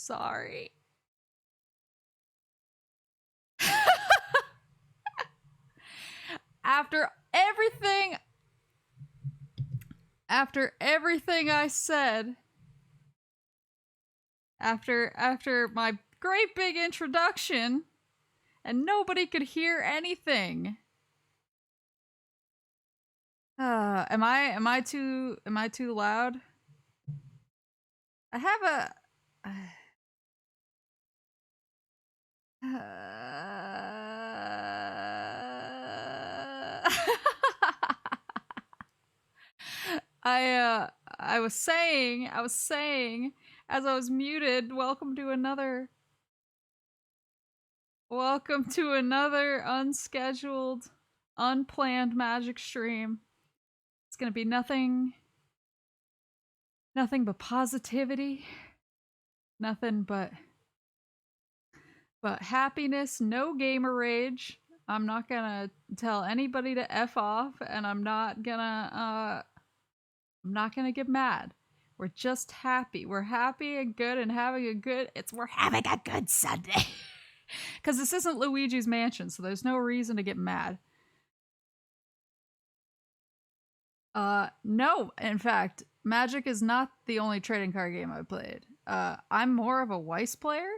Sorry. After everything I said, after my great big introduction, and nobody could hear anything. Am I too loud? I have a I was saying as I was muted, welcome to another unscheduled, unplanned magic stream. It's gonna be nothing but positivity, nothing but happiness, no gamer rage. I'm not gonna tell anybody to F off, and I'm not gonna get mad. We're just happy. We're happy and good and having a good we're having a good Sunday. Cause this isn't Luigi's Mansion, so there's no reason to get mad. No, in fact, Magic is not the only trading card game I've played. I'm more of a Weiss player.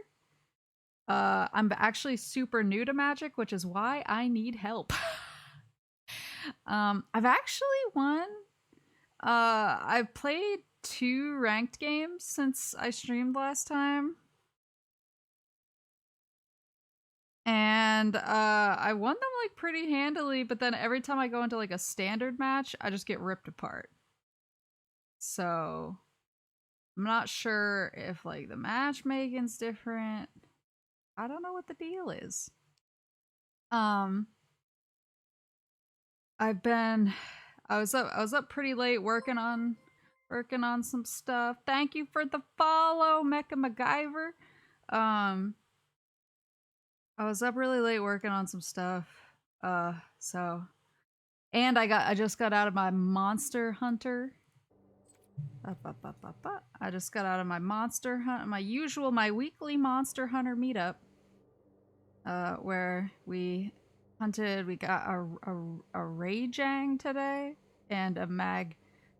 I'm actually super new to Magic, which is why I need help. I've actually won. I've played 2 ranked games since I streamed last time. And I won them like pretty handily, but then every time I go into like a standard match, I just get ripped apart. So I'm not sure if like the matchmaking's different. I don't know what the deal is. I was up pretty late working on some stuff. Thank you for the follow, Mecha MacGyver. I was up really late working on some stuff. So and I just got out of my Monster Hunter. I just got out of my Monster Hunt, my weekly Monster Hunter meetup. Where we hunted, we got a Rajang today and a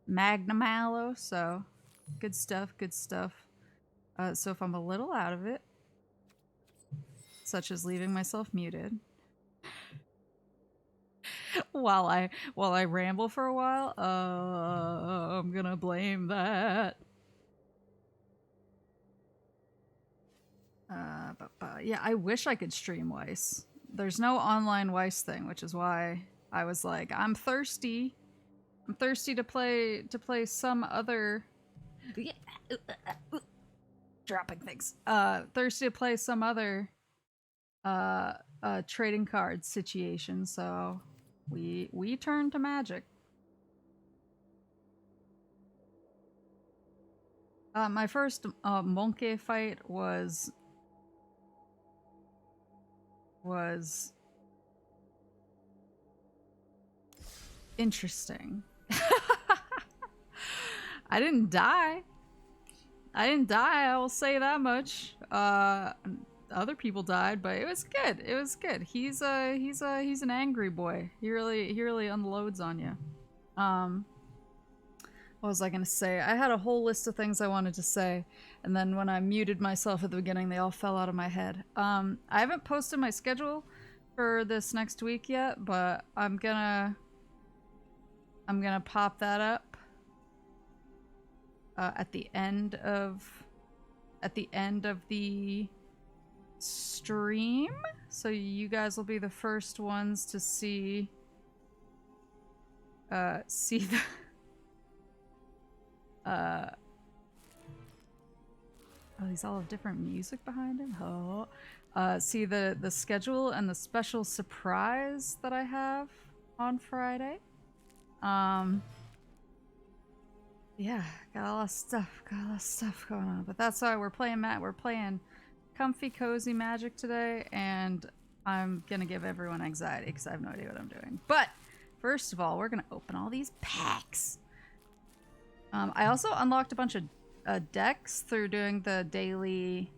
Magnamallow, so good stuff. So if I'm a little out of it, such as leaving myself muted while I ramble for a while, I'm gonna blame that. Yeah, I wish I could stream Weiss. There's no online Weiss thing, which is why I was like, I'm thirsty to play some other dropping things. Thirsty to play some other trading card situation, so we turned to Magic. My first Monkey fight was interesting. I didn't die. I will say that much. Other people died, but it was good. He's an angry boy. He really unloads on you. What was I gonna say? I had a whole list of things I wanted to say, and then when I muted myself at the beginning, they all fell out of my head. I haven't posted my schedule for this next week yet, but I'm gonna pop that up at the end of the stream, so you guys will be the first ones to see the oh, these all have different music behind him. Oh, see the schedule and the special surprise that I have on Friday. Yeah, got a lot of stuff going on, but that's why we're playing comfy, cozy Magic today, and I'm gonna give everyone anxiety because I have no idea what I'm doing. But first of all, we're gonna open all these packs. I also unlocked a bunch of decks through doing the daily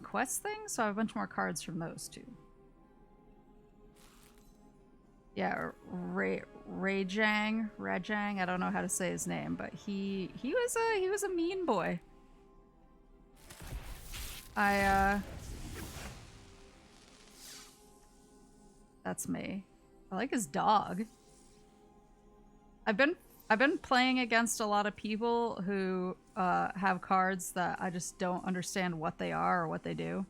quest thing, so I have a bunch more cards from those too. Yeah, Rajang, I don't know how to say his name, but he was a mean boy. That's me. I like his dog. I've been playing against a lot of people who have cards that I just don't understand what they are or what they do.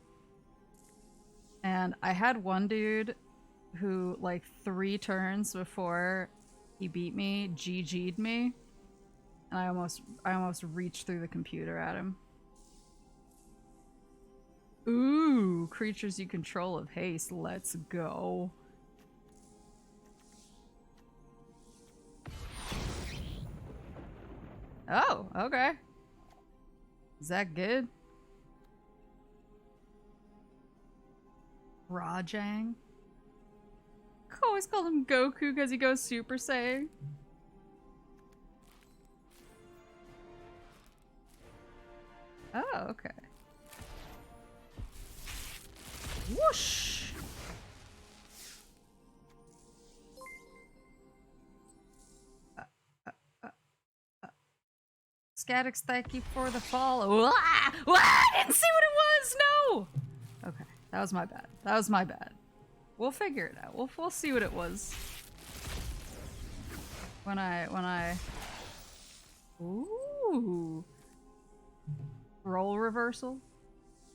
And I had one dude who, like, 3 turns before he beat me, GG'd me. And I almost reached through the computer at him. Ooh, creatures you control of haste. Let's go. Oh, okay. Is that good? Rajang. I always call him Goku because he goes Super Saiyan. Oh, okay. Whoosh! Scatix, thank you for the follow. Ah! Ah! I didn't see what it was! No! Okay, that was my bad. That was my bad. We'll figure it out. We'll see what it was. When I... Ooh. Role reversal?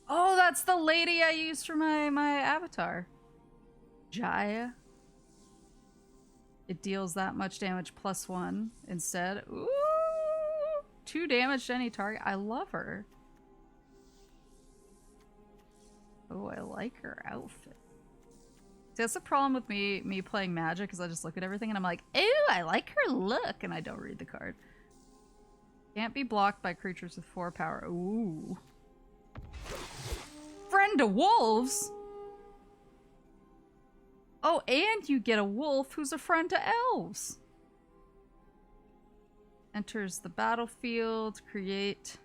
Oh, that's the lady I used for my avatar. Jaya. It deals that much damage +1 instead. Ooh! 2 damage to any target. I love her. Oh, I like her outfit. See, that's the problem with me playing Magic, is I just look at everything and I'm like, ew, I like her look, and I don't read the card. Can't be blocked by creatures with 4 power. Ooh. Friend to wolves? Oh, and you get a wolf who's a friend to elves. Enters the battlefield, create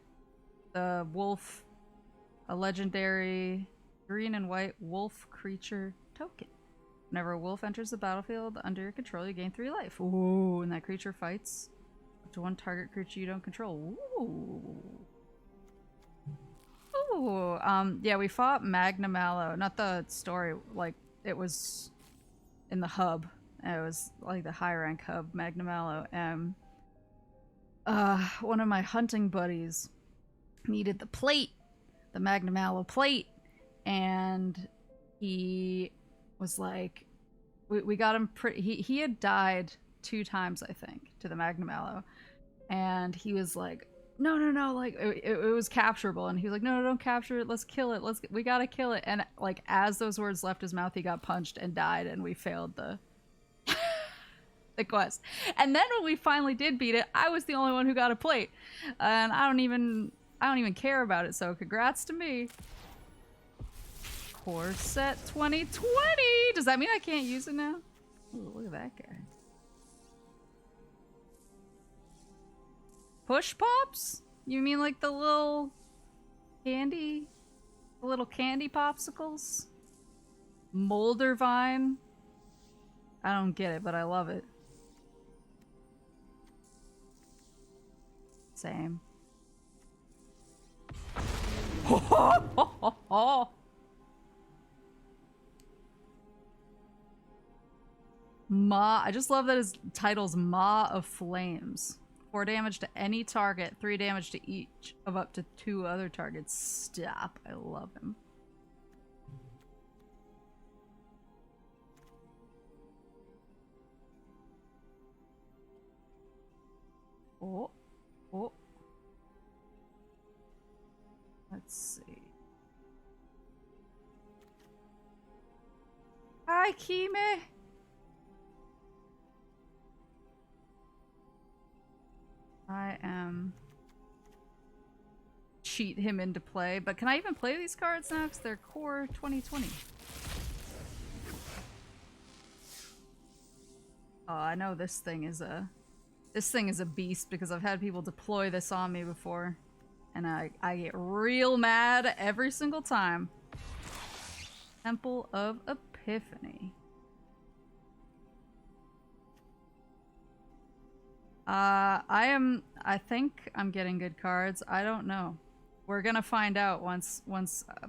the wolf, a legendary green and white wolf creature token. Whenever a wolf enters the battlefield under your control, you gain 3 life. Ooh, and that creature fights up to 1 target creature you don't control. Ooh. Ooh. Yeah, we fought Magna Mallow. Not the story, like, it was in the hub. It was like the high rank hub, Magna Mallow. One of my hunting buddies needed the plate, the Magna Mallow plate, and he was like, we got him pretty, he had died 2 times, I think, to the Magna Mallow, and he was like, no, like, it was capturable, and he was like, no, don't capture it, let's kill it, we gotta kill it, and like, as those words left his mouth, he got punched and died, and we failed the the quest. And then when we finally did beat it, I was the only one who got a plate, and I don't even care about it, so congrats to me. Core set 2020! Does that mean I can't use it now? Ooh, look at that guy. Push pops? You mean like the little candy popsicles? Molder vine? I don't get it, but I love it. Same. Ma, I just love that his title's Ma of Flames. 4 damage to any target, 3 damage to each of up to 2 other targets. Stop. I love him. Oh. Oh. Let's see. Hi, Kime! I am... cheat him into play, but can I even play these cards now? Because they're core 2020. Oh, I know this thing is a beast because I've had people deploy this on me before. and I get real mad every single time. Temple of Epiphany. I think I'm getting good cards. I don't know. We're gonna find out once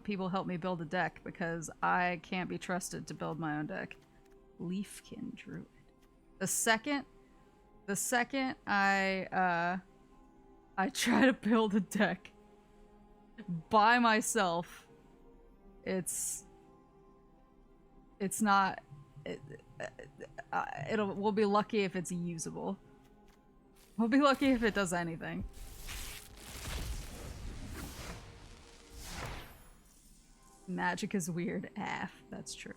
people help me build a deck, because I can't be trusted to build my own deck. Leafkin Druid. The second I try to build a deck by myself, we'll be lucky if it's usable. We'll be lucky if it does anything. Magic is weird. That's true.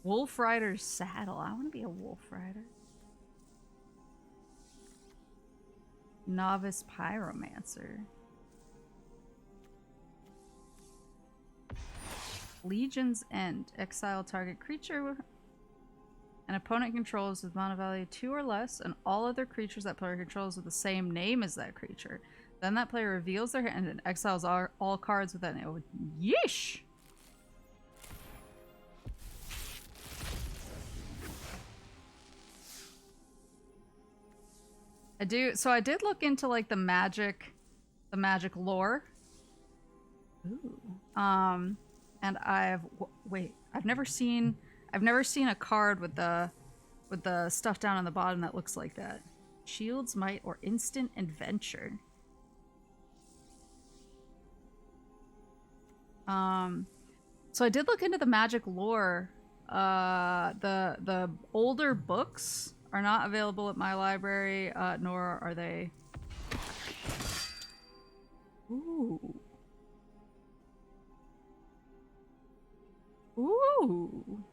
Wolf Rider's Saddle. I want to be a Wolf Rider. Novice Pyromancer. Legion's End. Exile target creature an opponent controls with mana value 2 or less, and all other creatures that player controls with the same name as that creature. Then that player reveals their hand and exiles all cards with that name. Oh, yeesh! So I did look into like the magic lore. Ooh. And I've never seen a card with the stuff down on the bottom that looks like that. Shield's Might or Instant Adventure. So I did look into the magic lore. The older books are not available at my library, nor are they. Ooh. Ooh.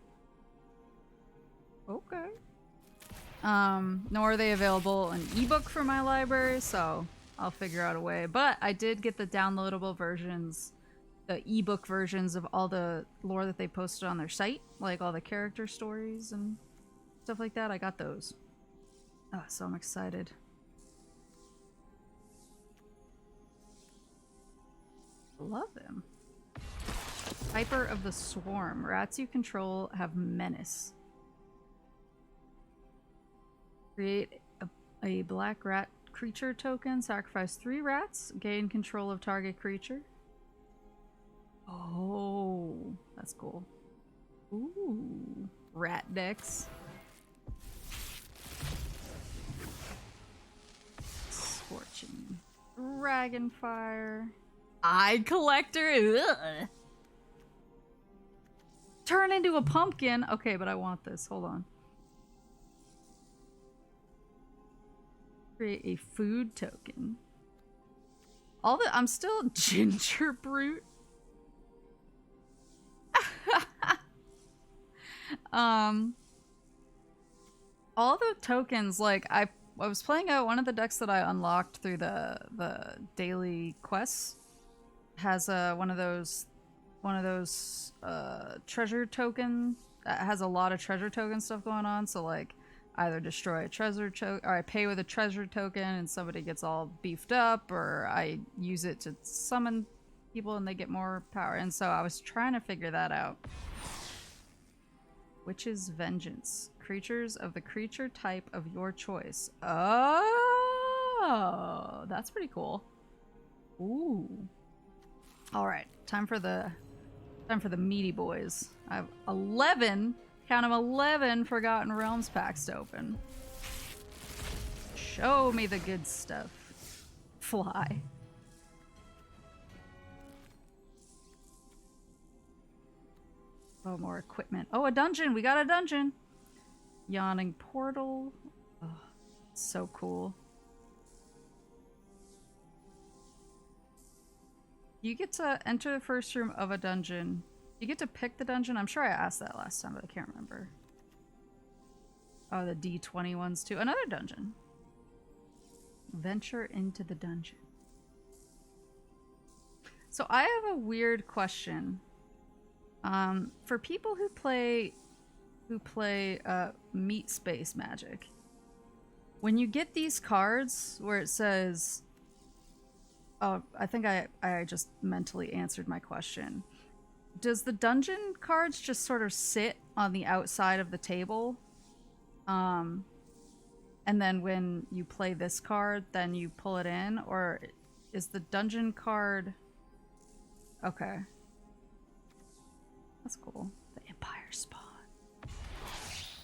Okay. Nor are they available in ebook for my library, so I'll figure out a way. But I did get the downloadable versions, the ebook versions of all the lore that they posted on their site, like all the character stories and stuff like that. I got those. Oh, so I'm excited. Love him. Viper of the Swarm. Rats you control have menace. Create a black rat creature token. Sacrifice 3 rats. Gain control of target creature. Oh, that's cool. Ooh. Rat decks. Scorching. Dragonfire. Eye Collector. Ugh. Turn into a pumpkin. Okay, but I want this. Hold on. Create a food token. I'm still Ginger Brute. All the tokens, like I was playing out one of the decks that I unlocked through the daily quests has one of those treasure token that has a lot of treasure token stuff going on. So like either destroy a treasure token, or I pay with a treasure token and somebody gets all beefed up, or I use it to summon people and they get more power. And so I was trying to figure that out. Witch's Vengeance. Creatures of the creature type of your choice. Oh, that's pretty cool. Ooh. All right, time for the meaty boys. I have 11, count them, 11 Forgotten Realms packs to open. Show me the good stuff. Fly. Oh, more equipment. Oh, a dungeon. We got a dungeon. Yawning Portal. Oh, so cool. You get to enter the first room of a dungeon. You get to pick the dungeon. I'm sure I asked that last time, but I can't remember. Oh, the D20 ones too. Another dungeon. Venture into the dungeon. So I have a weird question. For people who play meat space magic, when you get these cards where it says Oh, I think I just mentally answered my question. Does the dungeon cards just sort of sit on the outside of the table? And then when you play this card, then you pull it in? Or is the dungeon card... Okay. That's cool. The Empire Spawn.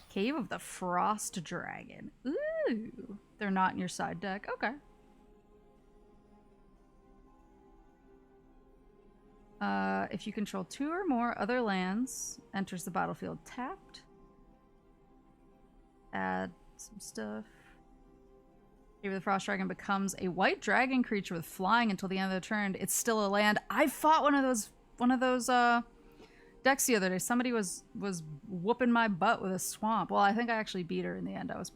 Cave of the Frost Dragon. Ooh. They're not in your side deck. Okay. If you control 2 or more other lands, enters the battlefield tapped. Add some stuff. Cave of the Frost Dragon becomes a white dragon creature with flying until the end of the turn. It's still a land. I fought one of those decks the other day. Somebody was whooping my butt with a swamp. Well, I think I actually beat her in the end. I was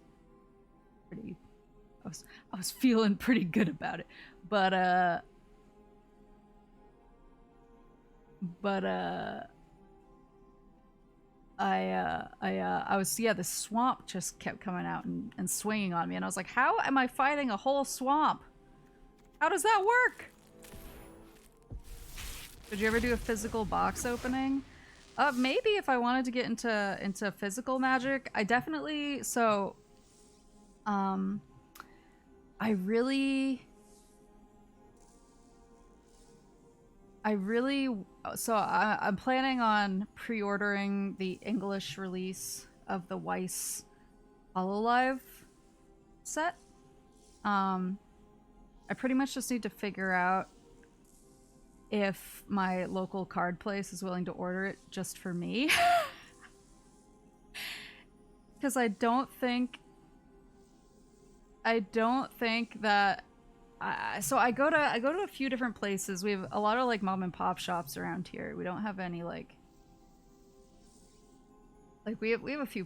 feeling pretty good about it. But the swamp just kept coming out and swinging on me, and I was like, how am I fighting a whole swamp? How does that work? Did you ever do a physical box opening? Maybe if I wanted to get into physical Magic. I definitely, so I'm planning on pre-ordering the English release of the Weiss HoloLive set. I pretty much just need to figure out if my local card place is willing to order it just for me. Because I don't think that so I go to a few different places. We have a lot of like mom and pop shops around here. We don't have any like we have a few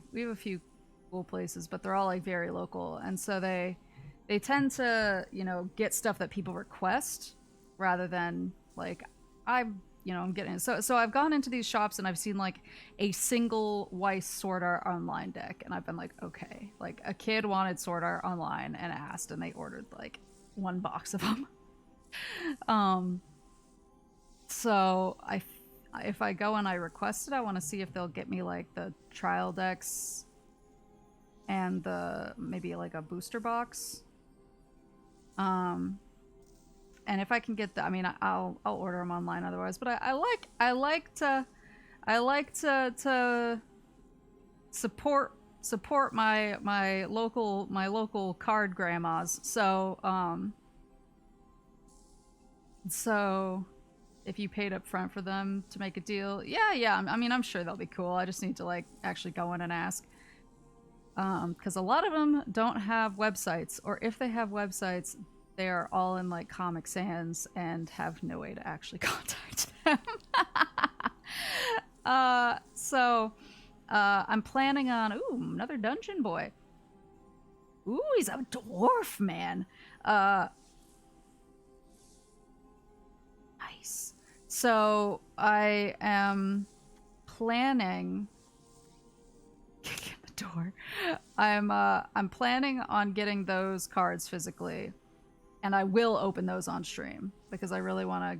cool places, but they're all like very local, and so they tend to, you know, get stuff that people request rather than like I'm getting it. So I've gone into these shops and I've seen like a single Weiss Sword Art Online deck, and I've been like, okay, like a kid wanted Sword Art Online and asked, and they ordered like 1 box of them. So if I go and I request it, I want to see if they'll get me like the trial decks and maybe like a booster box. And if I can get the, I mean, I'll order them online otherwise. But I like to support my local card grandmas. So if you paid up front for them to make a deal, yeah. I mean, I'm sure they'll be cool. I just need to like actually go in and ask. Because a lot of them don't have websites, or if they have websites, they are all in like Comic Sans and have no way to actually contact them. I'm planning on, another dungeon boy. Ooh, he's a dwarf, man. Nice. So I am planning kick in the door. I'm planning on getting those cards physically. And I will open those on stream because I really want to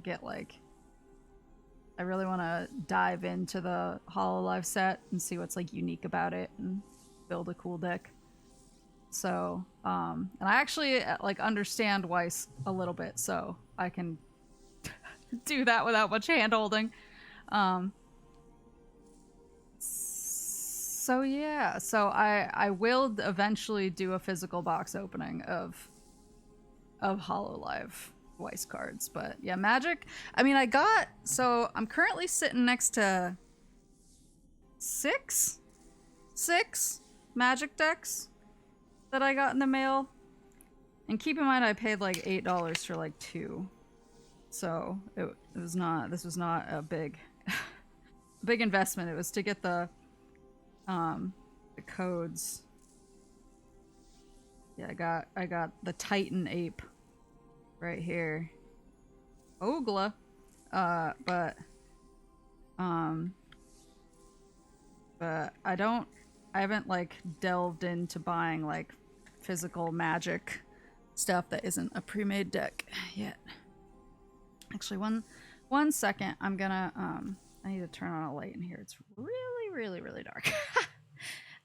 dive into the HoloLive set and see what's like unique about it and build a cool deck. So, and I actually like understand Weiss a little bit, so I can do that without much hand holding. So yeah, so I will eventually do a physical box opening of HoloLive Weiss cards. But yeah, Magic, I mean, I'm currently sitting next to six Magic decks that I got in the mail. And keep in mind I paid like $8 for like 2. So this was not a big big investment. It was to get the codes. Yeah, I got the Titan Ape right here. Ogla. But I haven't like delved into buying like physical Magic stuff that isn't a pre-made deck yet. Actually, one second. I'm gonna I need to turn on a light in here. It's really dark.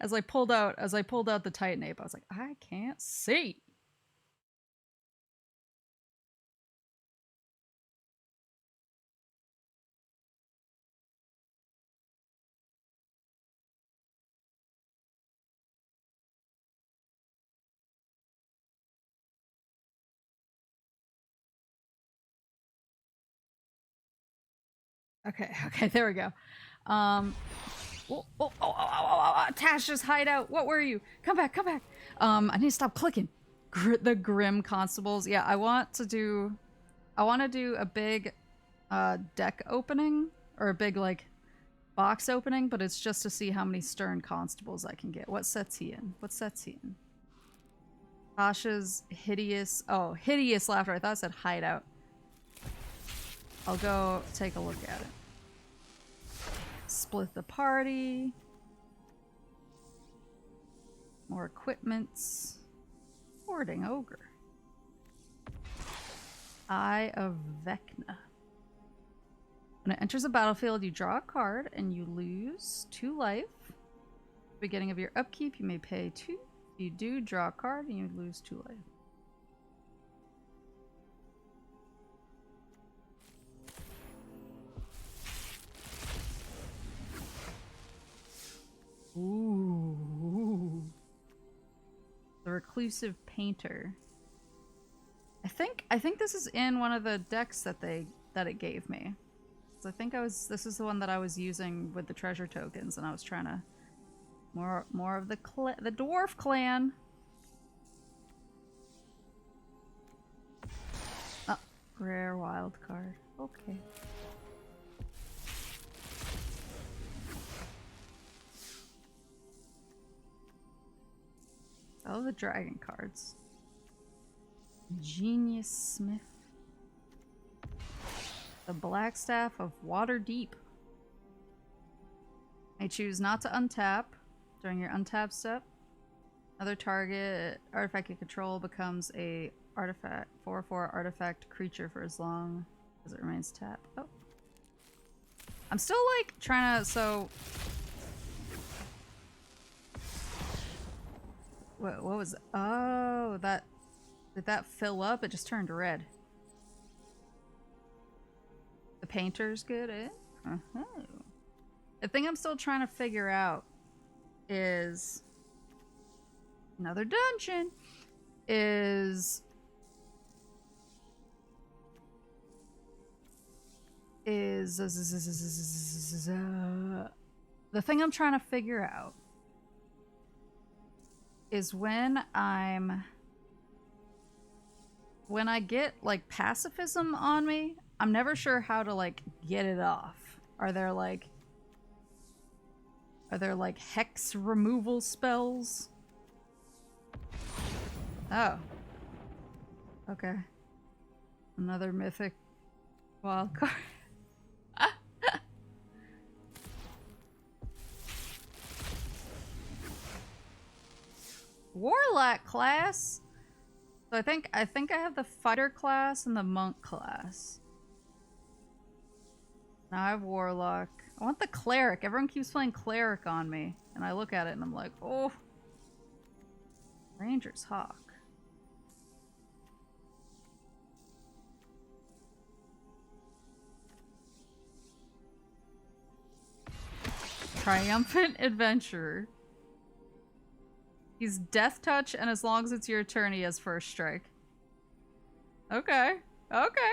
As I pulled out the Titan Ape, I was like, I can't see. Okay, there we go. Tasha's hideout. What were you? Come back. I need to stop clicking. The Grim Constables. Yeah, I want to do a big deck opening, or a big like box opening, but it's just to see how many Stern Constables I can get. What set's he in? Tasha's hideous laughter. I thought it said hideout. I'll go take a look at it. Split the party. More equipments. Hoarding ogre. Eye of Vecna. When it enters a battlefield, you draw a card and you lose 2 life. Beginning of your upkeep, you may pay 2. If you do, draw a card and you lose 2 life. Ooh. The Reclusive Painter. I think this is in one of the decks that it gave me. So I think this is the one that I was using with the treasure tokens, and I was trying to more of the dwarf clan. Oh, rare wild card. Okay. Oh, the dragon cards. Genius Smith. The Blackstaff of Waterdeep. I choose not to untap during your untap step. Another target artifact you control becomes a artifact 4/4 artifact creature for as long as it remains tapped. Oh. I'm still like trying to What was... Oh, did that fill up? It just turned red. The painter's good, eh? Uh-huh. The thing I'm still trying to figure out is... Another dungeon. The thing I'm trying to figure out is when I get like pacifism on me, I'm never sure how to like get it off. Are there like hex removal spells? Oh. Okay. Another mythic wild card. Warlock class. So I think I have the fighter class and the monk class. Now I have warlock. I want the cleric. Everyone keeps playing cleric on me, and I look at it and I'm like, oh. Ranger's hawk. Triumphant adventurer. He's death touch, and as long as it's your turn, he has first strike. Okay. Okay.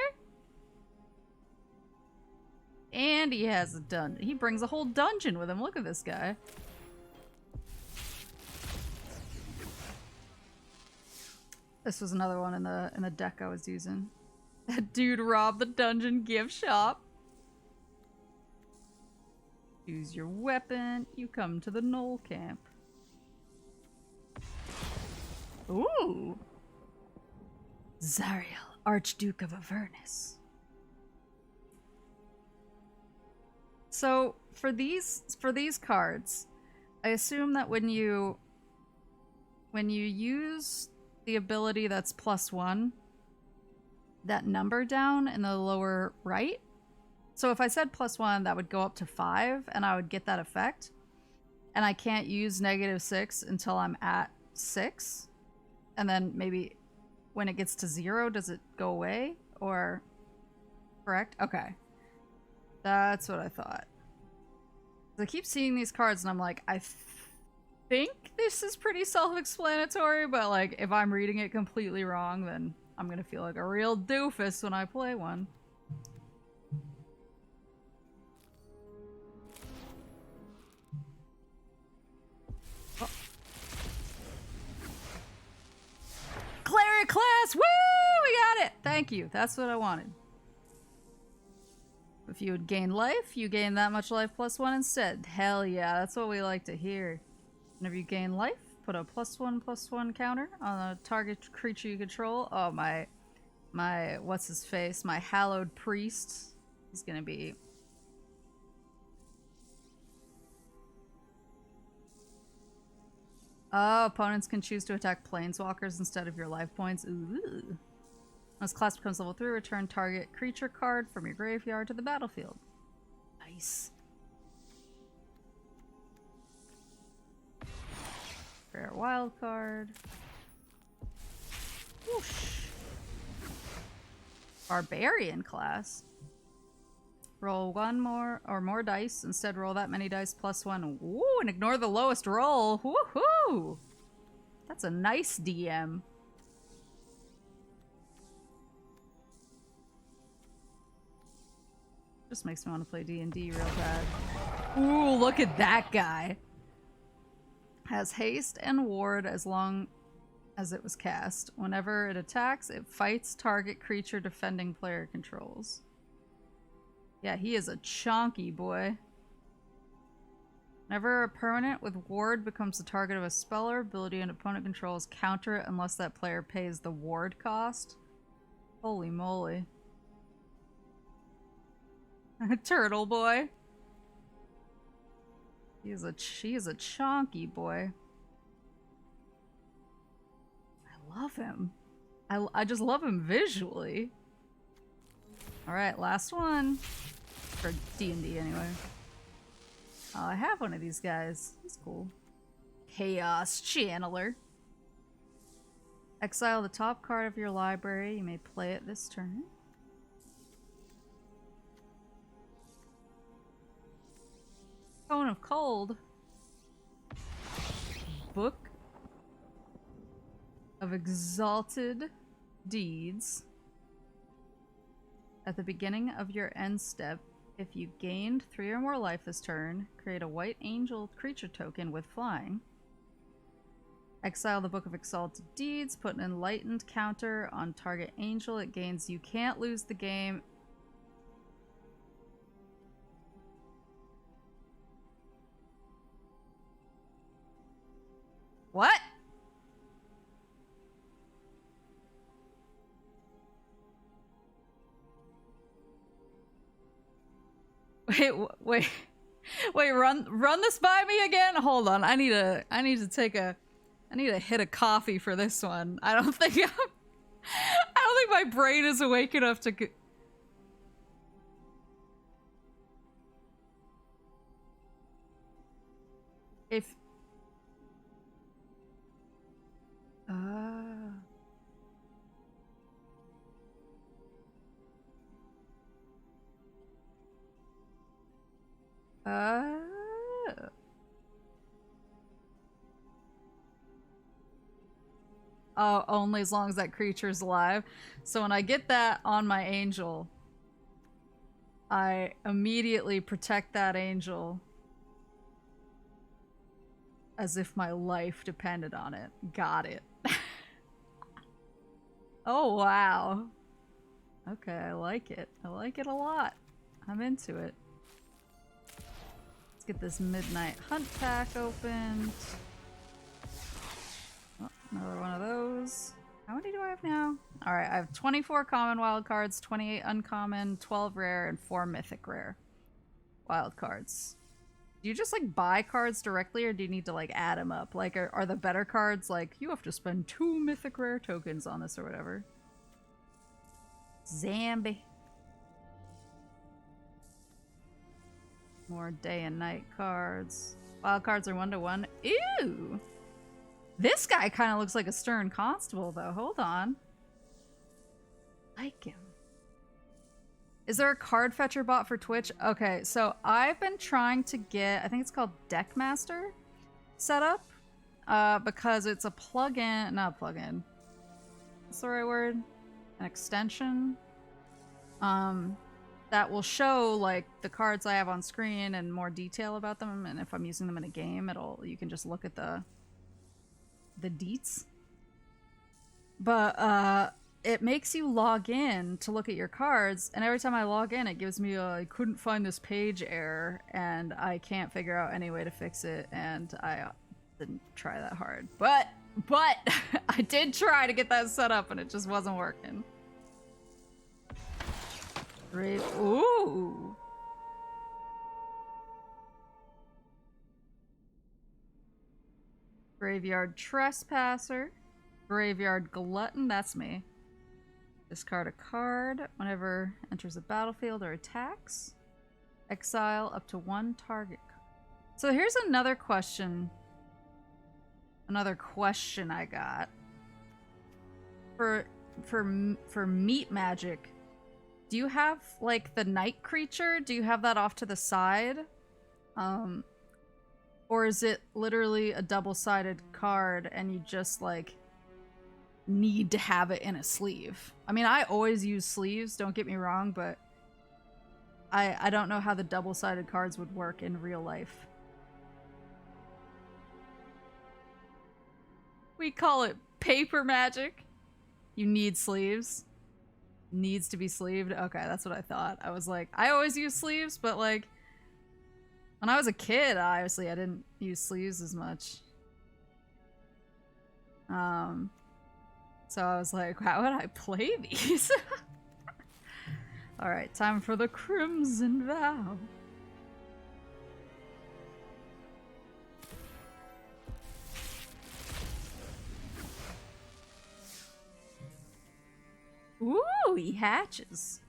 And he has a dungeon. He brings a whole dungeon with him. Look at this guy. This was another one in the deck I was using. That dude robbed the dungeon gift shop. Choose your weapon. You come to the Knoll camp. Ooh. Zariel, Archduke of Avernus. So for these cards, I assume that when you use the ability that's +1, that number down in the lower right. So if I said +1, that would go up to 5, and I would get that effect. And I can't use -6 until I'm at 6. And then maybe when it gets to 0, does it go away? Or... correct? Okay. That's what I thought. I keep seeing these cards and I'm like, I think this is pretty self-explanatory, but like, if I'm reading it completely wrong, then I'm gonna feel like a real doofus when I play one. Oh. Cleric class! Woo! We got it! Thank you. That's what I wanted. If you would gain life, you gain that much life +1 instead. Hell yeah, that's what we like to hear. Whenever you gain life, put a +1/+1 counter on a target creature you control. Oh, my, what's his face? My hallowed priest. He's gonna be... oh, opponents can choose to attack planeswalkers instead of your life points. Ooh. When this class becomes level 3, return target creature card from your graveyard to the battlefield. Nice. Rare wild card. Whoosh. Barbarian class. Roll 1 more or more dice. Instead, roll that many dice +1. Woo, and ignore the lowest roll. Woohoo! That's a nice DM. Just makes me want to play D&D real bad. Ooh, look at that guy. Has haste and ward as long as it was cast. Whenever it attacks, it fights target creature defending player controls. Yeah, he is a chonky boy. Whenever a permanent with ward becomes the target of a spell or ability an opponent controls, counter it unless that player pays the ward cost. Holy moly. Turtle boy. He is a chonky boy. I love him. I just love him visually. Alright, last one. For D&D anyway. Oh, I have one of these guys. He's cool. Chaos Channeler. Exile the top card of your library. You may play it this turn. Cone of Cold. Book of Exalted Deeds. At the beginning of your end step, if you gained 3 or more life this turn, create a white angel creature token with flying. Exile the Book of Exalted Deeds, put an enlightened counter on target angel. It gains you can't lose the game. What? Wait, run this by me again? Hold on. I need to hit a coffee for this one. I don't think my brain is awake enough to if oh, only as long as that creature's alive. So when I get that on my angel, I immediately protect that angel as if my life depended on it. Got it. Oh, wow. Okay, I like it. I like it a lot. I'm into it. Let's get this Midnight Hunt pack opened. Oh, another one of those. How many do I have now? Alright, I have 24 common wild cards, 28 uncommon, 12 rare, and 4 mythic rare wild cards. Do you just like buy cards directly, or do you need to like add them up? Like, are the better cards like, you have to spend 2 mythic rare tokens on this or whatever? Zambi. More day and night cards. Wild cards are 1-to-1. Ew! This guy kind of looks like a stern constable, though. Hold on. Like him. Is there a card fetcher bot for Twitch? Okay, so I've been trying to get, I think it's called Deckmaster set up, because it's a plugin, not a plugin. What's the right word? An extension. That will show like the cards I have on screen and more detail about them, and if I'm using them in a game, you can just look at the deets. But it makes you log in to look at your cards, and every time I log in, it gives me a I couldn't find this page error, and I can't figure out any way to fix it, and I didn't try that hard. But I did try to get that set up, and it just wasn't working. Great. Ooh. Graveyard Trespasser. Graveyard Glutton, that's me. Discard a card whenever enters the battlefield or attacks. Exile up to 1 target card. So here's another question. Another question I got. For meat magic, do you have like the night creature? Do you have that off to the side? Or is it literally a double-sided card and you just like need to have it in a sleeve? I mean, I always use sleeves, don't get me wrong, but I don't know how the double-sided cards would work in real life. We call it paper magic. You need sleeves. Needs to be sleeved. Okay, that's what I thought. I was like, I always use sleeves, but like when I was a kid, obviously I didn't use sleeves as much. So I was like, how would I play these? Alright, time for the Crimson Vow. Ooh, he hatches.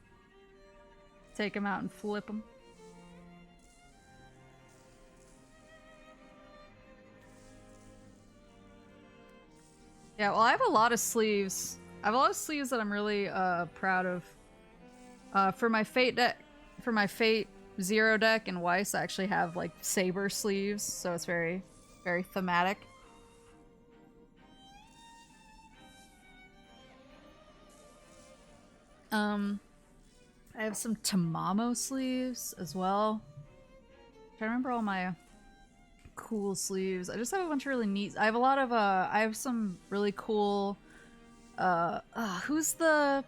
Take him out and flip him. Yeah, well, I have a lot of sleeves. I have a lot of sleeves that I'm really proud of. For my Fate deck, for my Fate Zero deck in Weiss, I actually have like saber sleeves, so it's very, very thematic. I have some Tamamo sleeves as well. I'm trying to remember all my cool sleeves. I just have a bunch of really neat. I have a lot of I have some really cool who's the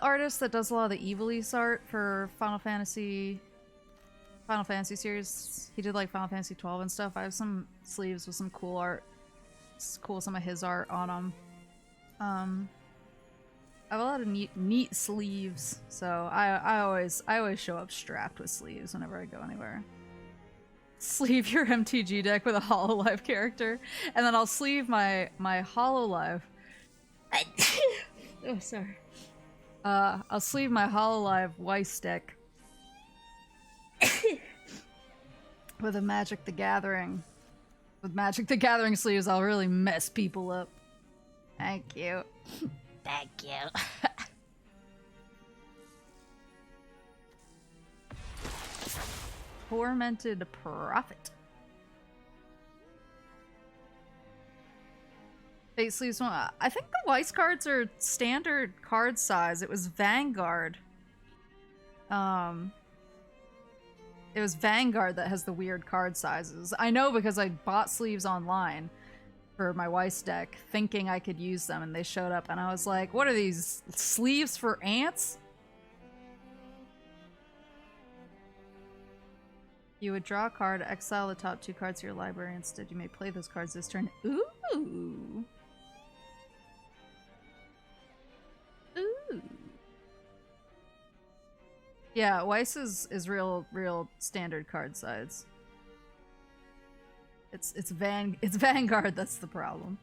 artist that does a lot of the Evilise art for Final Fantasy series? He did like Final Fantasy 12 and stuff. I have some sleeves with some cool art. It's cool, some of his art on them. I have a lot of neat sleeves, so I always show up strapped with sleeves whenever I go anywhere. Sleeve your MTG deck with a Hololive character, and then I'll sleeve my Hololive. Oh, sorry. I'll sleeve my Hololive Weiss deck with a Magic the Gathering. With Magic the Gathering sleeves, I'll really mess people up. Thank you. Thank you. Tormented Prophet. Fate sleeves one. I think the Weiss cards are standard card size. It was Vanguard. It was Vanguard that has the weird card sizes. I know because I bought sleeves online for my Weiss deck, thinking I could use them, and they showed up, and I was like, what are these, sleeves for ants? You would draw a card, exile the top 2 cards to your library. Instead, you may play those cards this turn. Ooh! Ooh! Yeah, Weiss is real standard card size. It's Vanguard that's the problem.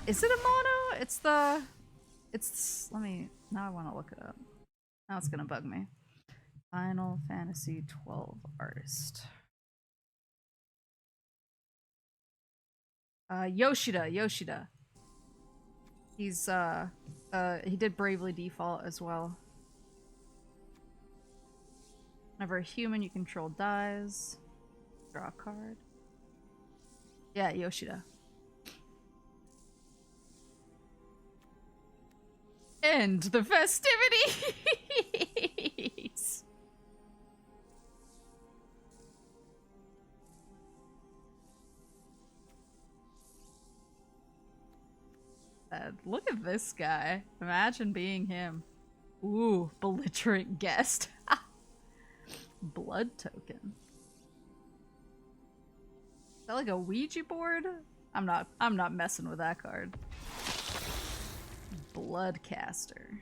Is it a mono? It's the... It's... Let me... Now I want to look it up. Now it's gonna bug me. Final Fantasy 12 artist. Yoshida. He's, he did Bravely Default as well. Whenever a human you control dies, draw a card. Yeah, Yoshida. End the festivities! Look at this guy. Imagine being him. Ooh, belligerent guest. Blood token. Is that like a Ouija board? I'm not messing with that card. Bloodcaster.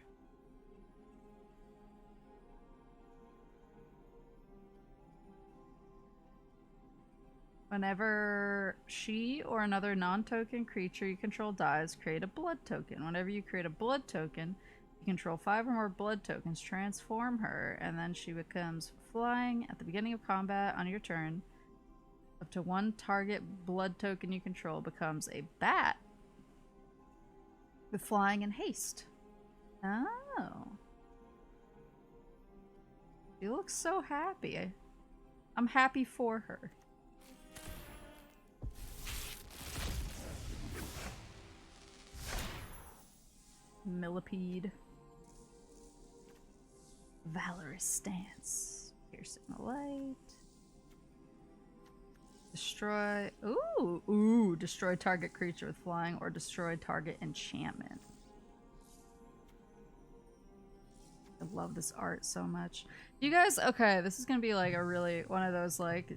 Whenever she or another non-token creature you control dies, create a blood token. Whenever you create a blood token, you control 5 or more blood tokens, transform her, and then she becomes flying at the beginning of combat on your turn. Up to 1 target blood token you control becomes a bat with flying and haste. Oh. She looks so happy. I'm happy for her. Millipede. Valorous stance. Piercing the light. Destroy. Ooh. Destroy target creature with flying or destroy target enchantment. I love this art so much. You guys, okay, this is gonna be like a really one of those like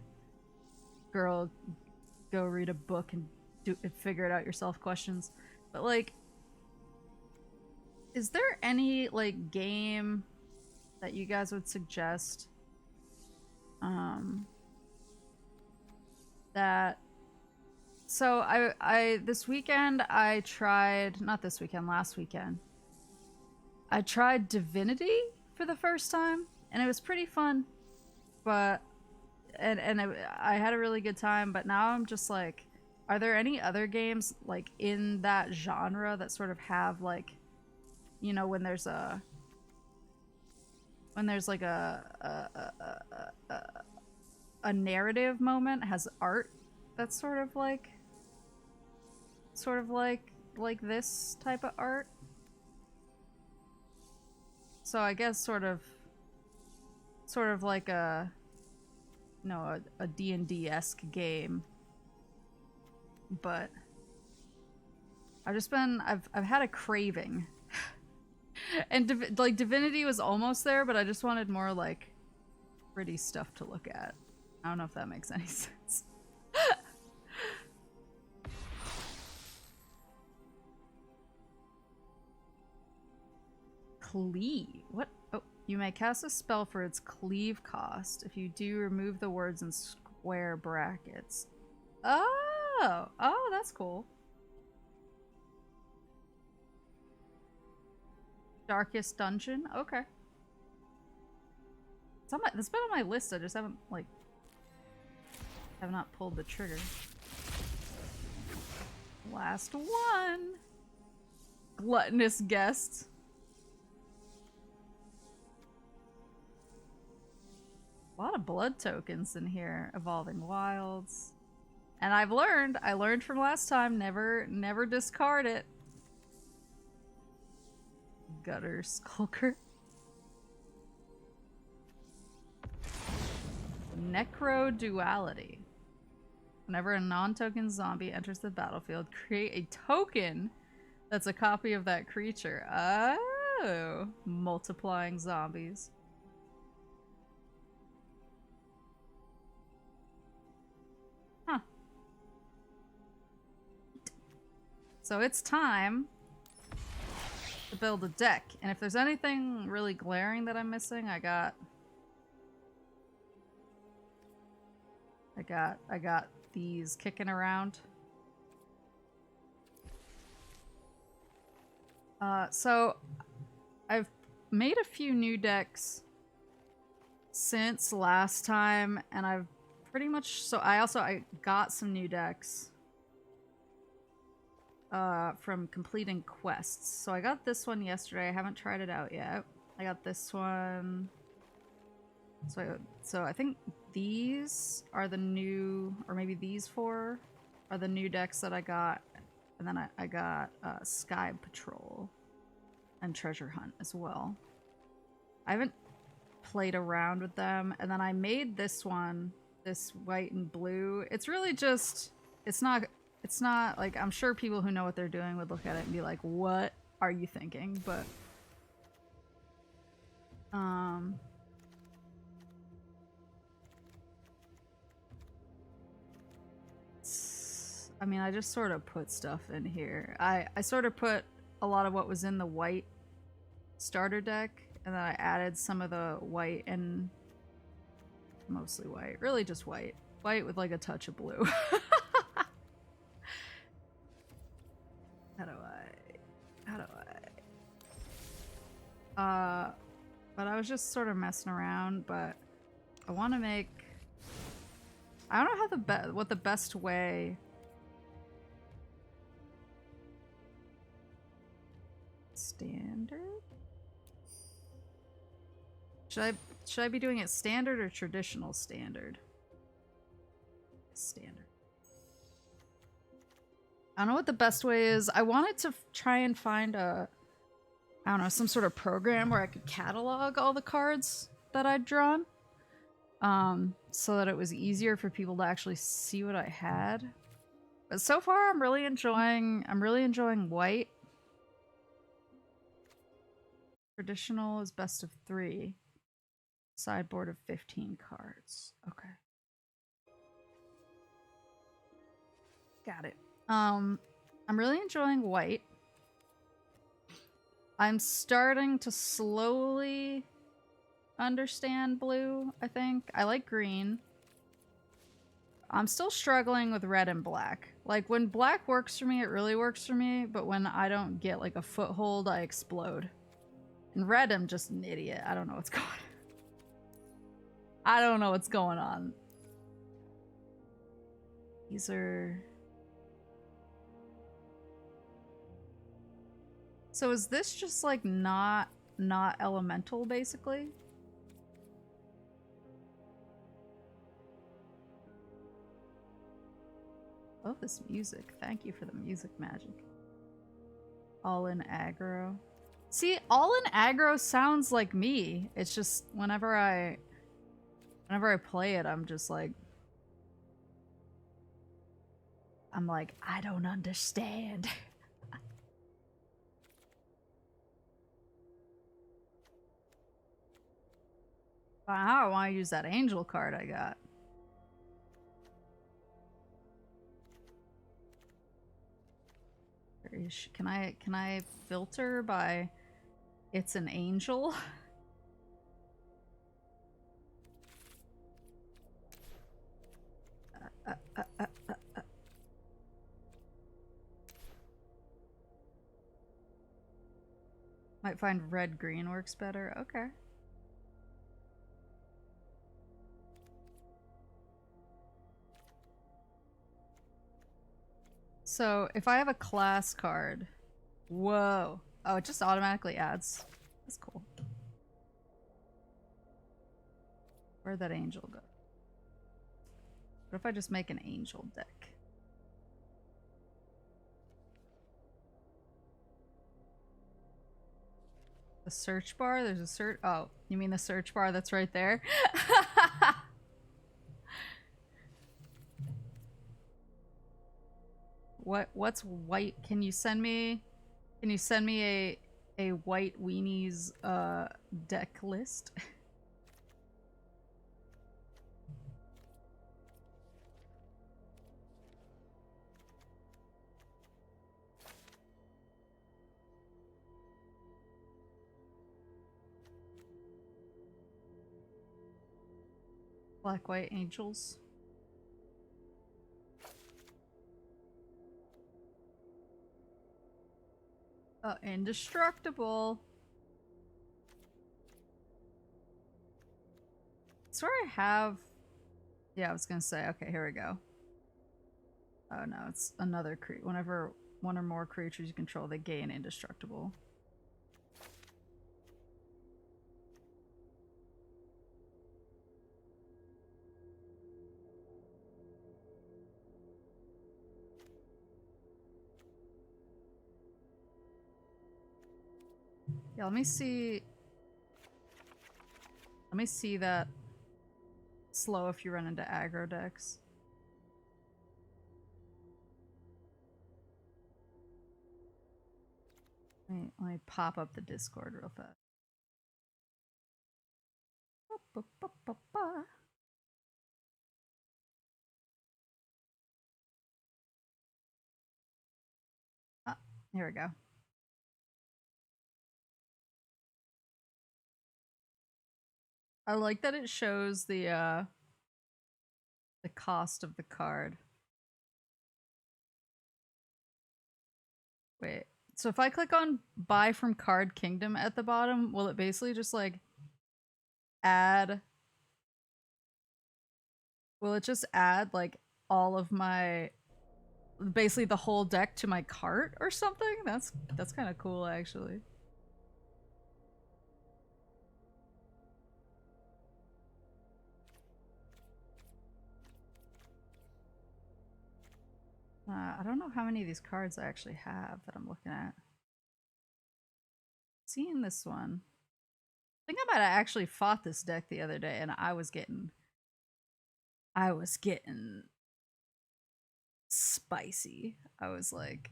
girl go read a book and figure it out yourself questions. But like, is there any like game that you guys would suggest that so I this weekend I tried, not this weekend, last weekend, I tried Divinity for the first time and it was pretty fun, but I had a really good time, but now I'm just like, are there any other games like in that genre that sort of have like, you know, when there's like a narrative moment, has art that's sort of like this type of art? So I guess sort of like a, you know, a D&D-esque game. But I've just been, I've had a craving. And like Divinity was almost there, but I just wanted more like pretty stuff to look at. I don't know if that makes any sense. Cleave. What? Oh, you may cast a spell for its cleave cost. If you do, remove the words in square brackets. Oh, that's cool. Darkest Dungeon? Okay. That's been on my list, I just haven't, like... have not pulled the trigger. Last one! Gluttonous guest. A lot of blood tokens in here. Evolving Wilds. And I learned from last time, never discard it. Gutter Skulker. Necroduality. Whenever a non-token zombie enters the battlefield, create a token that's a copy of that creature. Oh, multiplying zombies. Huh. So it's time to build a deck, and if there's anything really glaring that I'm missing, I got these kicking around. So I've made a few new decks since last time, and I've pretty much, so I got some new decks from completing quests. So I got this one yesterday. I haven't tried it out yet. I got this one. So I think these are the new, or maybe these four are the new decks that I got. And then I got Sky Patrol and Treasure Hunt as well. I haven't played around with them. And then I made this one, this white and blue. It's really just, it's not like, I'm sure people who know what they're doing would look at it and be like, what are you thinking? But I mean, I just sort of put stuff in here. I sort of put a lot of what was in the white starter deck, and then I added some of the white, and mostly white. Really just white. White with like a touch of blue. How do I? But I was just sort of messing around, but I want to make, I don't know how what the best way. Standard? Should I be doing it standard or traditional standard? Standard. I don't know what the best way is. I wanted to try and find a, I don't know, some sort of program where I could catalog all the cards that I'd drawn. So that it was easier for people to actually see what I had. But so far I'm really enjoying white. Traditional is best of 3. Sideboard of 15 cards. Okay. Got it. I'm really enjoying white. I'm starting to slowly understand blue, I think. I like green. I'm still struggling with red and black. Like, when black works for me, it really works for me, but when I don't get, like, a foothold, I explode. And red, I'm just an idiot. I don't know what's going on. I don't know what's going on. These are... So is this just, like, not elemental, basically? Love this music. Thank you for the music magic. All in aggro. See, all in aggro sounds like me. It's just whenever I play it, I'm just like, I don't understand. Wow, I want to use that angel card I got. Can I filter by it's an angel? Might find red-green works better. Okay. So if I have a class card, whoa. Oh, it just automatically adds. That's cool. Where'd that angel go? What if I just make an angel deck? The search bar? There's a search. Oh, you mean the search bar that's right there? What's white? Can you send me a white weenies deck list? Black white angels. Indestructible. That's where I have... Yeah, I was gonna say, okay, here we go. Oh no, it's another creature. Whenever one or more creatures you control, they gain indestructible. Yeah, let me see. Let me see that slow if you run into aggro decks. Let me pop up the Discord real fast. Ah, here we go. I like that it shows the cost of the card. Wait, so if I click on buy from Card Kingdom at the bottom, will it basically just like add... Will it just add like all of my... basically the whole deck to my cart or something? That's kind of cool actually. I don't know how many of these cards I actually have that I'm looking at. Seeing this one. I think I might have actually fought this deck the other day and I was getting spicy. I was like,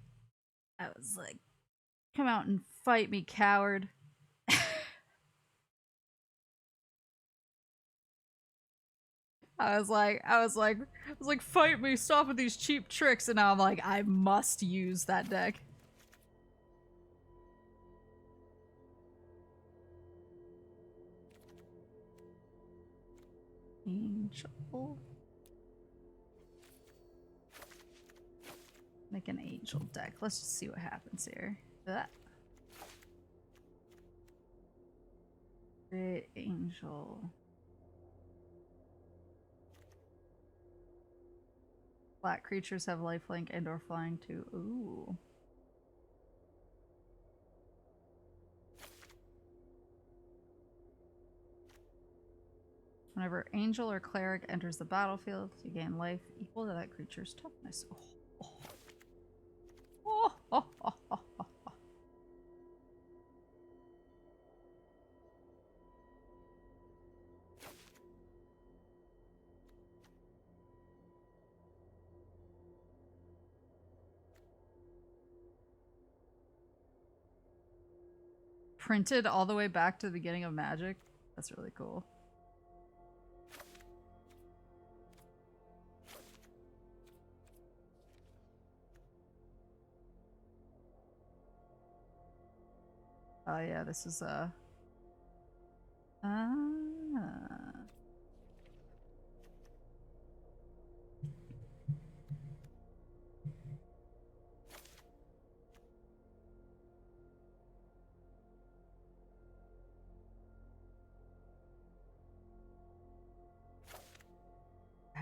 come out and fight me, coward. I was like, fight me, stop with these cheap tricks, and now I'm like, I must use that deck. Angel. Make an angel deck. Let's just see what happens here. Great angel. Black creatures have lifelink and or flying too. Ooh. Whenever angel or cleric enters the battlefield, you gain life equal to that creature's toughness. Oh. Oh. Oh. Oh. Oh. Oh. Printed all the way back to the beginning of Magic. That's really cool. Oh yeah, this is I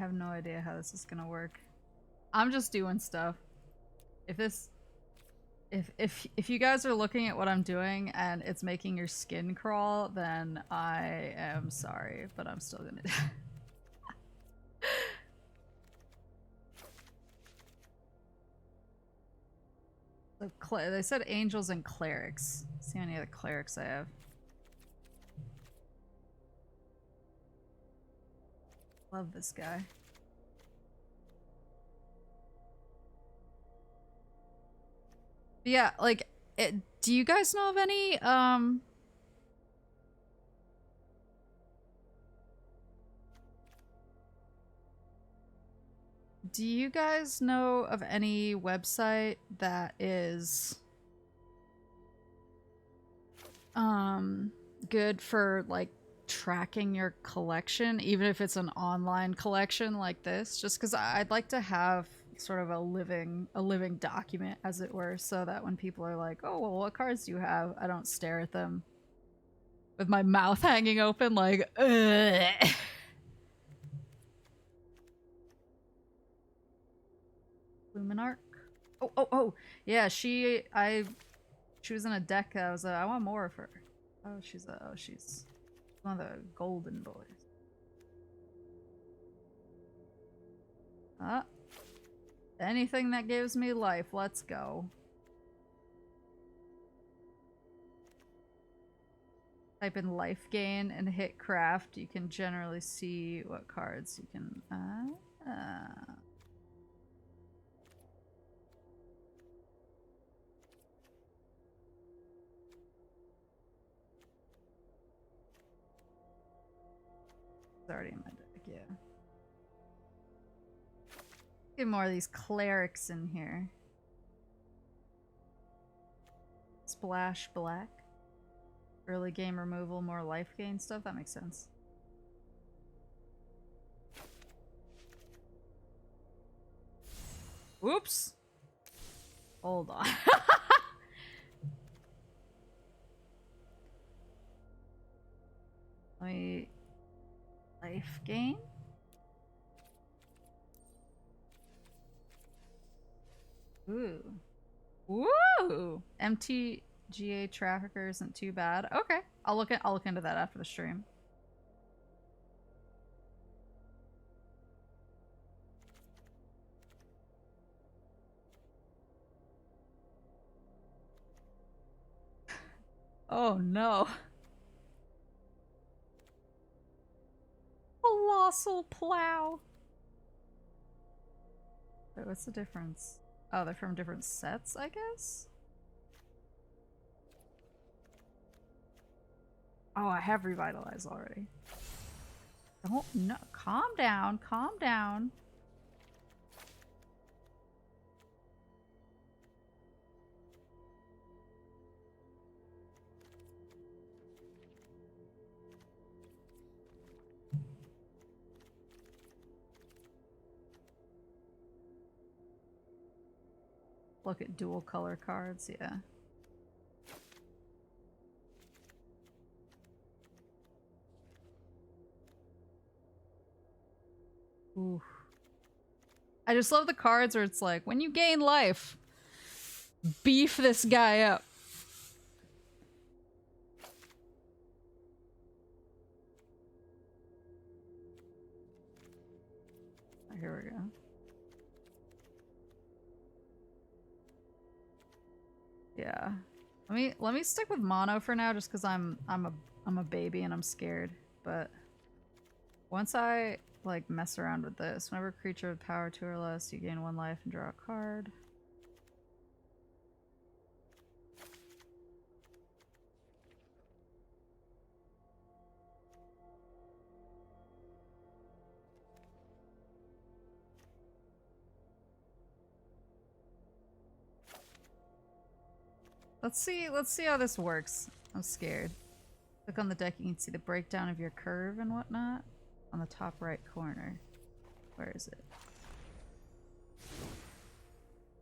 have no idea how this is gonna work. I'm just doing stuff. If you guys are looking at what I'm doing and it's making your skin crawl, then I am sorry, but I'm still gonna do it. So they said angels and clerics. Let's see how many other clerics I have. Love this guy. But yeah, like, do you guys know of any, do you guys know of any website that is, good for, like, tracking your collection, even if it's an online collection like this? Just because I'd like to have like sort of a living document, as it were, so that when people are like, oh, well, what cards do you have? I don't stare at them with my mouth hanging open like, ugh. Luminarch. Oh, yeah, she was in a deck. I want more of her. She's one of the golden boys. Anything that gives me life, let's go. Type in life gain and hit craft. You can generally see what cards you can. It's already in my deck, yeah. Get more of these clerics in here. Splash black. Early game removal, more life gain stuff. That makes sense. Whoops. Hold on. Let me... Life gain? Ooh. Woo! MTGA trafficker isn't too bad. Okay. I'll look into that after the stream. Oh no. Colossal plow. Wait, what's the difference? Oh, they're from different sets, I guess? Oh, I have revitalized already. Don't, no, calm down, calm down. Look at dual color cards, yeah. Ooh. I just love the cards where it's like, when you gain life, beef this guy up. Oh, here we go. Yeah. Let me stick with mono for now, just because I'm a baby and I'm scared. But once I like mess around with this, whenever a creature with power 2 or less, you gain 1 life and draw a card. Let's see how this works. I'm scared. Click on the deck, you can see the breakdown of your curve and whatnot on the top right corner. Where is it?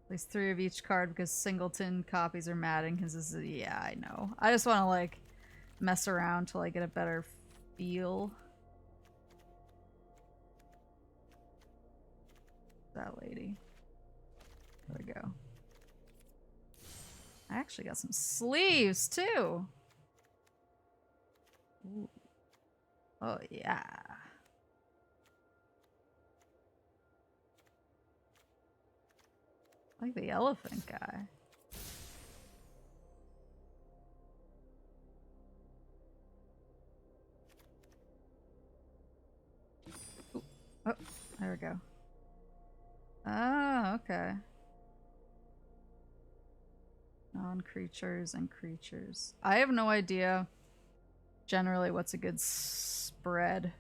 At least 3 of each card because singleton copies are Madden because this is, yeah, I know. I just want to like mess around till I get a better feel. That lady. There we go. I actually got some sleeves too. Ooh. Oh yeah. I like the elephant guy. Ooh. Oh, there we go. Oh, okay. Non-creatures and creatures. I have no idea generally what's a good spread.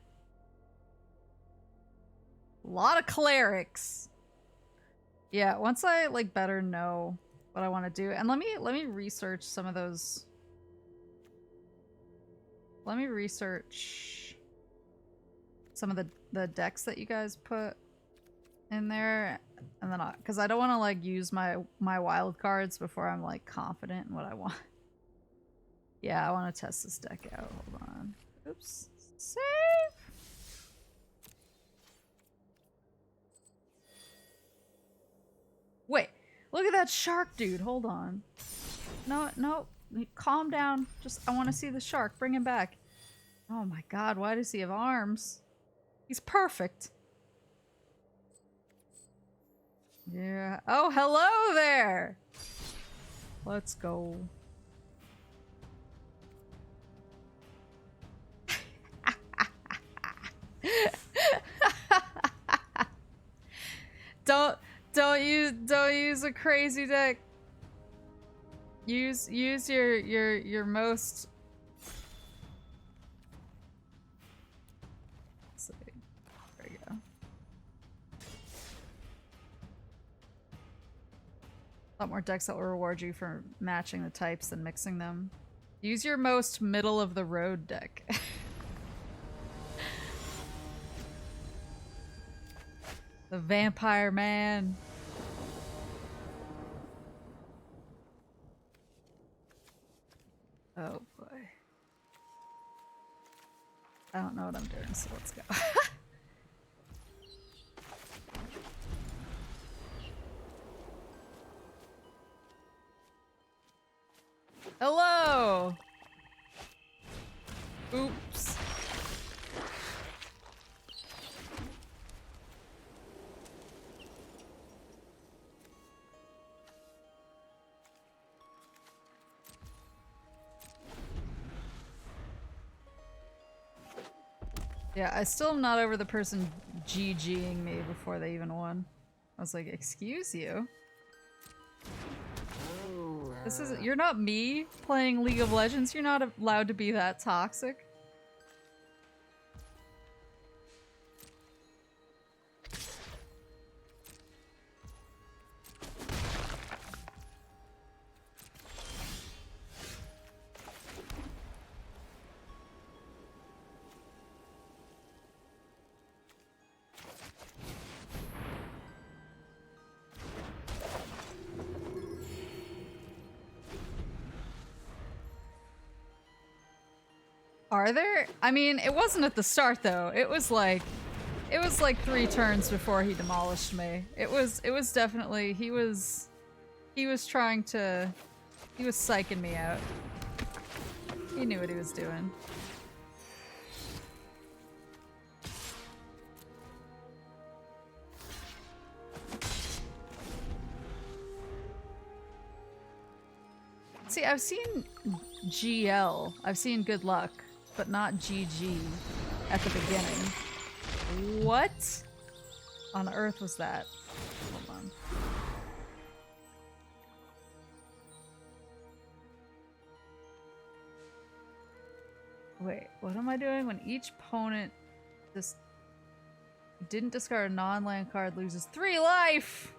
A lot of clerics. Yeah, once I like better know what I want to do, and let me research some of those. Let me research some of the decks that you guys put. in there, and then because I don't want to like use my wild cards before I'm like confident in what I want. Yeah, I want to test this deck out. Hold on. Oops. Save. Wait, look at that shark, dude. Hold on. No, no, calm down. Just, I want to see the shark. Bring him back. Oh my god, why does he have arms? He's perfect. Yeah. Oh, hello there. Let's go. Don't use a crazy deck. Use your most. Let's see. There you go. A lot more decks that will reward you for matching the types than mixing them. Use your most middle of the road deck. The Vampire Man. Oh boy. I don't know what I'm doing, so let's go. Hello! Oops. Yeah, I still am not over the person GGing me before they even won. I was like, excuse you? This isn't- you're not me playing League of Legends, you're not allowed to be that toxic. Are there? I mean, it wasn't at the start though. It was like 3 turns before he demolished me. It was definitely, he was trying to, he was psyching me out. He knew what he was doing. See, I've seen GL. I've seen good luck, but not GG at the beginning. What on earth was that? Hold on. Wait, what am I doing when each opponent just didn't discard a non-land card loses 3 life?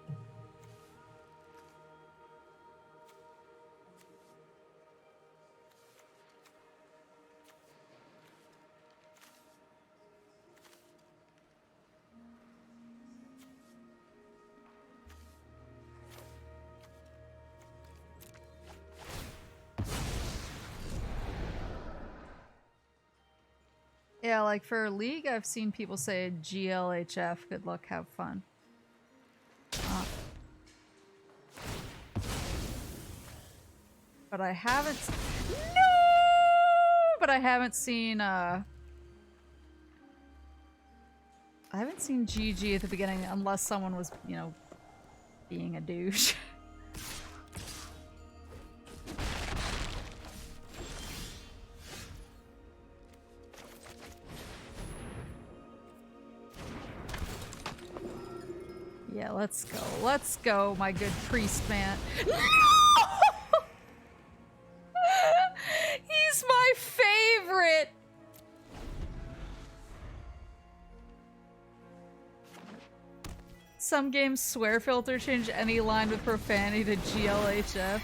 Yeah, like for League, I've seen people say GLHF, good luck, have fun. But I haven't... No! But I haven't seen, I haven't seen GG at the beginning unless someone was, you know, being a douche. Yeah, let's go. Let's go, my good priest man. No! He's my favorite! Some games swear filter change any line with profanity to GLHF.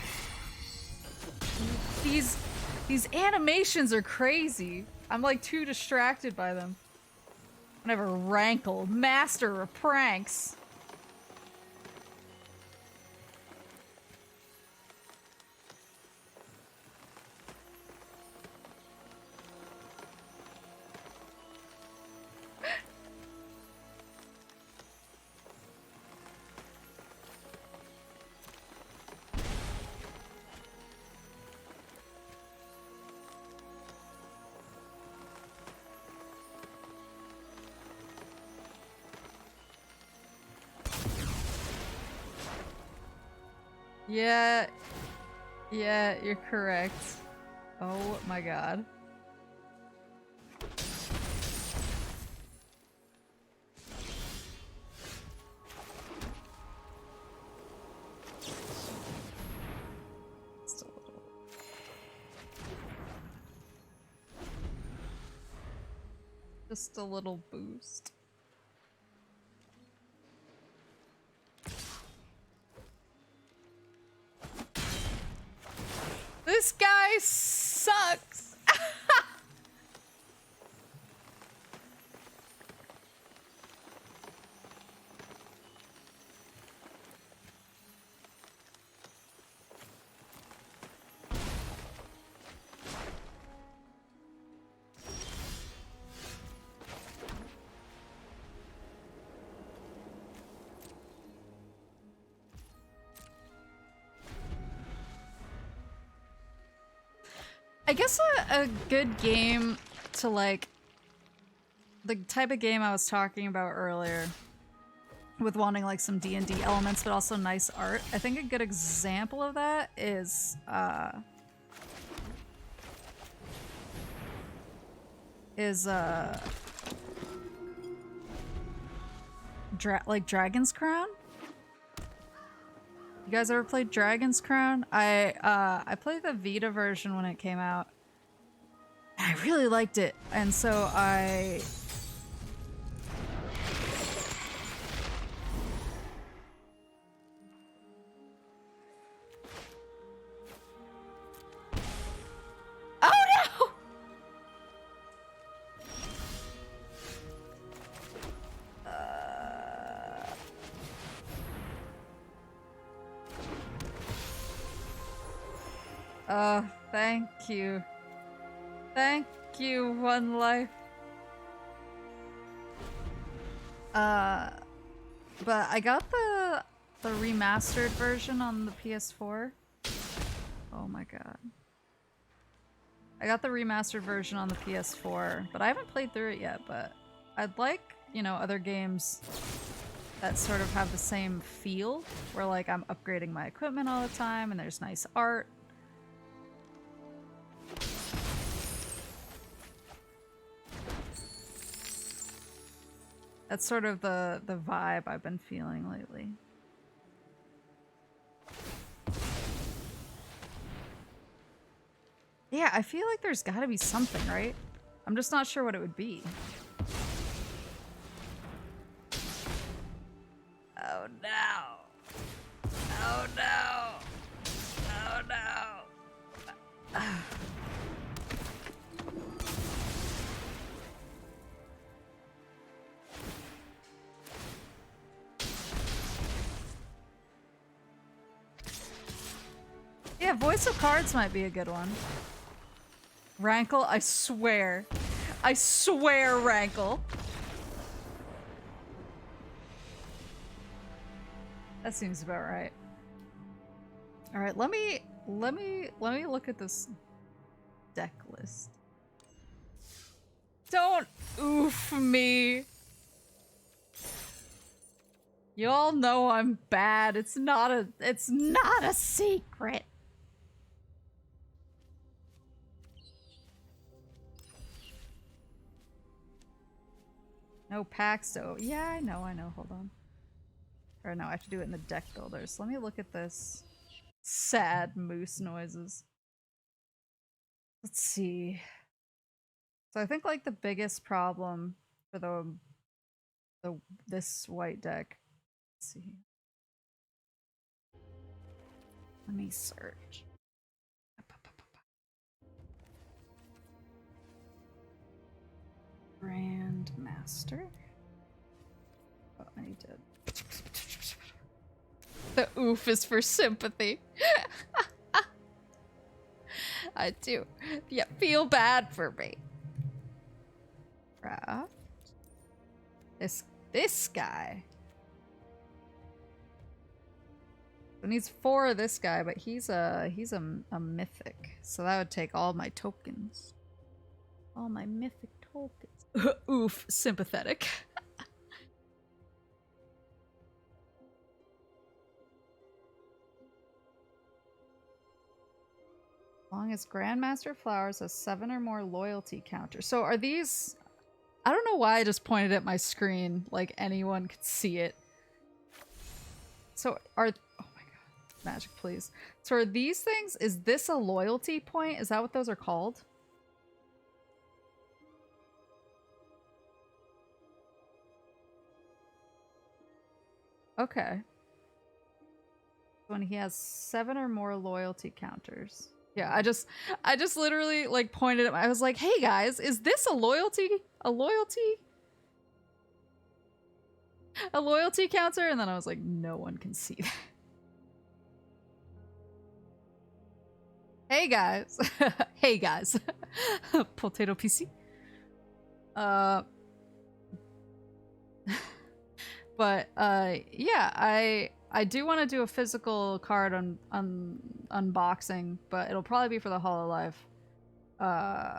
These animations are crazy. I'm like too distracted by them. I never rankled. Master of pranks. Yeah. Yeah, you're correct. Oh my god. Just a little boost. This guy sucks! I guess a good game to like the type of game I was talking about earlier with wanting like some D&D elements but also nice art. I think a good example of that is like Dragon's Crown. You guys ever played Dragon's Crown? I played the Vita version when it came out. I really liked it, and so I... Oh no! Thank you. Thank you, One Life. But I got the remastered version on the PS4. Oh my god. I got the remastered version on the PS4, but I haven't played through it yet, but I'd like, you know, other games that sort of have the same feel, where like I'm upgrading my equipment all the time and there's nice art. That's sort of the vibe I've been feeling lately. Yeah, I feel like there's gotta be something, right? I'm just not sure what it would be. Oh no! Oh no! Oh no! Yeah, Voice of Cards might be a good one. Rankle, I swear. I swear, Rankle. That seems about right. All right, let me look at this deck list. Don't oof me. You all know I'm bad. It's not a secret. No packs though. Yeah, I know. Hold on. Or no, I have to do it in the deck builders. Let me look at this. Sad moose noises. Let's see. So I think like the biggest problem for this white deck. Let's see. Let me search. Grandmaster. Oh, I need to. The oof is for sympathy. I do. Yeah, feel bad for me. Craft. This guy. It needs 4 of this guy, but he's a mythic. So that would take all my tokens. All my mythic tokens. Oof, sympathetic. his Grandmaster Flowers has 7 or more loyalty counters. So are these... I don't know why I just pointed at my screen like anyone could see it. So are... Oh my god. Magic, please. So are these things... Is this a loyalty point? Is that what those are called? Okay. When he has 7 or more loyalty counters. Yeah, I just literally like pointed at I was like, "Hey guys, is this a loyalty counter?" And then I was like, "No one can see that." Hey guys. Hey guys. Potato PC. But yeah, I do want to do a physical card unboxing, but it'll probably be for the Hololive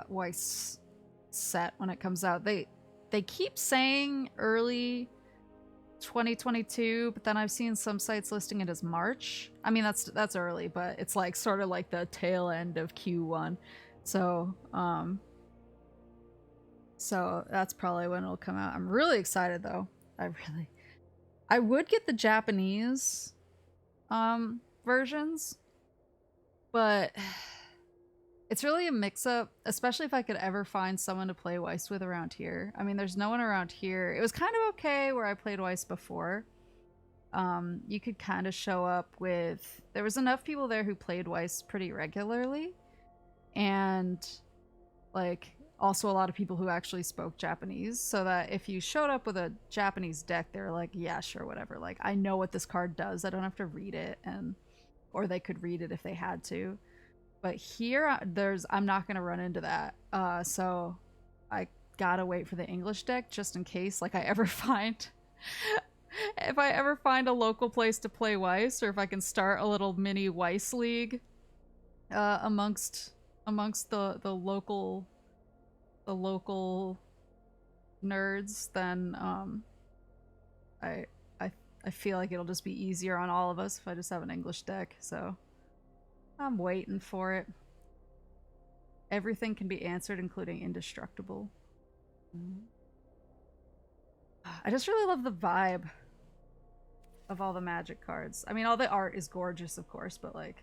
Weiss set when it comes out. They keep saying early 2022, but then I've seen some sites listing it as March. I mean, that's early, but it's like sort of like the tail end of Q1. So so that's probably when it'll come out. I'm really excited though. I would get the Japanese versions, but it's really a mix-up, especially if I could ever find someone to play Weiss with around here. I mean, there's no one around here. It was kind of okay where I played Weiss before. You could kind of show up with... There was enough people there who played Weiss pretty regularly, and like also a lot of people who actually spoke Japanese, so that if you showed up with a Japanese deck, they're like, yeah, sure, whatever. Like, I know what this card does. I don't have to read it, or they could read it if they had to. But here, I'm not going to run into that. So I gotta wait for the English deck just in case, like, I ever find... if I ever find a local place to play Weiss, or if I can start a little mini Weiss league amongst the local nerds, then I feel like it'll just be easier on all of us if I just have an English deck. So I'm waiting for it. Everything can be answered, including indestructible. I just really love the vibe of all the Magic cards. I mean, all the art is gorgeous, of course, but like,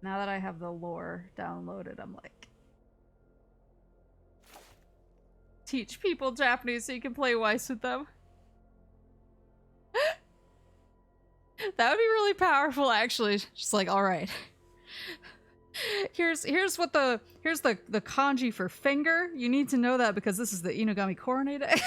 now that I have the lore downloaded, I'm like, teach people Japanese so you can play Weiss with them. That would be really powerful, actually. Just like, all right, here's the kanji for finger. You need to know that because this is the Inugami Coronated.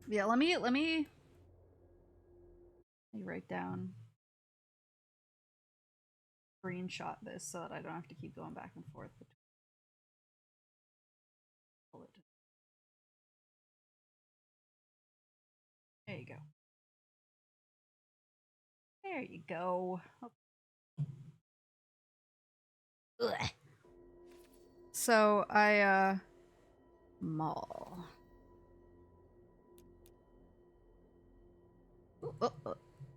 Yeah, let me write down, screenshot this so that I don't have to keep going back and forth. There you go. There you go. Ugh. So I mall.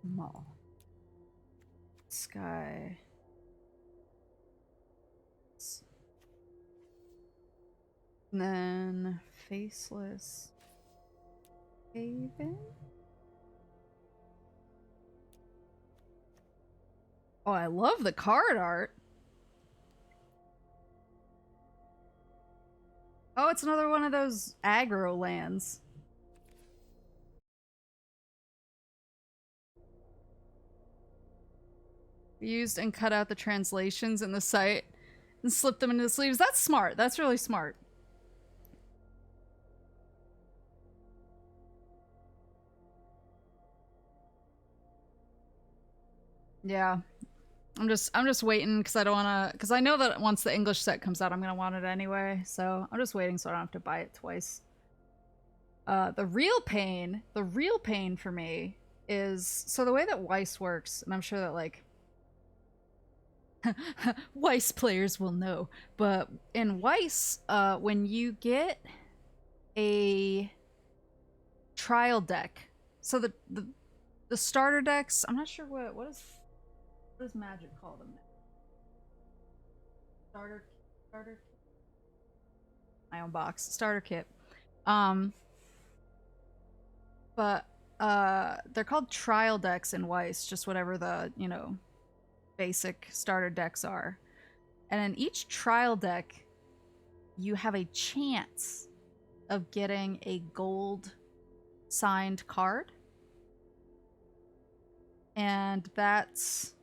Mall. Sky. And then Faceless Haven. Oh, I love the card art. Oh, it's another one of those aggro lands. Used and cut out the translations in the site and slipped them into the sleeves. That's smart. That's really smart. Yeah. I'm just waiting because I don't want to, because I know that once the English set comes out, I'm going to want it anyway. So I'm just waiting so I don't have to buy it twice. The real pain for me is, so the way that Weiss works, and I'm sure that like Weiss players will know, but in Weiss, when you get a trial deck, so the starter decks, I'm not sure what is Magic call them now? Starter my own box starter kit. But they're called trial decks in Weiss, just whatever the, you know, basic starter decks are. And in each trial deck, you have a chance of getting a gold signed card. And that's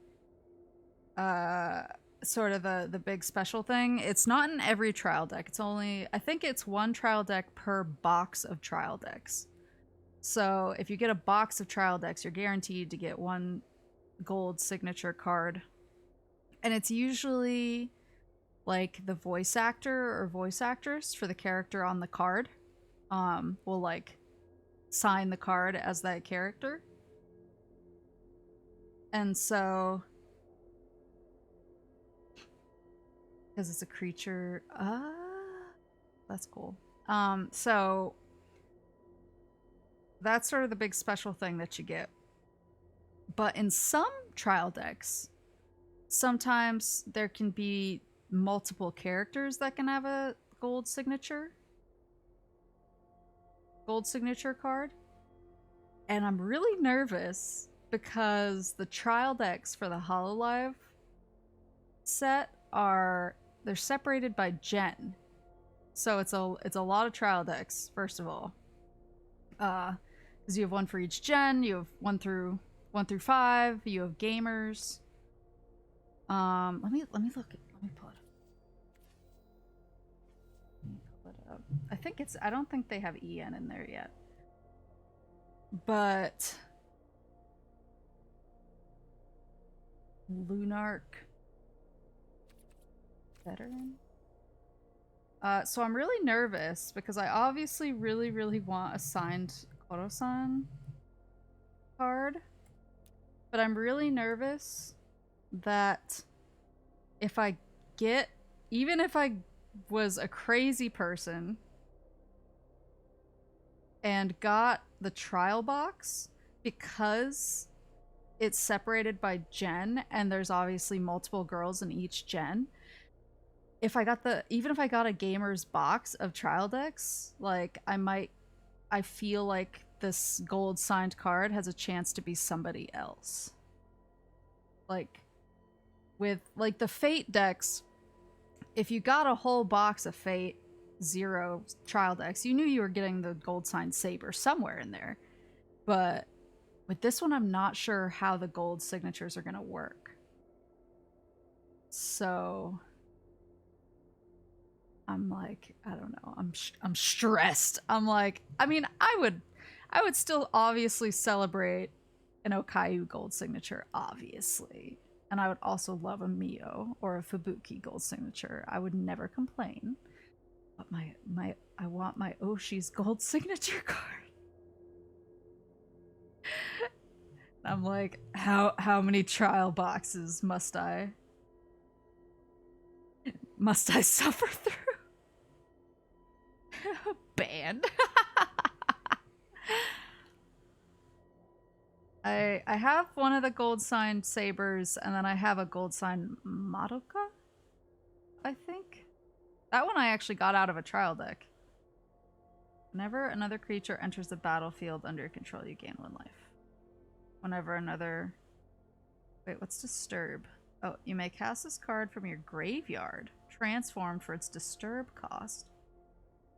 sort of the big special thing. It's not in every trial deck. It's only, I think it's one trial deck per box of trial decks. So if you get a box of trial decks, you're guaranteed to get one gold signature card. And it's usually like the voice actor or voice actress for the character on the card will like sign the card as that character. And so because it's a creature, that's cool. So that's sort of the big special thing that you get. But in some trial decks, sometimes there can be multiple characters that can have a gold signature card. And I'm really nervous because the trial decks for the Hololive set they're separated by gen. So it's a lot of trial decks, first of all. Because you have one for each gen, you have one through 5, you have gamers. Let me pull it up. I don't think they have EN in there yet. But Lunark veteran. So I'm really nervous because I obviously really, really want a signed Koro-san card. But I'm really nervous that even if I was a crazy person and got the trial box, because it's separated by gen and there's obviously multiple girls in each gen, even if I got a gamer's box of trial decks, like I feel like this gold signed card has a chance to be somebody else. Like with like the Fate decks, if you got a whole box of Fate 0 trial decks, you knew you were getting the gold signed saber somewhere in there. But with this one, I'm not sure how the gold signatures are going to work. So I'm like, I don't know. I'm stressed. I'm like, I mean, I would still obviously celebrate an Okayu gold signature, obviously. And I would also love a Mio or a Fubuki gold signature. I would never complain. But I want my Oshi's gold signature card. I'm like, how many trial boxes must I suffer through? Banned. I have one of the gold signed sabers, and then I have a gold signed Madoka, I think. That one I actually got out of a trial deck. Whenever another creature enters the battlefield under your control, you gain 1 life. Whenever another... Wait, what's disturb? Oh, you may cast this card from your graveyard, transformed for its disturb cost.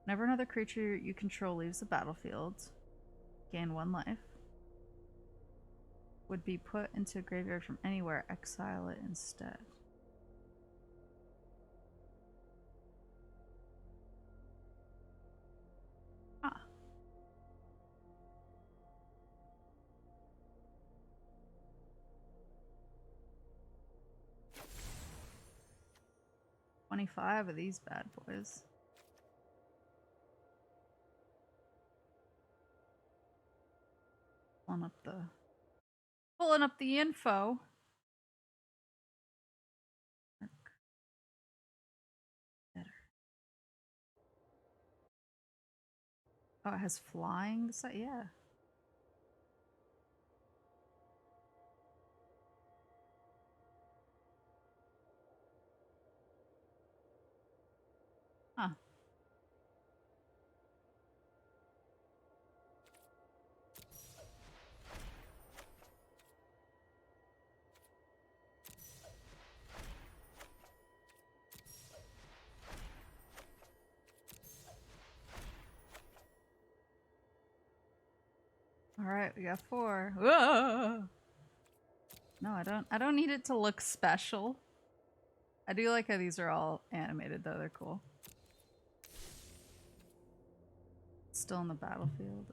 Whenever another creature you control leaves the battlefield, gain 1 life. Would be put into a graveyard from anywhere, exile it instead. Ah. $25 of these bad boys. Pulling up the info. Oh, it has flying? Yeah. Huh. Alright, we got 4. Whoa! No, I don't need it to look special. I do like how these are all animated though, they're cool. Still in the battlefield.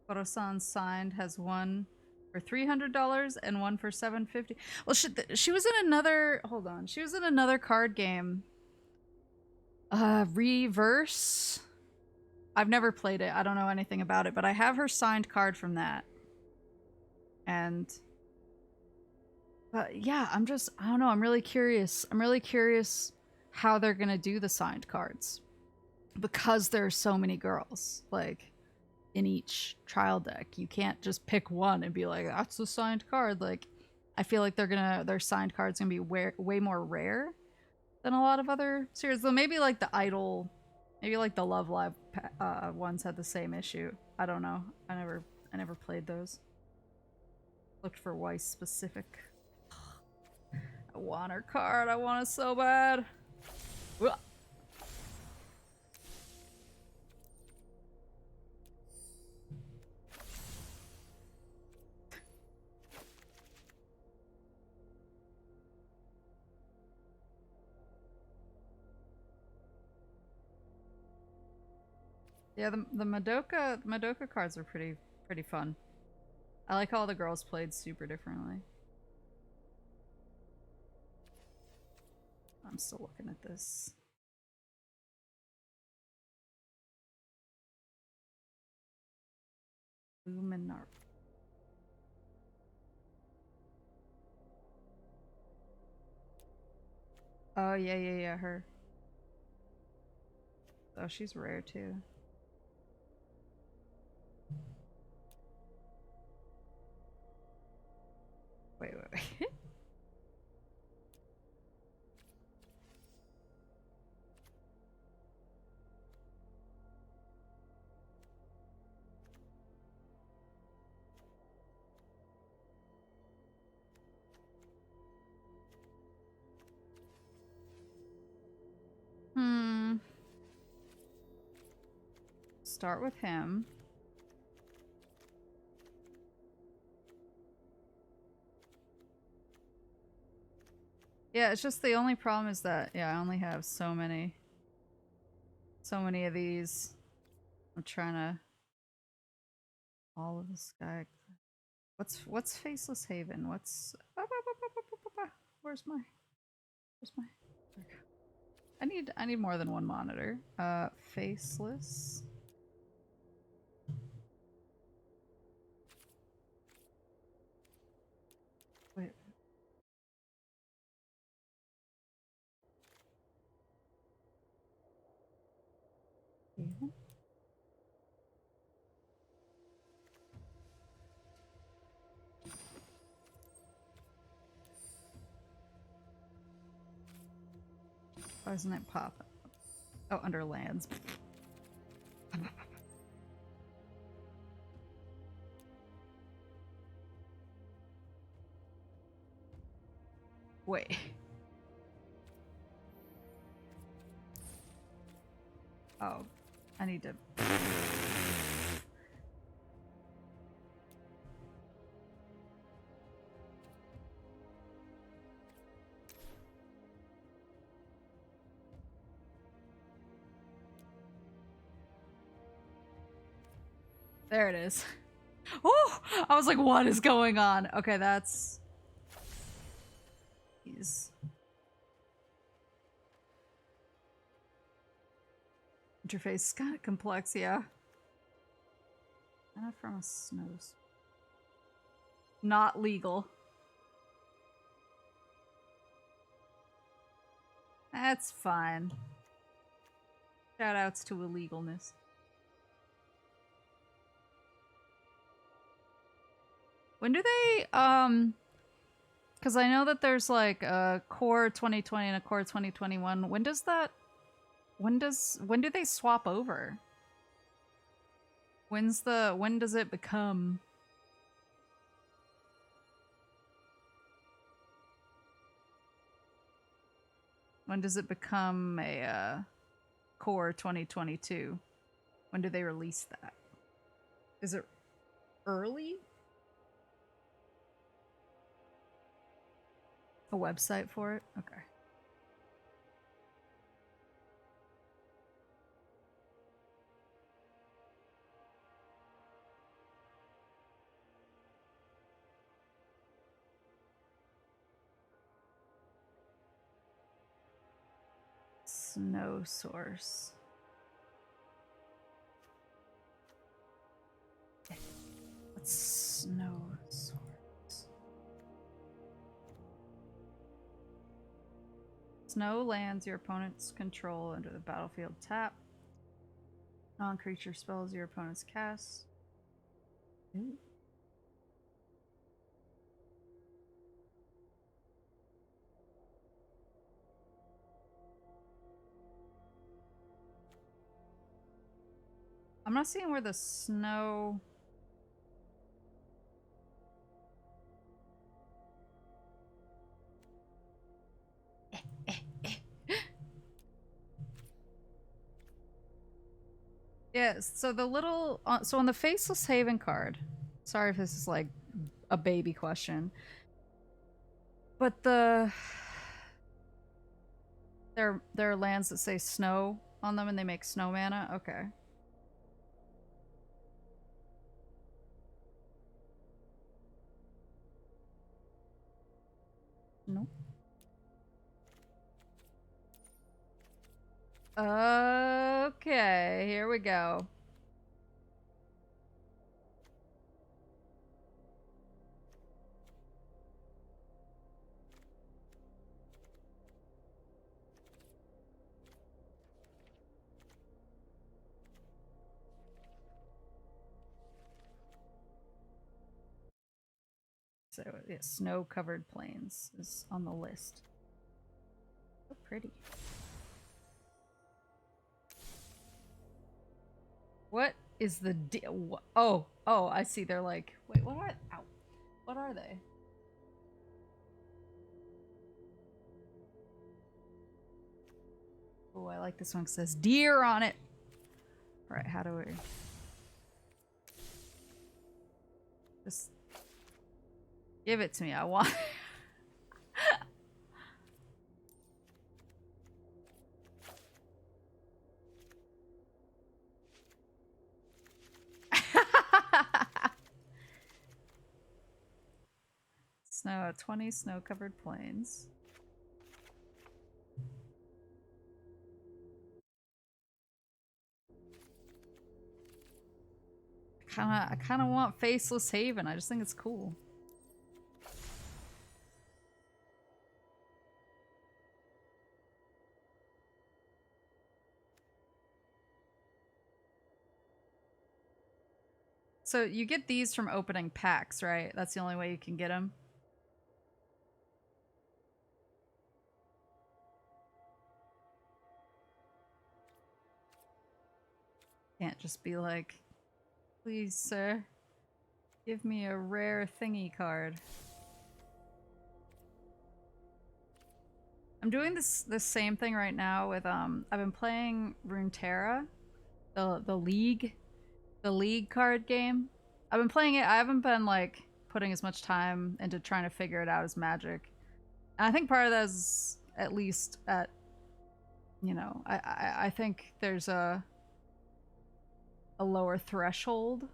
Koro-san signed has one for $300 and one for $750. Well, she was in another. Hold on, she was in another card game. Reverse. I've never played it. I don't know anything about it, but I have her signed card from that. And yeah, I don't know. I'm really curious. I'm really curious how they're gonna do the signed cards because there are so many girls. Like, in each trial deck, you can't just pick one and be like, that's the signed card. Like, I feel like their signed cards gonna be way more rare than a lot of other series. Though maybe like the Idol, maybe like the Love Live ones had the same issue. I don't know. I never played those. Looked for Weiss specific. I want her card. I want it so bad. Ugh. Yeah, the Madoka cards are pretty fun. I like how all the girls played super differently. I'm still looking at this. Luminar. Oh yeah, her. Oh, she's rare too. Wait. Start with him. Yeah, it's just the only problem is that, yeah, I only have so many of these. I'm trying to all of the sky. What's Faceless Haven? What's where's my I need more than one monitor. Faceless. Wait. Haven? Why doesn't it pop? Oh, under lands. Wait. Oh, I need to. There it is. Oh, I was like, what is going on? Okay, that's. Jeez. Interface is kind of complex, yeah. Not from a snows. Not legal. That's fine. Shout outs to illegalness. When do they, because I know that there's like a core 2020 and a core 2021. When does that, when do they swap over? When does it become? When does it become a core 2022? When do they release that? Is it early? A website for it? Okay. Snow source. What's snow source? Snow lands your opponent's control under the battlefield tap. Non-creature spells your opponent's cast. Ooh. I'm not seeing where the snow... Yes, so the little... so on the Faceless Haven card... Sorry if this is like a baby question. But the... There are lands that say snow on them and they make snow mana? Okay. Nope. Okay, here we go. So, yeah, snow-covered plains is on the list. So pretty. What is the deal? Oh, I see. They're like, wait, what are? Ow, what are they? Oh, I like this one. It says deer on it. All right, how do we? Just give it to me. I want. Snow, 20 snow-covered plains. I kind of want Faceless Haven. I just think it's cool. So you get these from opening packs, right? That's the only way you can get them. Can't just be like, please, sir, give me a rare thingy card. I'm doing this same thing right now with I've been playing Runeterra, the league card game. I've been playing it. I haven't been like putting as much time into trying to figure it out as Magic. And I think part of that is at least at, you know, I think there's a lower threshold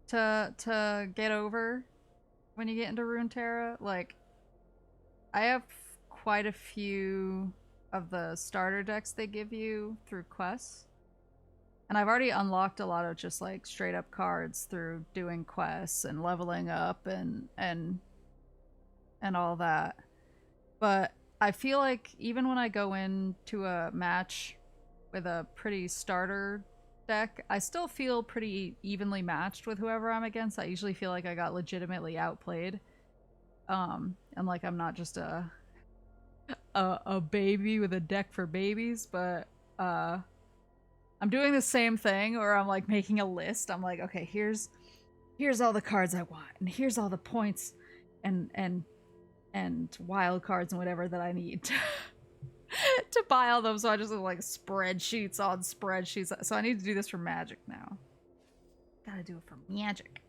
to get over when you get into Runeterra. Like, I have quite a few of the starter decks they give you through quests. And I've already unlocked a lot of just like straight up cards through doing quests and leveling up and all that. But I feel like even when I go into a match with a pretty starter deck, I still feel pretty evenly matched with whoever I'm against. I usually feel like I got legitimately outplayed. And like I'm not just a baby with a deck for babies, but I'm doing the same thing, or I'm like making a list. I'm like, okay, here's all the cards I want, and here's all the points and wild cards and whatever that I need to buy all them. So I just have like spreadsheets on spreadsheets. So I need to do this for Magic now. Gotta do it for Magic.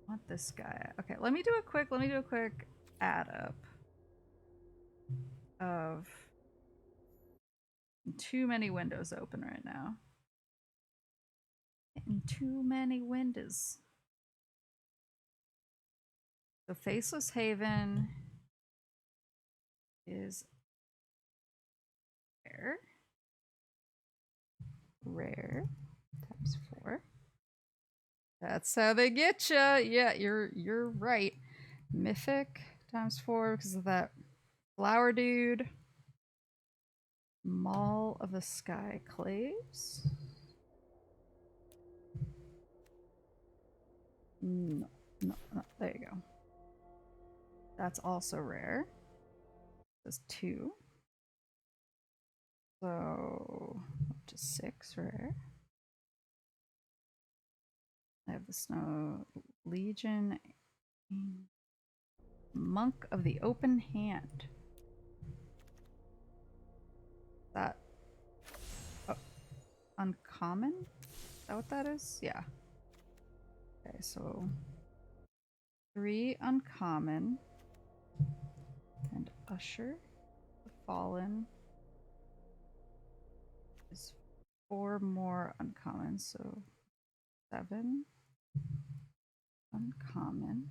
I want this guy. Okay, let me do a quick add up of too many windows open right now. Getting too many windows. So Faceless Haven is rare. Rare times 4. That's how they get you. Yeah, you're right. Mythic times 4 because of that flower dude. Maul of the Sky Claves. No, there you go. That's also rare. That's 2. So up to 6 rare. I have the Snow Legion. Monk of the Open Hand. That uncommon? Is that what that is? Yeah. Okay, so 3 uncommon. And Usher the Fallen is 4 more uncommon, so 7 uncommon.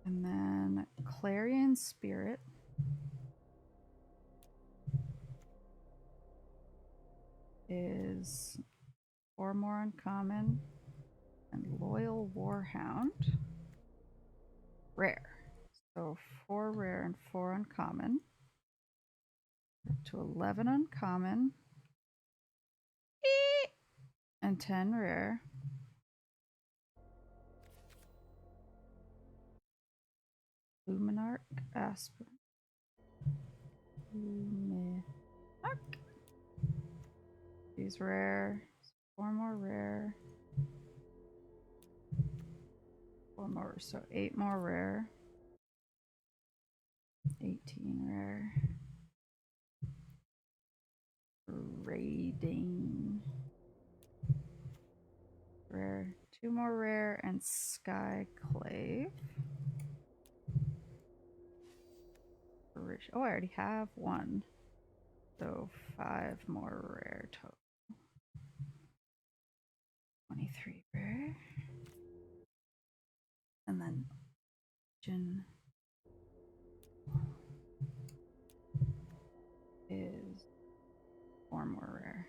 And then Clarion Spirit is 4 more uncommon. And Loyal Warhound, rare. So 4 rare and 4 uncommon. Up to 11 uncommon. And 10 rare. Luminarch Aspen. Luminarch. These rare. 4 more rare. 4 more, so 8 more rare. 18 rare. Raiding. Rare. 2 more rare and Sky Clave. Oh, I already have 1. So 5 more rare total. 23 rare. And then Jin is 4 more rare.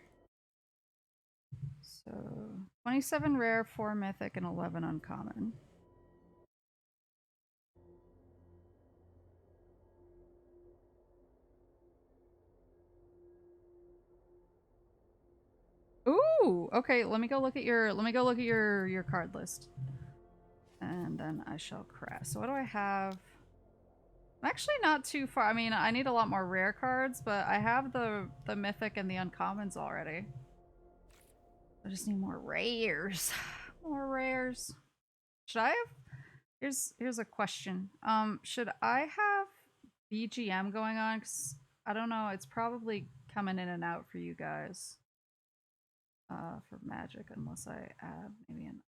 So 27 rare, 4 mythic, and 11 uncommon. Ooh, okay, let me go look at your card list. And then I shall crash. So what do I have? I'm actually not too far. I mean, I need a lot more rare cards, but I have the mythic and the uncommons already. I just need more rares. More rares. Should I have? Here's a question. Should I have BGM going on? Cause I don't know. It's probably coming in and out for you guys. For Magic, unless I add maybe an.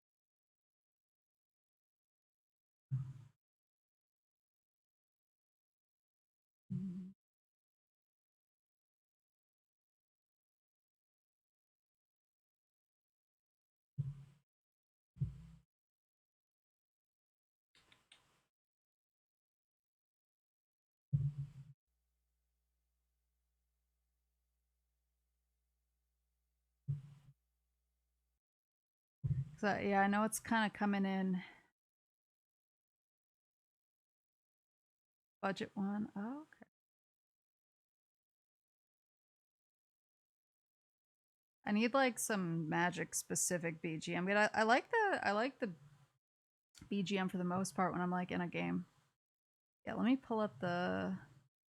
Because So yeah, I know it's kind of coming in. Budget one. Oh, okay. I need like some magic specific BGM. But I like the BGM for the most part when I'm like in a game. Yeah, let me pull up the.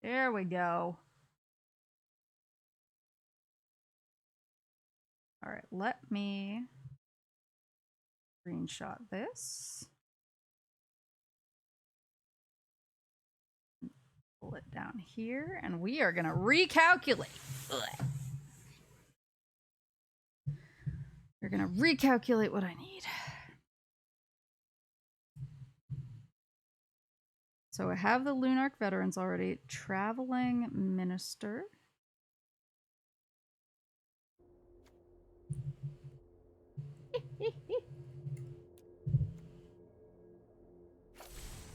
There we go. All right, let me screenshot this. Pull it down here, and we are gonna recalculate. Ugh. We're gonna recalculate what I need. So I have the Lunarch veterans already. Traveling minister.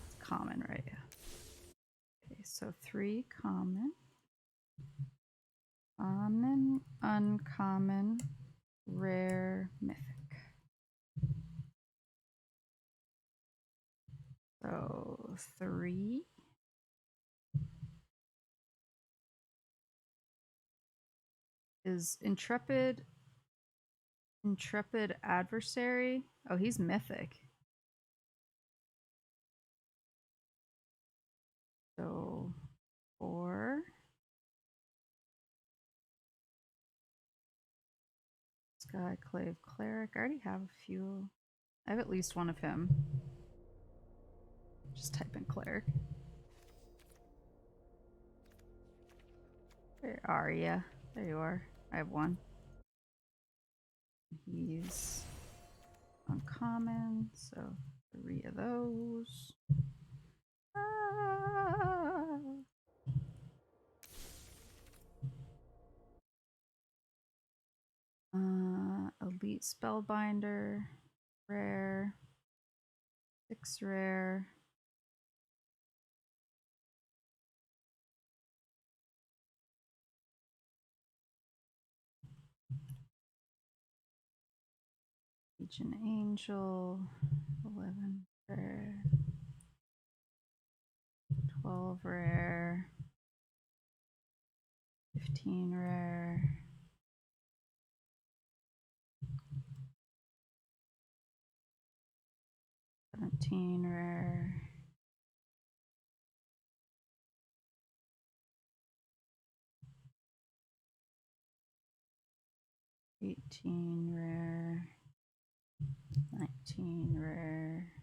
It's common, right? Okay, so 3 common. Common, uncommon, rare, mythic. So 3. Is intrepid adversary? Oh, he's mythic. So 4. Skyclave cleric. I already have a few. I have at least one of him. Just type in cleric. Where are ya? There you are. I have one. He's uncommon, so 3 of those. Elite Spellbinder, rare, 6 rare. Legion Angel, 11 rare, 12 rare, 15 rare. 17 rare. 18 rare. 19 rare.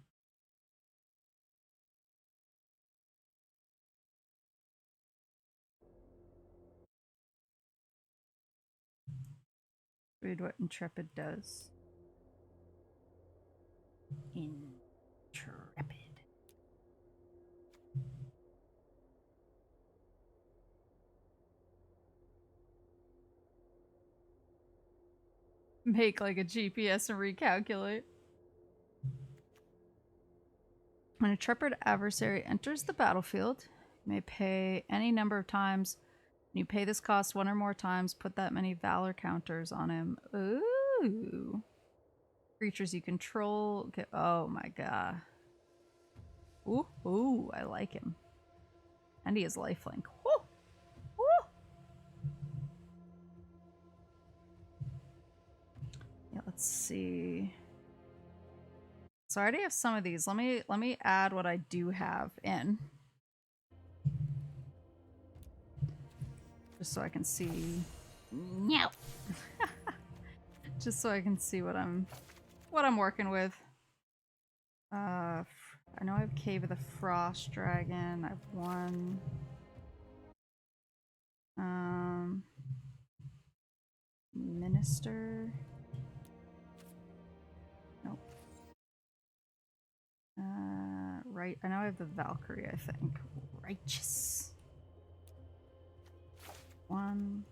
Read what Intrepid does. Intrepid. Make like a GPS and recalculate. When a intrepid adversary enters the battlefield, you may pay any number of times. When you pay this cost 1 or more times, put that many valor counters on him. Ooh. Creatures you control. Okay. Oh my god. Ooh, I like him. And he has lifelink. Woo! Woo! Yeah, let's see. So I already have some of these. Let me add what I do have in. Just so I can see. No. Just so I can see what I'm working with. I know I have Cave of the Frost Dragon. I have 1. Minister. Nope. Right. I know I have the Valkyrie, I think. Righteous. 1.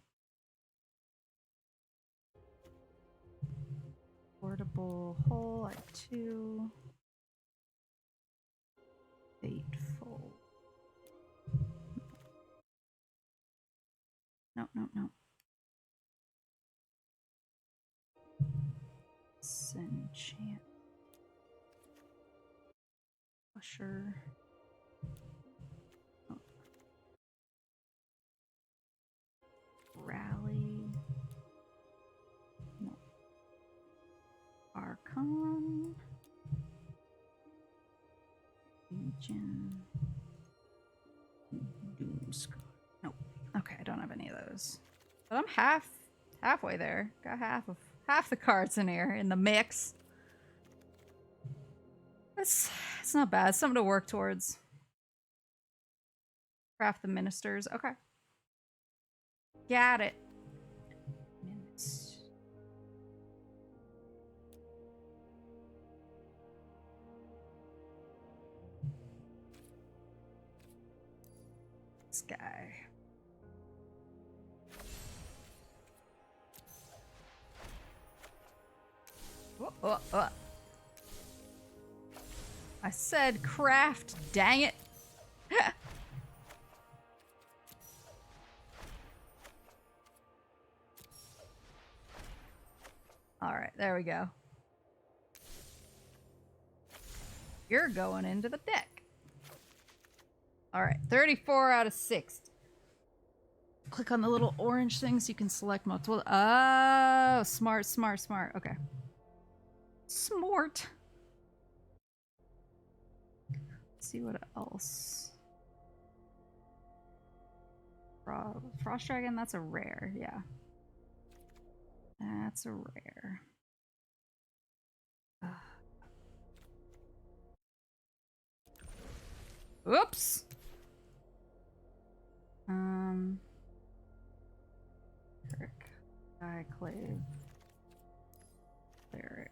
Portable hole. I have 2. Fateful. No. Disenchant. Pusher. Oh. Rally. No. Archon. Legion. Doomscar. Nope. Okay, I don't have any of those. But I'm halfway there. Got half the cards in here in the mix. It's not bad. It's something to work towards. Craft the ministers. Okay. Got it. This guy. Oh. I said craft, dang it. Alright, there we go. You're going into the deck. Alright, 34 out of 60. Click on the little orange thing so you can select multiple. Oh, smart. Okay. Smart. Let's see what else. Frost Dragon, that's a rare, yeah. That's a rare. Oops! Cleric. Cyclave. Cleric.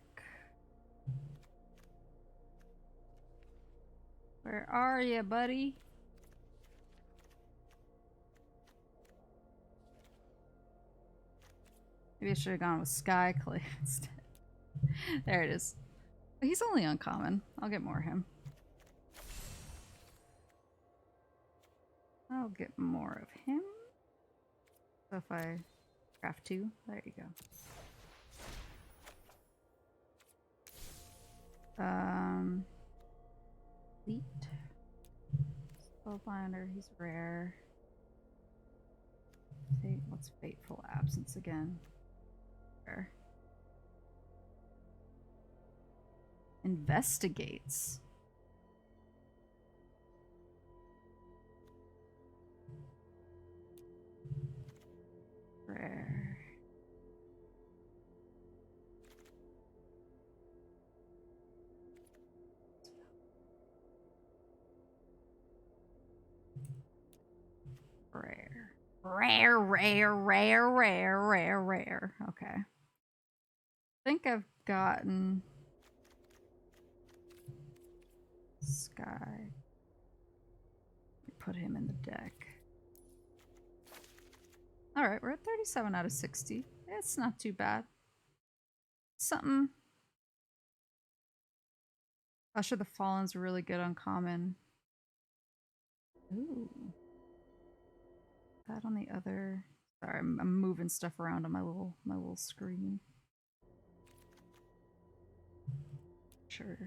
Where are you, buddy? Maybe I should have gone with Skyclave instead. There it is. He's only uncommon. I'll get more of him. I'll get more of him. So if I craft 2, there you go. Fleet. Spellbinder, he's rare. Fate, what's Fateful Absence again? Rare. Investigates. Rare. Rare. Okay. I think I've gotten Sky. Put him in the deck. Alright, we're at 37 out of 60. It's not too bad. Something. Usher the Fallen's really good uncommon. Ooh. That on the other. Sorry, I'm moving stuff around on my little screen. Sure.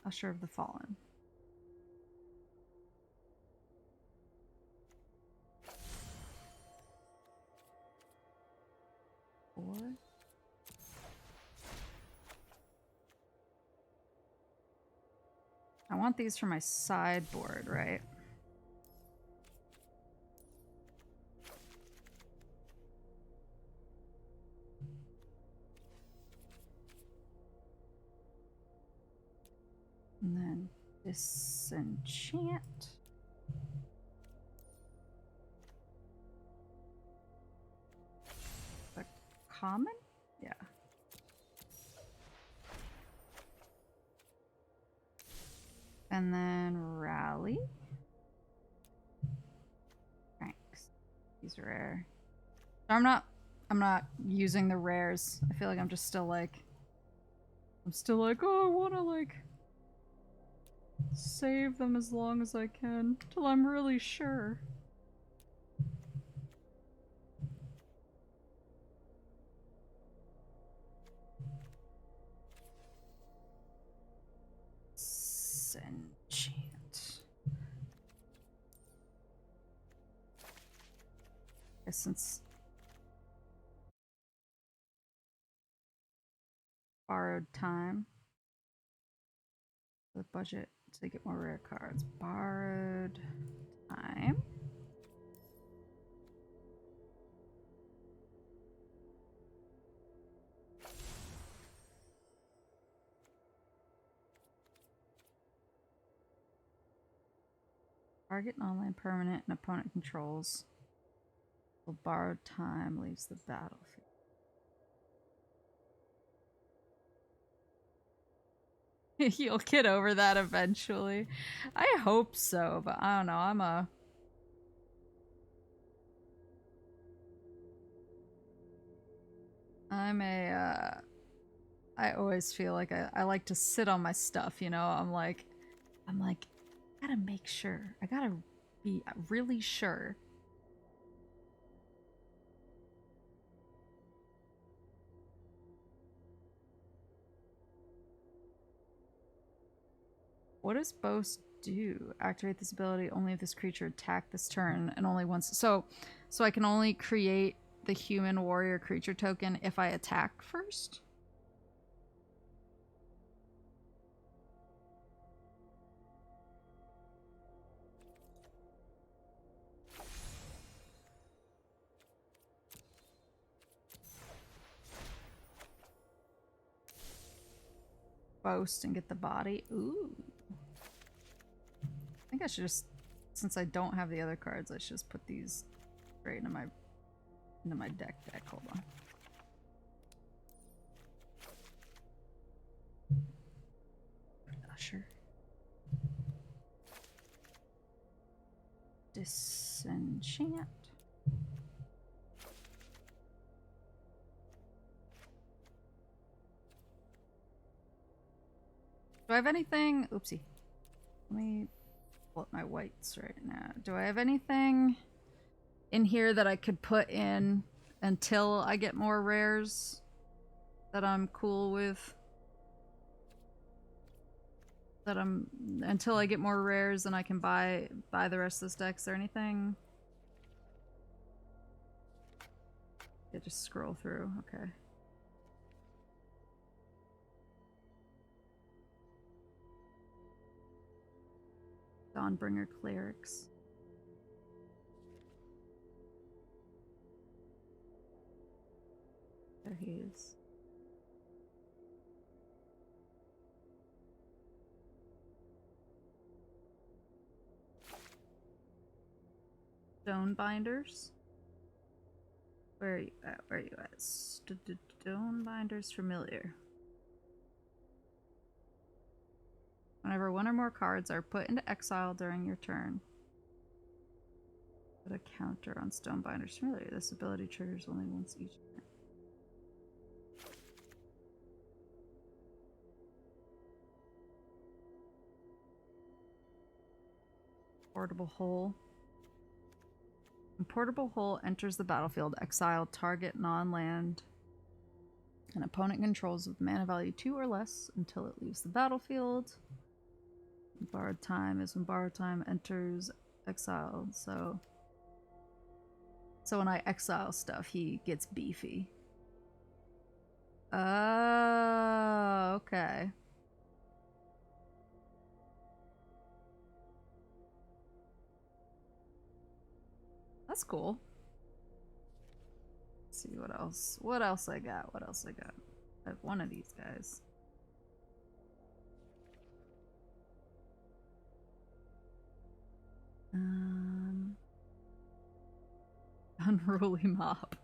Usher of the Fallen. Four. I want these for my sideboard, right? And then disenchant. The common? Yeah. And then rally. Thanks. These are rare. So I'm not using the rares. I feel like I'm just still like oh, I wanna like save them as long as I can till I'm really sure. Since borrowed time. The budget to get more rare cards. Borrowed time. Target non-land permanent and opponent controls. Will borrowed time leaves the battlefield. You'll get over that eventually. I hope so, but I don't know. I always feel like I like to sit on my stuff, you know? I'm like, I gotta make sure. I gotta be really sure. What does boast do? Activate this ability only if this creature attacked this turn and only once. So I can only create the human warrior creature token if I attack first? Boast and get the body. Ooh. I think I should just, since I don't have the other cards, I should just put these straight into my deck. Hold on. Usher. Disenchant. Do I have anything? Oopsie. Let me pull up my whites right now. Do I have anything in here that I could put in until I get more rares that I'm cool with? Until I get more rares and I can buy the rest of this deck. Is there anything? Yeah, just scroll through. Okay. Dawnbringer Clerics. There he is. Stonebinders. Where are you at? Where are you at? Stonebinders familiar. Whenever one or more cards are put into exile during your turn, put a counter on Stonebinders familiar. This ability triggers only once each turn. Portable Hole. When Portable Hole enters the battlefield, exile target non-land an opponent controls with mana value 2 or less until it leaves the battlefield. Borrowed time is when borrowed time enters exile. So when I exile stuff, he gets beefy. Oh, okay. That's cool. Let's see what else. What else I got? What else I got? I have one of these guys. Unruly Mob.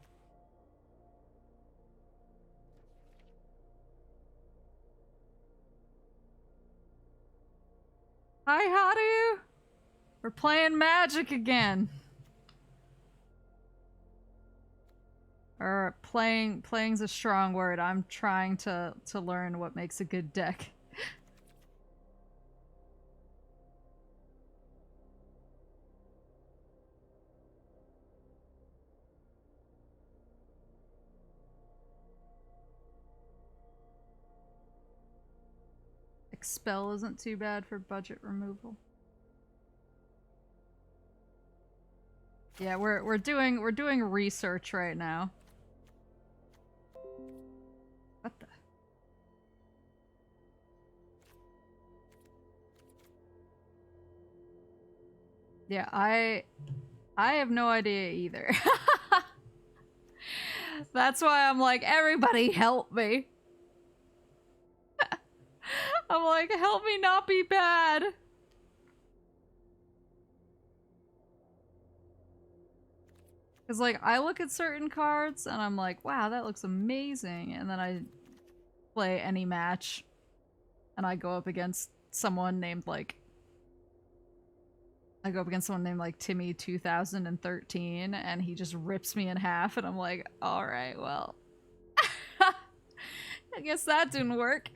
Hi, HOWDY! We're playing Magic again. Or playing's a strong word. I'm trying to learn what makes a good deck. Expel isn't too bad for budget removal. Yeah, we're doing research right now. What the? Yeah, I have no idea either. That's why I'm like, everybody help me. I'm like, help me not be bad. Because, like, I look at certain cards and I'm like, wow, that looks amazing. And then I play any match and I go up against someone named, like, Timmy 2013 and he just rips me in half and I'm like, alright, well. I guess that didn't work.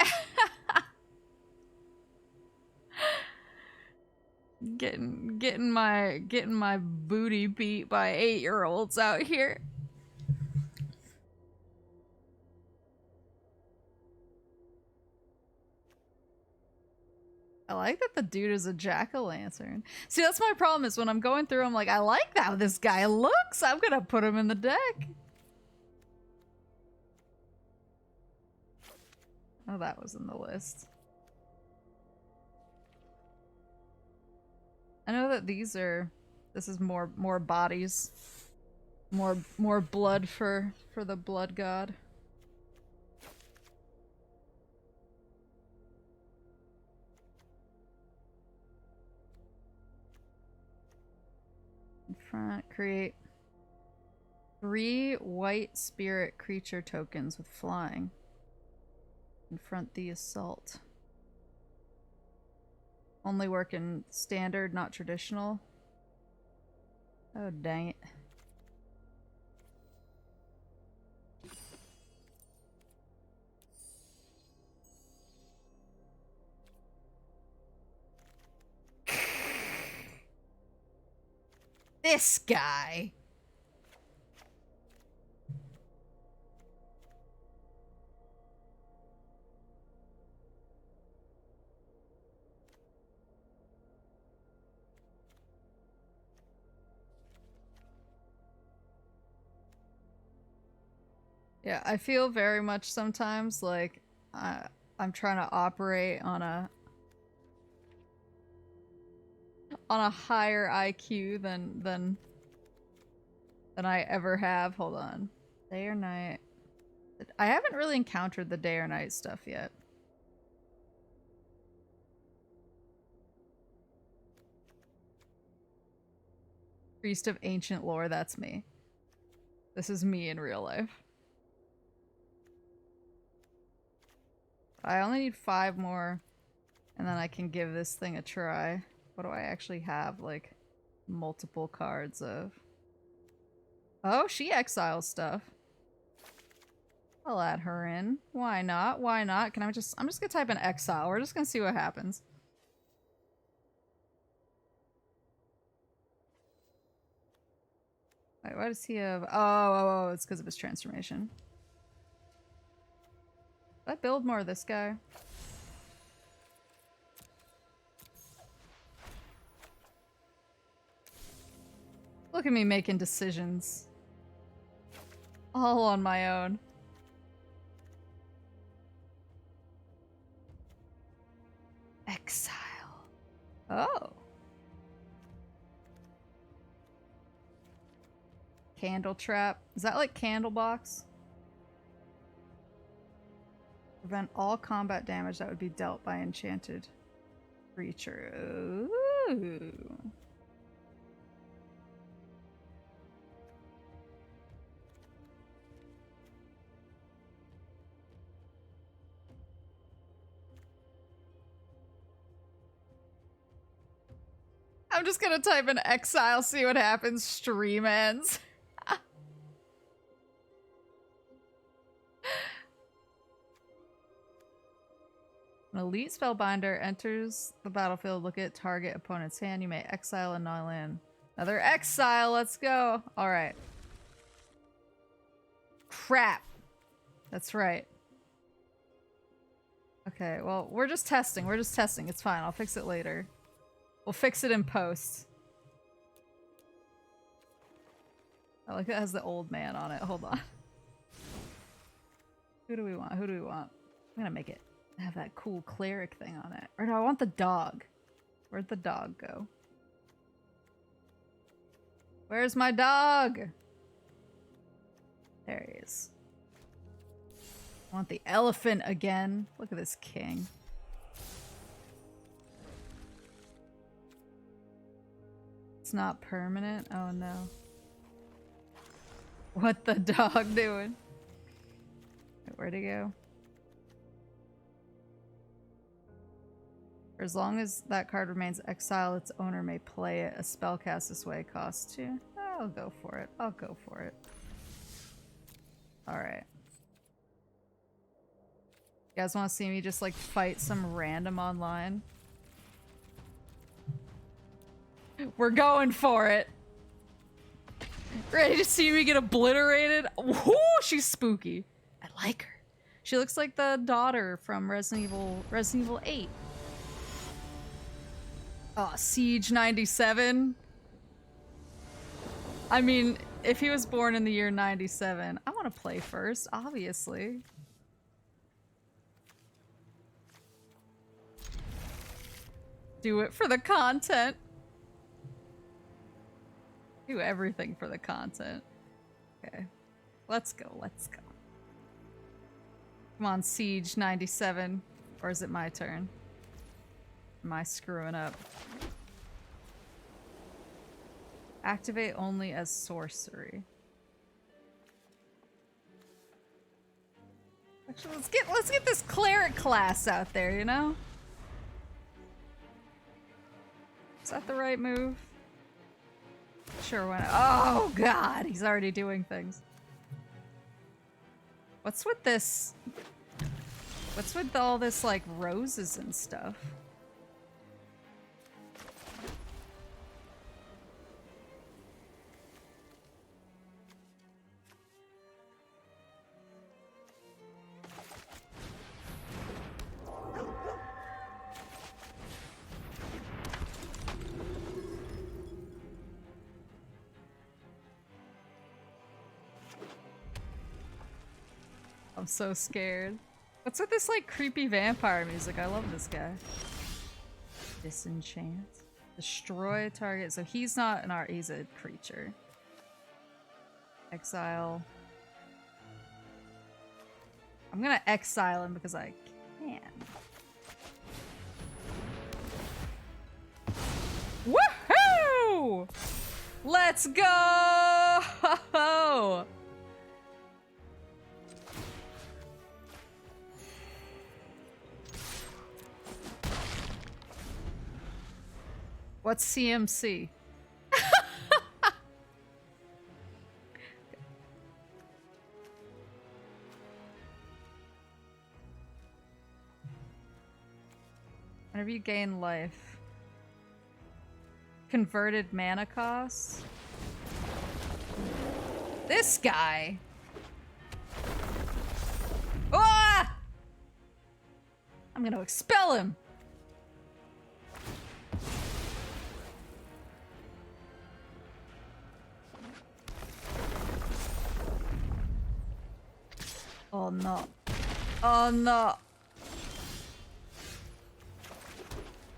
getting my booty beat by 8-year-olds out here. I like that the dude is a jack-o'-lantern. See, that's my problem is when I'm going through, I'm like, I like how this guy looks. I'm gonna put him in the deck. Oh, that was in the list. I know that this is more bodies. More blood for the blood god. In front, create 3 white spirit creature tokens with flying. Confront the assault. Only work in standard, not traditional. Oh, dang it. This guy. Yeah, I feel very much sometimes like I'm trying to operate on a higher IQ than I ever have. Hold on. Day or night? I haven't really encountered the day or night stuff yet. Priest of ancient lore, that's me. This is me in real life. I only need 5 more, and then I can give this thing a try. What do I actually have, like, multiple cards of? Oh, she exiles stuff. I'll add her in. Why not? Why not? I'm just gonna type in exile. We're just gonna see what happens. Wait, what does he have? Oh, it's because of his transformation. Did I build more of this guy? Look at me making decisions. All on my own. Exile. Oh. Candle trap. Is that like Candlebox? Prevent all combat damage that would be dealt by enchanted creature. Ooh. I'm just gonna type in exile, see what happens. Stream ends. An elite spellbinder enters the battlefield. Look at target opponent's hand. You may exile a non-land. Another exile. Let's go. All right. Crap. That's right. Okay, well, we're just testing. We're just testing. It's fine. I'll fix it later. We'll fix it in post. I like it has the old man on it. Hold on. Who do we want? Who do we want? I'm gonna make it have that cool cleric thing on it. Or no, I want the dog. Where'd the dog go? Where's my dog? There he is. I want the elephant again. Look at this king. It's not permanent? Oh no. What the dog doing? Wait, where'd he go? For as long as that card remains exiled, its owner may play it. A spell cast this way costs 2. I'll go for it. I'll go for it. Alright. You guys want to see me just like fight some random online? We're going for it. Ready to see me get obliterated? Whoo, she's spooky. I like her. She looks like the daughter from Resident Evil 8. Oh, Siege 97. I mean, if he was born in the year 97, I want to play first, obviously. Do it for the content. Do everything for the content. Okay. Let's go, let's go. Come on, Siege 97. Or is it my turn? Am I screwing up? Activate only as sorcery. Actually, let's get this cleric class out there, you know? Is that the right move? Sure, why not? Oh god, he's already doing things. What's with this? What's with all this, like, roses and stuff? I'm so scared. What's with this, like, creepy vampire music? I love this guy. Disenchant. Destroy target. So he's not an art, he's a creature. Exile. I'm gonna exile him because I can. Woohoo! Let's go! What's CMC? Whenever you gain life. Converted mana cost. This guy. Ah! I'm gonna expel him. Oh no. Oh no.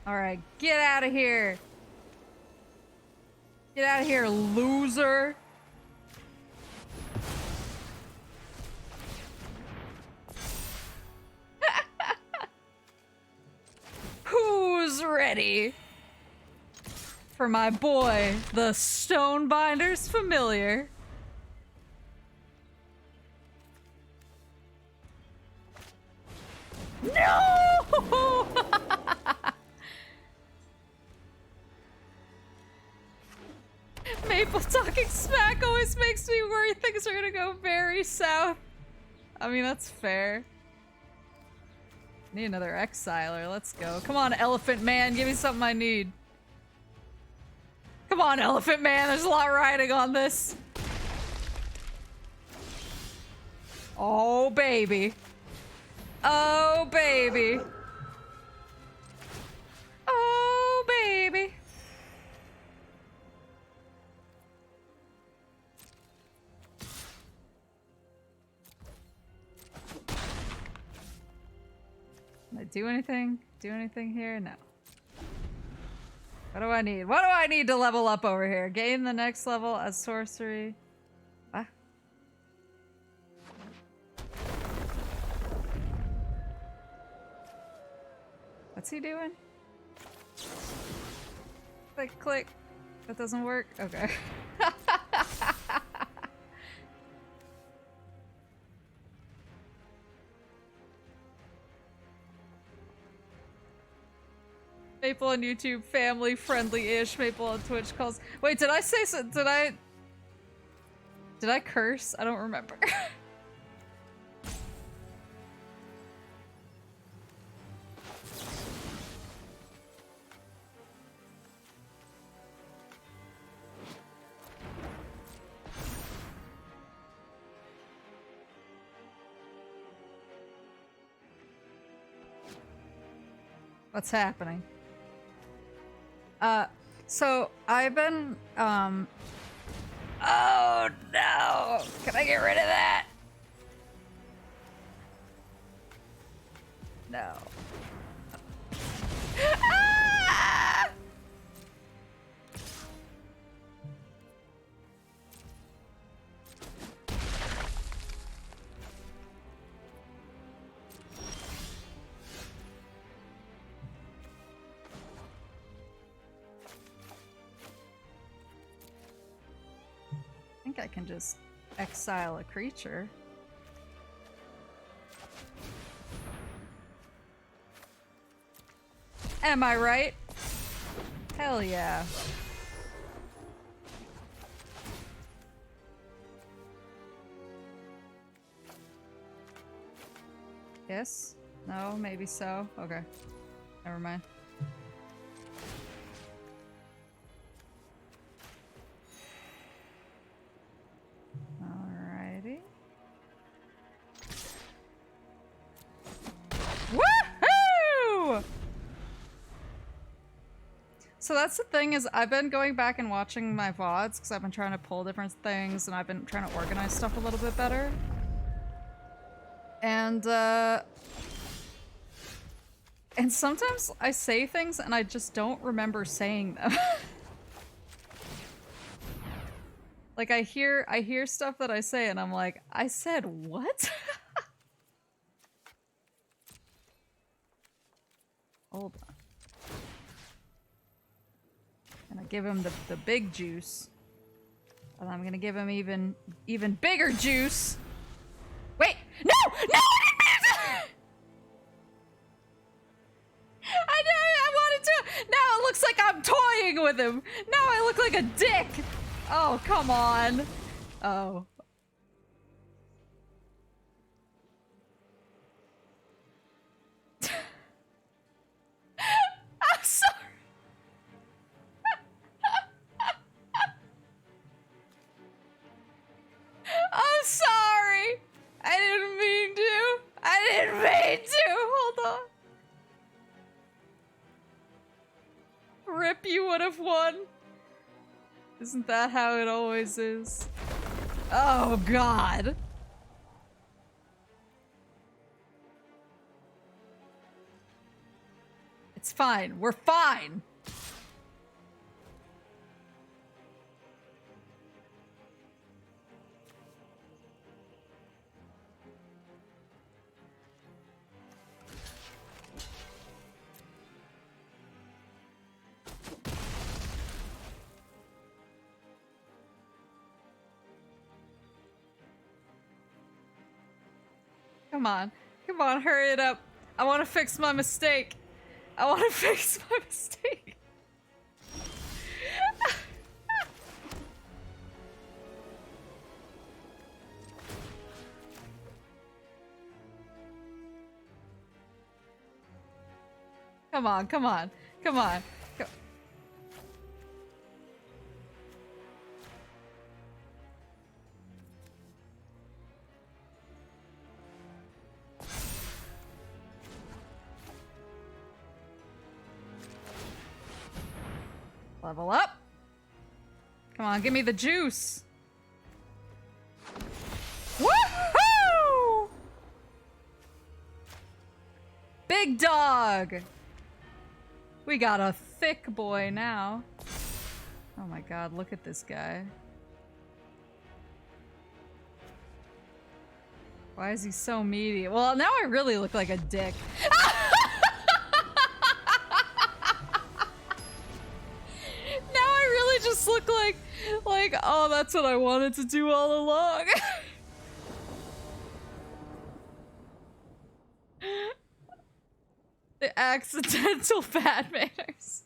Alright, get out of here. Get out of here, loser. Who's ready for my boy, the Stonebinder's familiar? No! Maple talking smack always makes me worry things are gonna go very south. I mean, that's fair. Need another exiler. Let's go. Come on, Elephant Man. Give me something I need. Come on, Elephant Man. There's a lot riding on this. Oh, baby. Oh, baby. Oh, baby. do anything? Do anything here? No. What do I need? What do I need to level up over here? Gain the next level as sorcery. What? What's he doing? Click, click. That doesn't work? Okay. Maple on YouTube, family friendly-ish. Maple on Twitch calls. Wait, did I say so? Did I curse? I don't remember. What's happening? So I've been, oh no! Can I get rid of that? No. Ah! I think I can just exile a creature. Am I right? Hell yeah. Yes? No? Maybe so? Okay. Never mind. Alrighty. Woohoo! So that's the thing is I've been going back and watching my VODs because I've been trying to pull different things and I've been trying to organize stuff a little bit better. And sometimes I say things and I just don't remember saying them. Like I hear stuff that I say and I'm like, I said what? Hold on. And I give him the big juice. And I'm gonna give him even bigger juice. Wait! No! No! I didn't mean to! I wanted to! Now it looks like I'm toying with him! Now I look like a dick! Oh, come on. Oh. I'm sorry. I'm sorry. I didn't mean to. I didn't mean to. Hold on. Rip, you would have won. Isn't that how it always is? Oh, God. It's fine. We're fine. Come on. Come on, hurry it up. I want to fix my mistake. I want to fix my mistake. Come on, come on, come on. Level up. Come on, give me the juice. Woohoo! Big Big dog! We got a thick boy now. Oh my god, look at this guy. Why is he so meaty? Well, now I really look like a dick. Now I really just look like, oh, that's what I wanted to do all along. The accidental bad manners.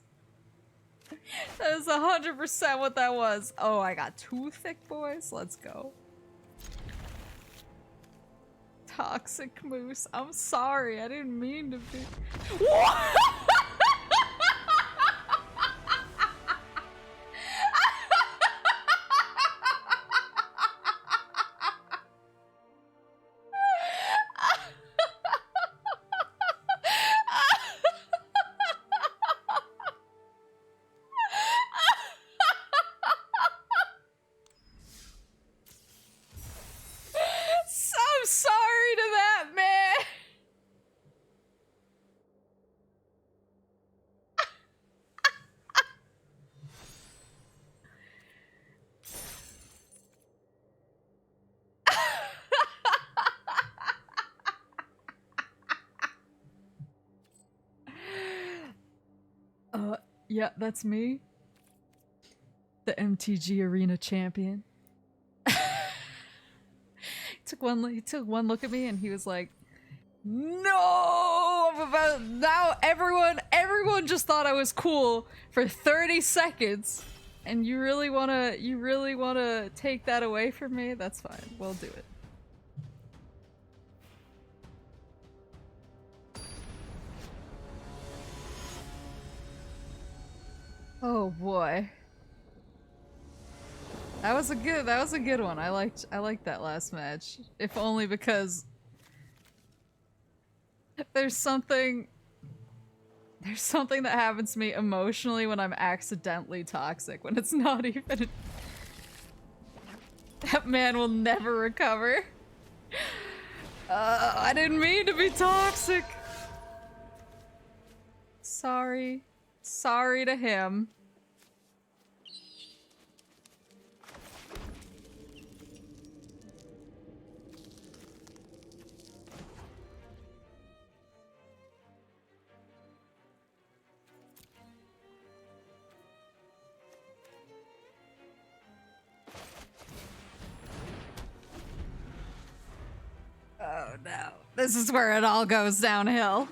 That is 100% what that was. Oh, I got two thick boys. Let's go. Toxic moose. I'm sorry. I didn't mean to be. What? I'm sorry to that man. Yeah, that's me. The MTG Arena champion. He took one look at me and he was like, no, I'm about now everyone just thought I was cool for 30 seconds. And you really wanna take that away from me? That's fine. We'll do it. Oh boy. That was a good one. I liked that last match. If only because there's something that happens to me emotionally when I'm accidentally toxic, when it's not even. That man will never recover. I didn't mean to be toxic. Sorry. Sorry to him. Oh no. This is where it all goes downhill.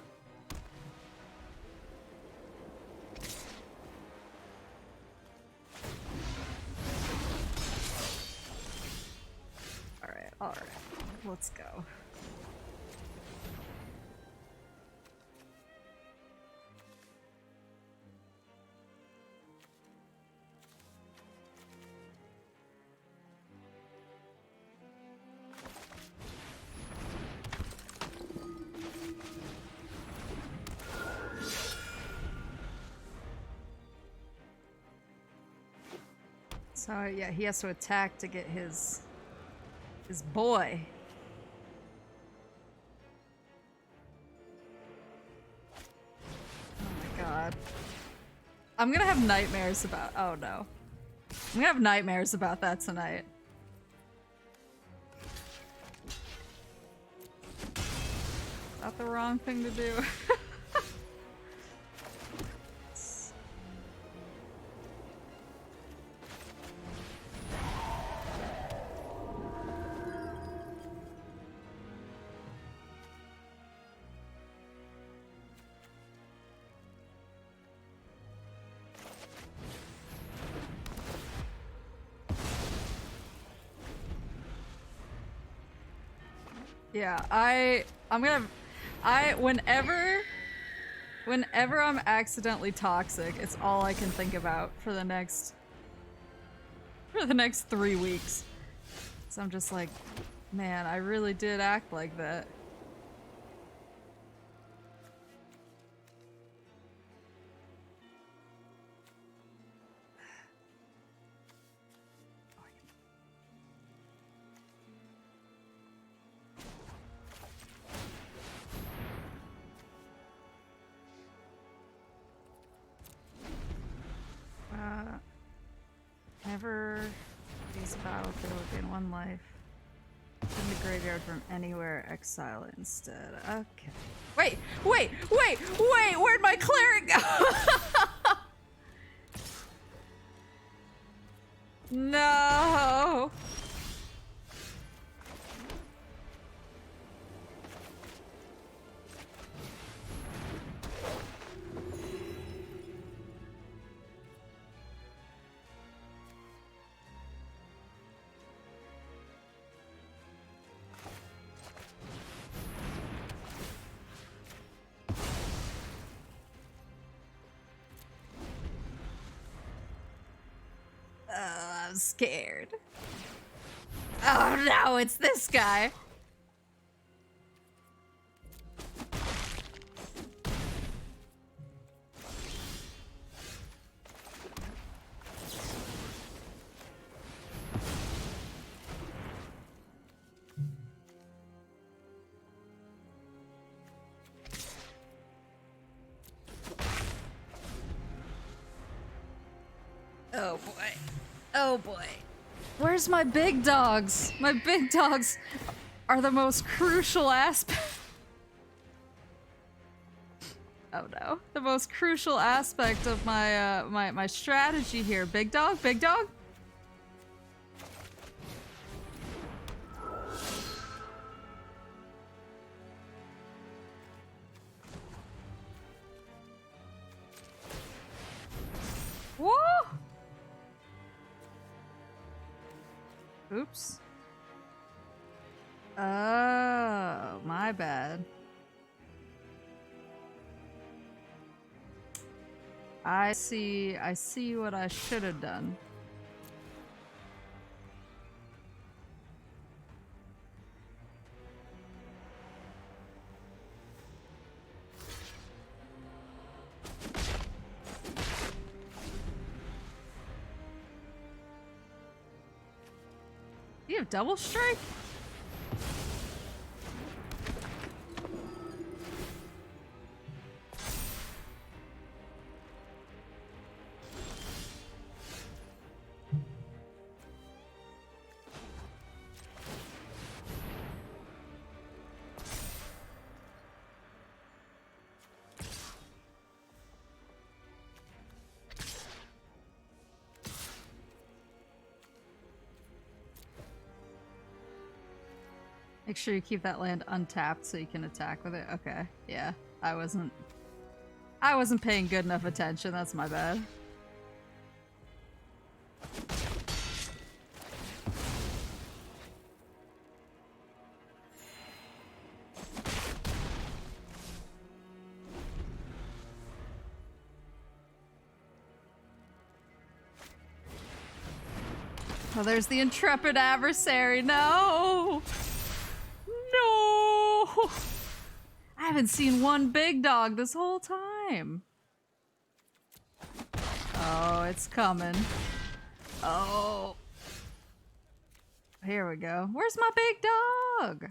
Alright. Let's go. So yeah, he has to attack to get his boy. Oh my god. I'm gonna have nightmares about— oh no. I'm gonna have nightmares about that tonight. Is that the wrong thing to do? Yeah, whenever I'm accidentally toxic, it's all I can think about for the next 3 weeks. So I'm just like, man, I really did act like that. this battlefield, gain 1 life. In the graveyard from anywhere, exile it instead. Okay. Wait! Where'd my cleric go? No! I'm scared. Oh no, it's this guy. Oh boy. Oh boy. Where's my big dogs? My big dogs are the most crucial aspect. Oh no. The most crucial aspect of my my strategy here. Big dog? Big dog? Woo! Oops. Oh, my bad. I see what I should have done. You have double strike? Make sure you keep that land untapped so you can attack with it. Okay, yeah. I wasn't paying good enough attention, that's my bad. Oh, there's the intrepid adversary. No! No! I haven't seen one big dog this whole time. Oh, it's coming. Oh. Here we go. Where's my big dog?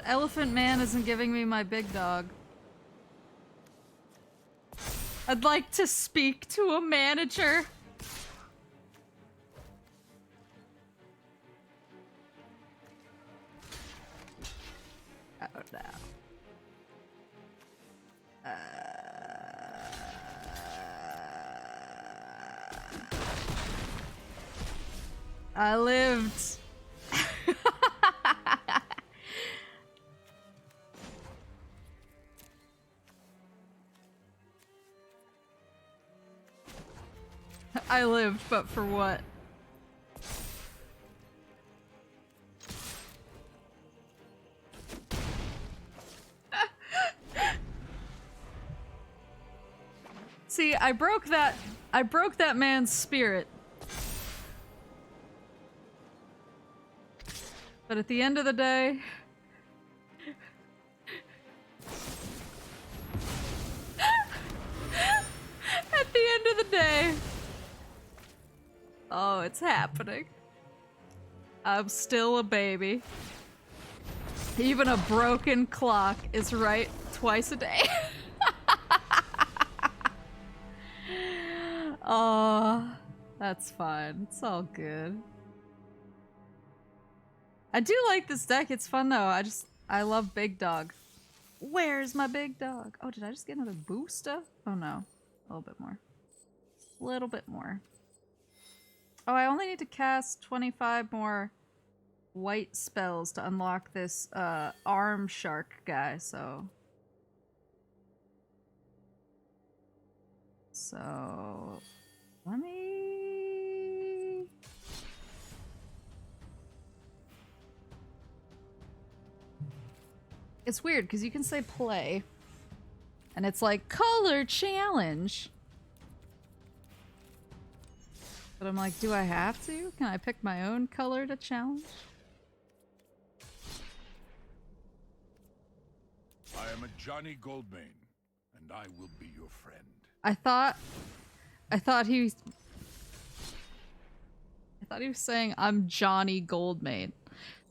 Elephant Man isn't giving me my big dog. I'd like to speak to a manager. Oh no. I lived. I lived, but for what? See, I broke that man's spirit. But at the end of the day, at the end of the day, oh, it's happening. I'm still a baby. Even a broken clock is right twice a day. Oh, that's fine. It's all good. I do like this deck. It's fun though. I love Big Dog. Where's my Big Dog? Oh, did I just get another booster? Oh no. A little bit more. A little bit more. Oh, I only need to cast 25 more white spells to unlock this arm shark guy, so let me it's weird because you can say play and it's like color challenge, but I'm like, do I have to? Can I pick my own color to challenge? I am a Johnny Goldmane, and I will be your friend. I thought he was saying I'm Johnny Goldmane.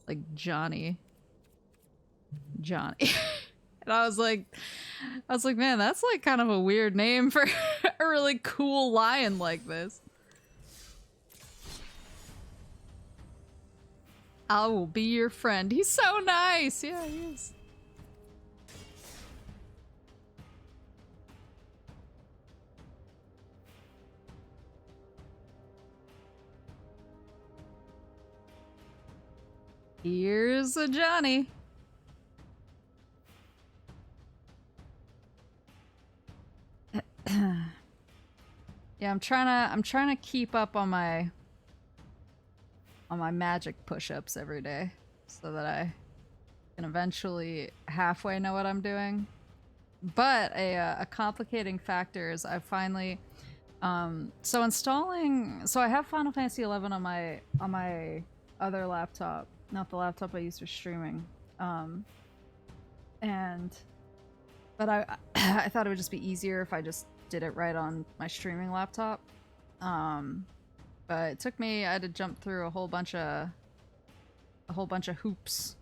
Like Johnny. And I was like, man, that's like kind of a weird name for a really cool lion like this. I will be your friend. He's so nice. Yeah, he is. Here's a Johnny. Yeah, I'm trying to keep up on my magic push-ups every day so that I can eventually halfway know what I'm doing. But a complicating factor is I finally so I have Final Fantasy XI on my other laptop, not the laptop I use for streaming. But I thought it would just be easier if I just did it right on my streaming laptop. But it took me, I had to jump through a whole bunch of hoops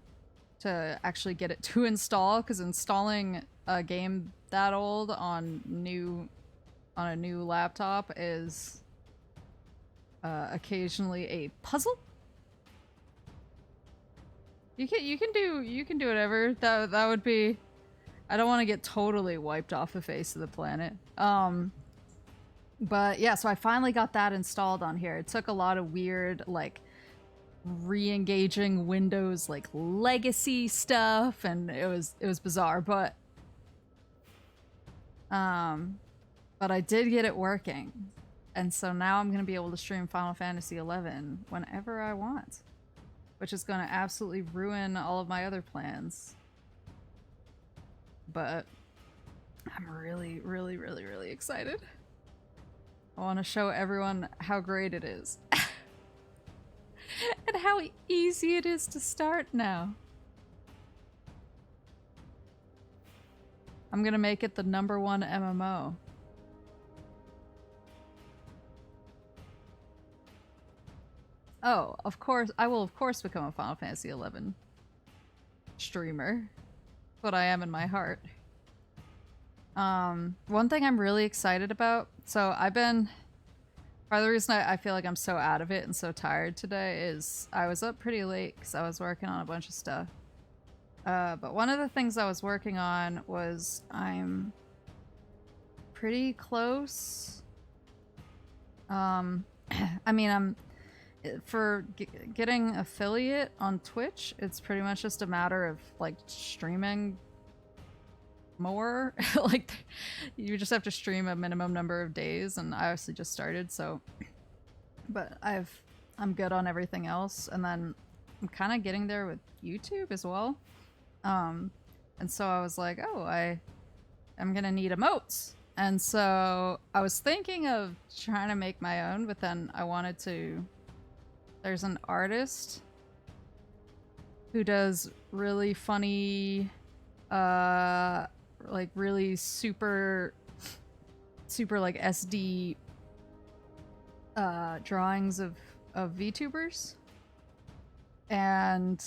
to actually get it to install, because installing a game that old on a new laptop is occasionally a puzzle. You can do whatever. That would be, I don't want to get totally wiped off the face of the planet. But yeah, so I finally got that installed on here. It took a lot of weird, like, re-engaging Windows, like, legacy stuff, and it was bizarre, but I did get it working. And so now I'm gonna be able to stream Final Fantasy XI whenever I want, which is gonna absolutely ruin all of my other plans. But I'm really, really, really, really excited. I want to show everyone how great it is. And how easy it is to start now. I'm gonna make it the #1 MMO. Oh, of course, I will of course become a Final Fantasy XI streamer. That's what I am in my heart. One thing I'm really excited about, so part of the reason I feel like I'm so out of it and so tired today is I was up pretty late because I was working on a bunch of stuff. But one of the things I was working on was I'm pretty close. I mean, for getting affiliate on Twitch, it's pretty much just a matter of like streaming more. Like, you just have to stream a minimum number of days, and I obviously just started, so, but I'm good on everything else, and then I'm kind of getting there with YouTube as well. And so I was like, oh, I'm gonna need emotes, and so I was thinking of trying to make my own, but then I wanted to, there's an artist who does really funny, like really super like SD drawings of VTubers. And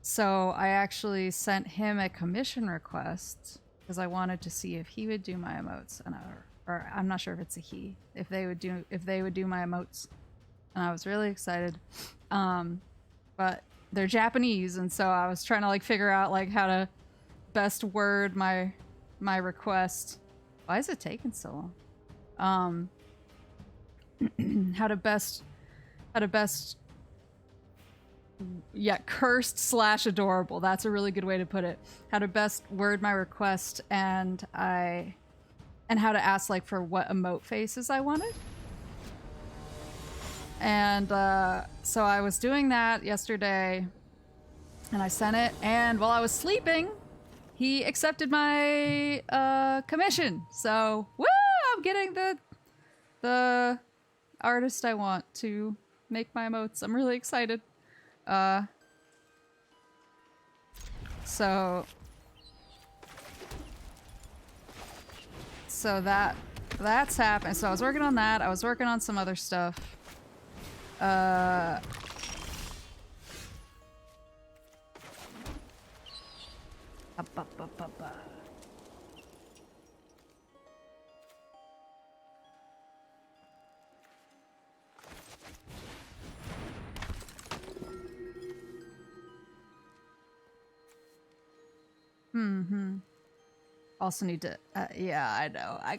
so I actually sent him a commission request because I wanted to see if he would do my emotes, and or I'm not sure if it's a he, if they would do my emotes, and I was really excited. But they're Japanese, and so I was trying to like figure out like how to best word my request. Why is it taking so long? How to best yeah, cursed / adorable. That's a really good way to put it. How to best word my request, and how to ask like for what emote faces I wanted. And so I was doing that yesterday, and I sent it, and while I was sleeping, he accepted my commission. So woo! I'm getting the artist I want to make my emotes. I'm really excited. So that's happened. So I was working on that. I was working on some other stuff. Also need to, yeah, I know. I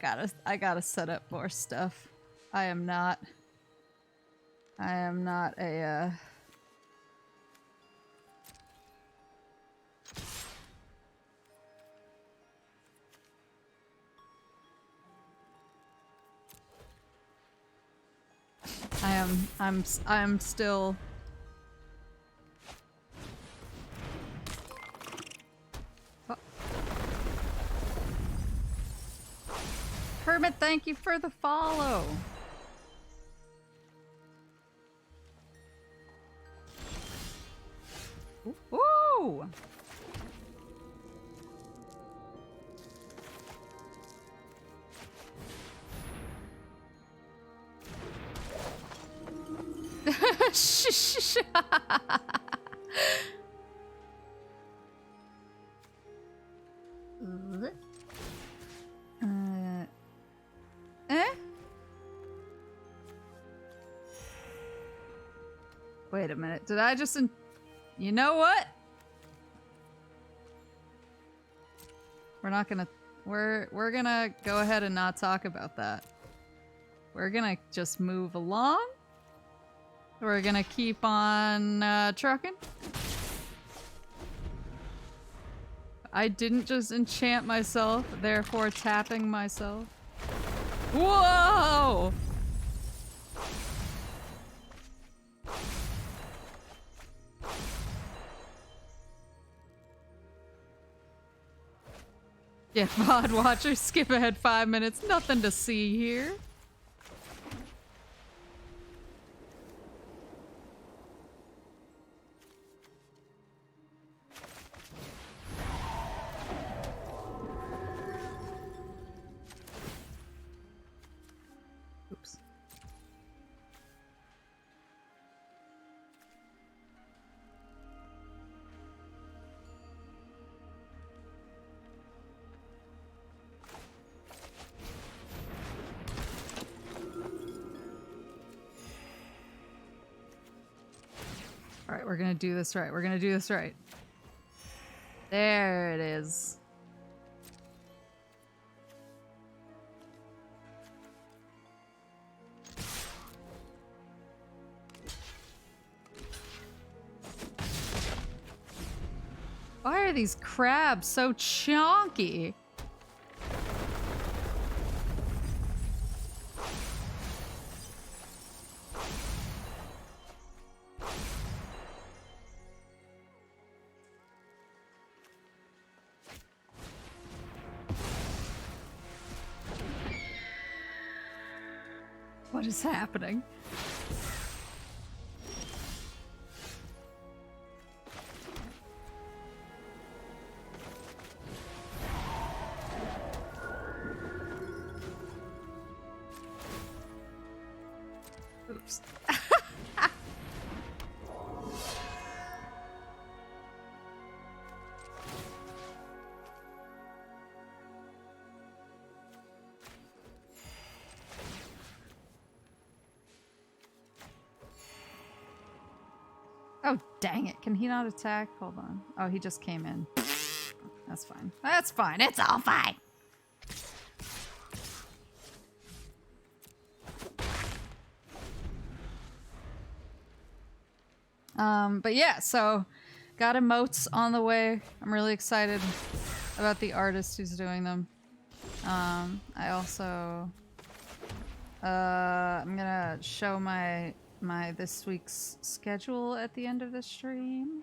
gotta set up more stuff. I am not a, I'm still... Hermit, thank you for the follow. Woo! Shh. Wait a minute. Did I just... You know what? We're not gonna... We're gonna go ahead and not talk about that. We're gonna just move along. We're gonna keep on trucking. I didn't just enchant myself, therefore tapping myself. Whoa! Yeah, mod watchers, skip ahead 5 minutes. Nothing to see here. Oops. Alright, we're gonna do this right. We're gonna do this right. There it is. Why are these crabs so chonky? What is happening? Oh, dang it. Can he not attack? Hold on. Oh, he just came in. That's fine. That's fine. It's all fine. But yeah, so got emotes on the way. I'm really excited about the artist who's doing them. I also I'm gonna show my this week's schedule at the end of the stream.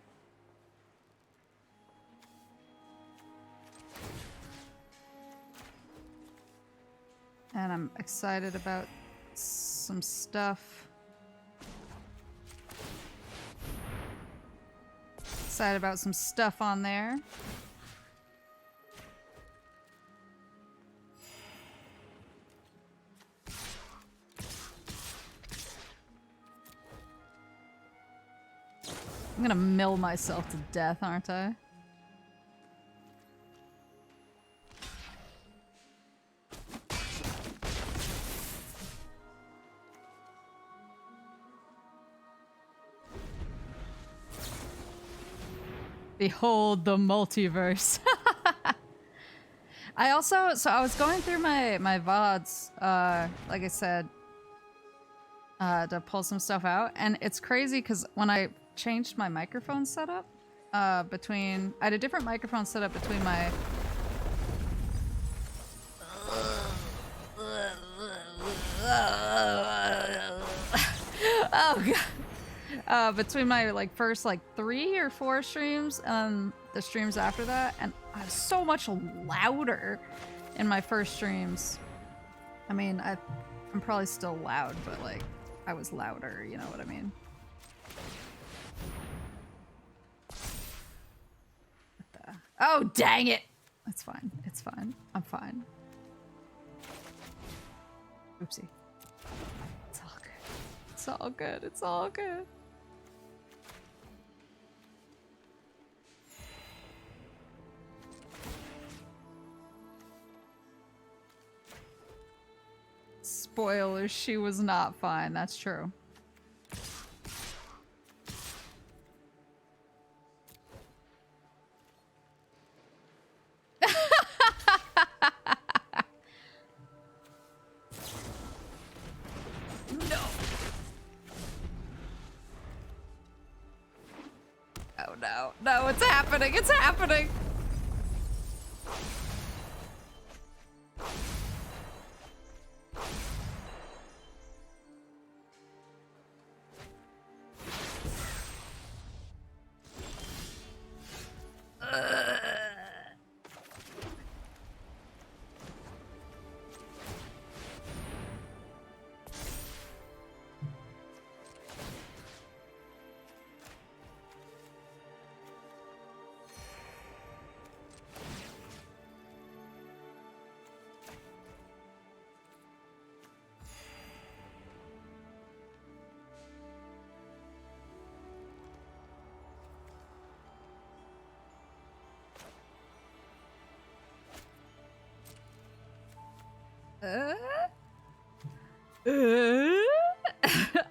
And I'm excited about some stuff. Excited about some stuff on there. I'm gonna mill myself to death, aren't I? Behold the multiverse. I also, so I was going through my VODs, like I said, to pull some stuff out, and it's crazy because when I changed my microphone setup, I had a different microphone setup between my oh god. Between my like first like 3 or 4 streams and the streams after that, and I was so much louder in my first streams. I mean, I'm probably still loud, but like I was louder, you know what I mean? What the? Oh, dang it! It's fine. It's fine. I'm fine. Oopsie. It's all good. It's all good. It's all good. Spoilers, she was not fine. That's true. No. Oh no. No, it's happening. It's happening.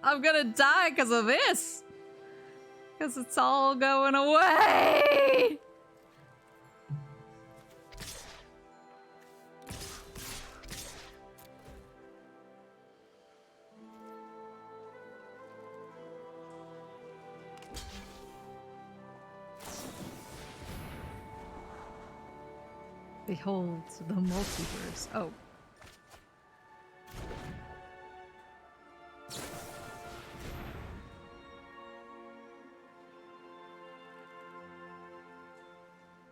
I'm gonna die because of this. Because it's all going away. Behold the multiverse. Oh.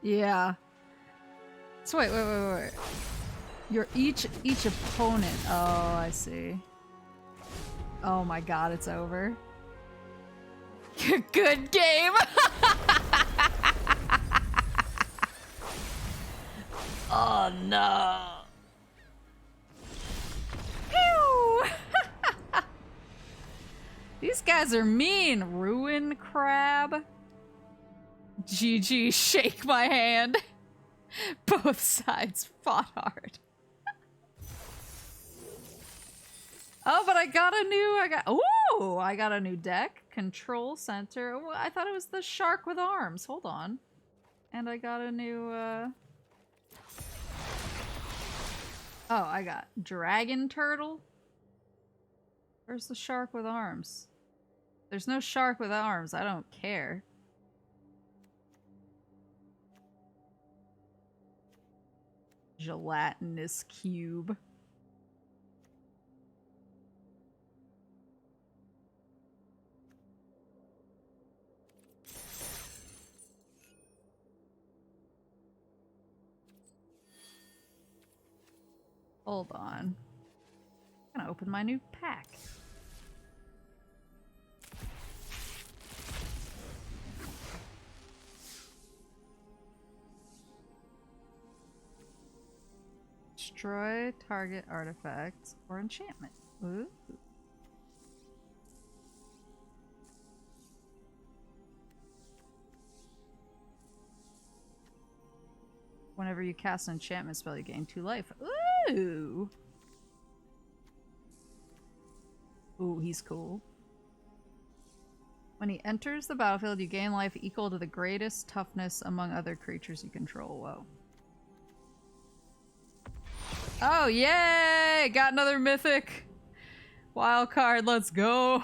Yeah. So wait. You're each opponent. Oh, I see. Oh my god, it's over. Good game. Oh no. Pew! These guys are mean. Ruin crab. GG, shake my hand. Both sides fought hard. Oh, but I got. Ooh! Ooh, I got a new deck. Control center. Oh, I thought it was the shark with arms. Hold on. And I got a new, Oh, I got dragon turtle. Where's the shark with arms? There's no shark with arms. I don't care. Gelatinous cube. Hold on. I'm gonna open my new pack. Destroy target artifacts or enchantment. Ooh. Whenever you cast an enchantment spell, you gain 2 life. Ooh! Ooh, he's cool. When he enters the battlefield, you gain life equal to the greatest toughness among other creatures you control. Whoa. Oh, yay! Got another mythic! Wild card, let's go!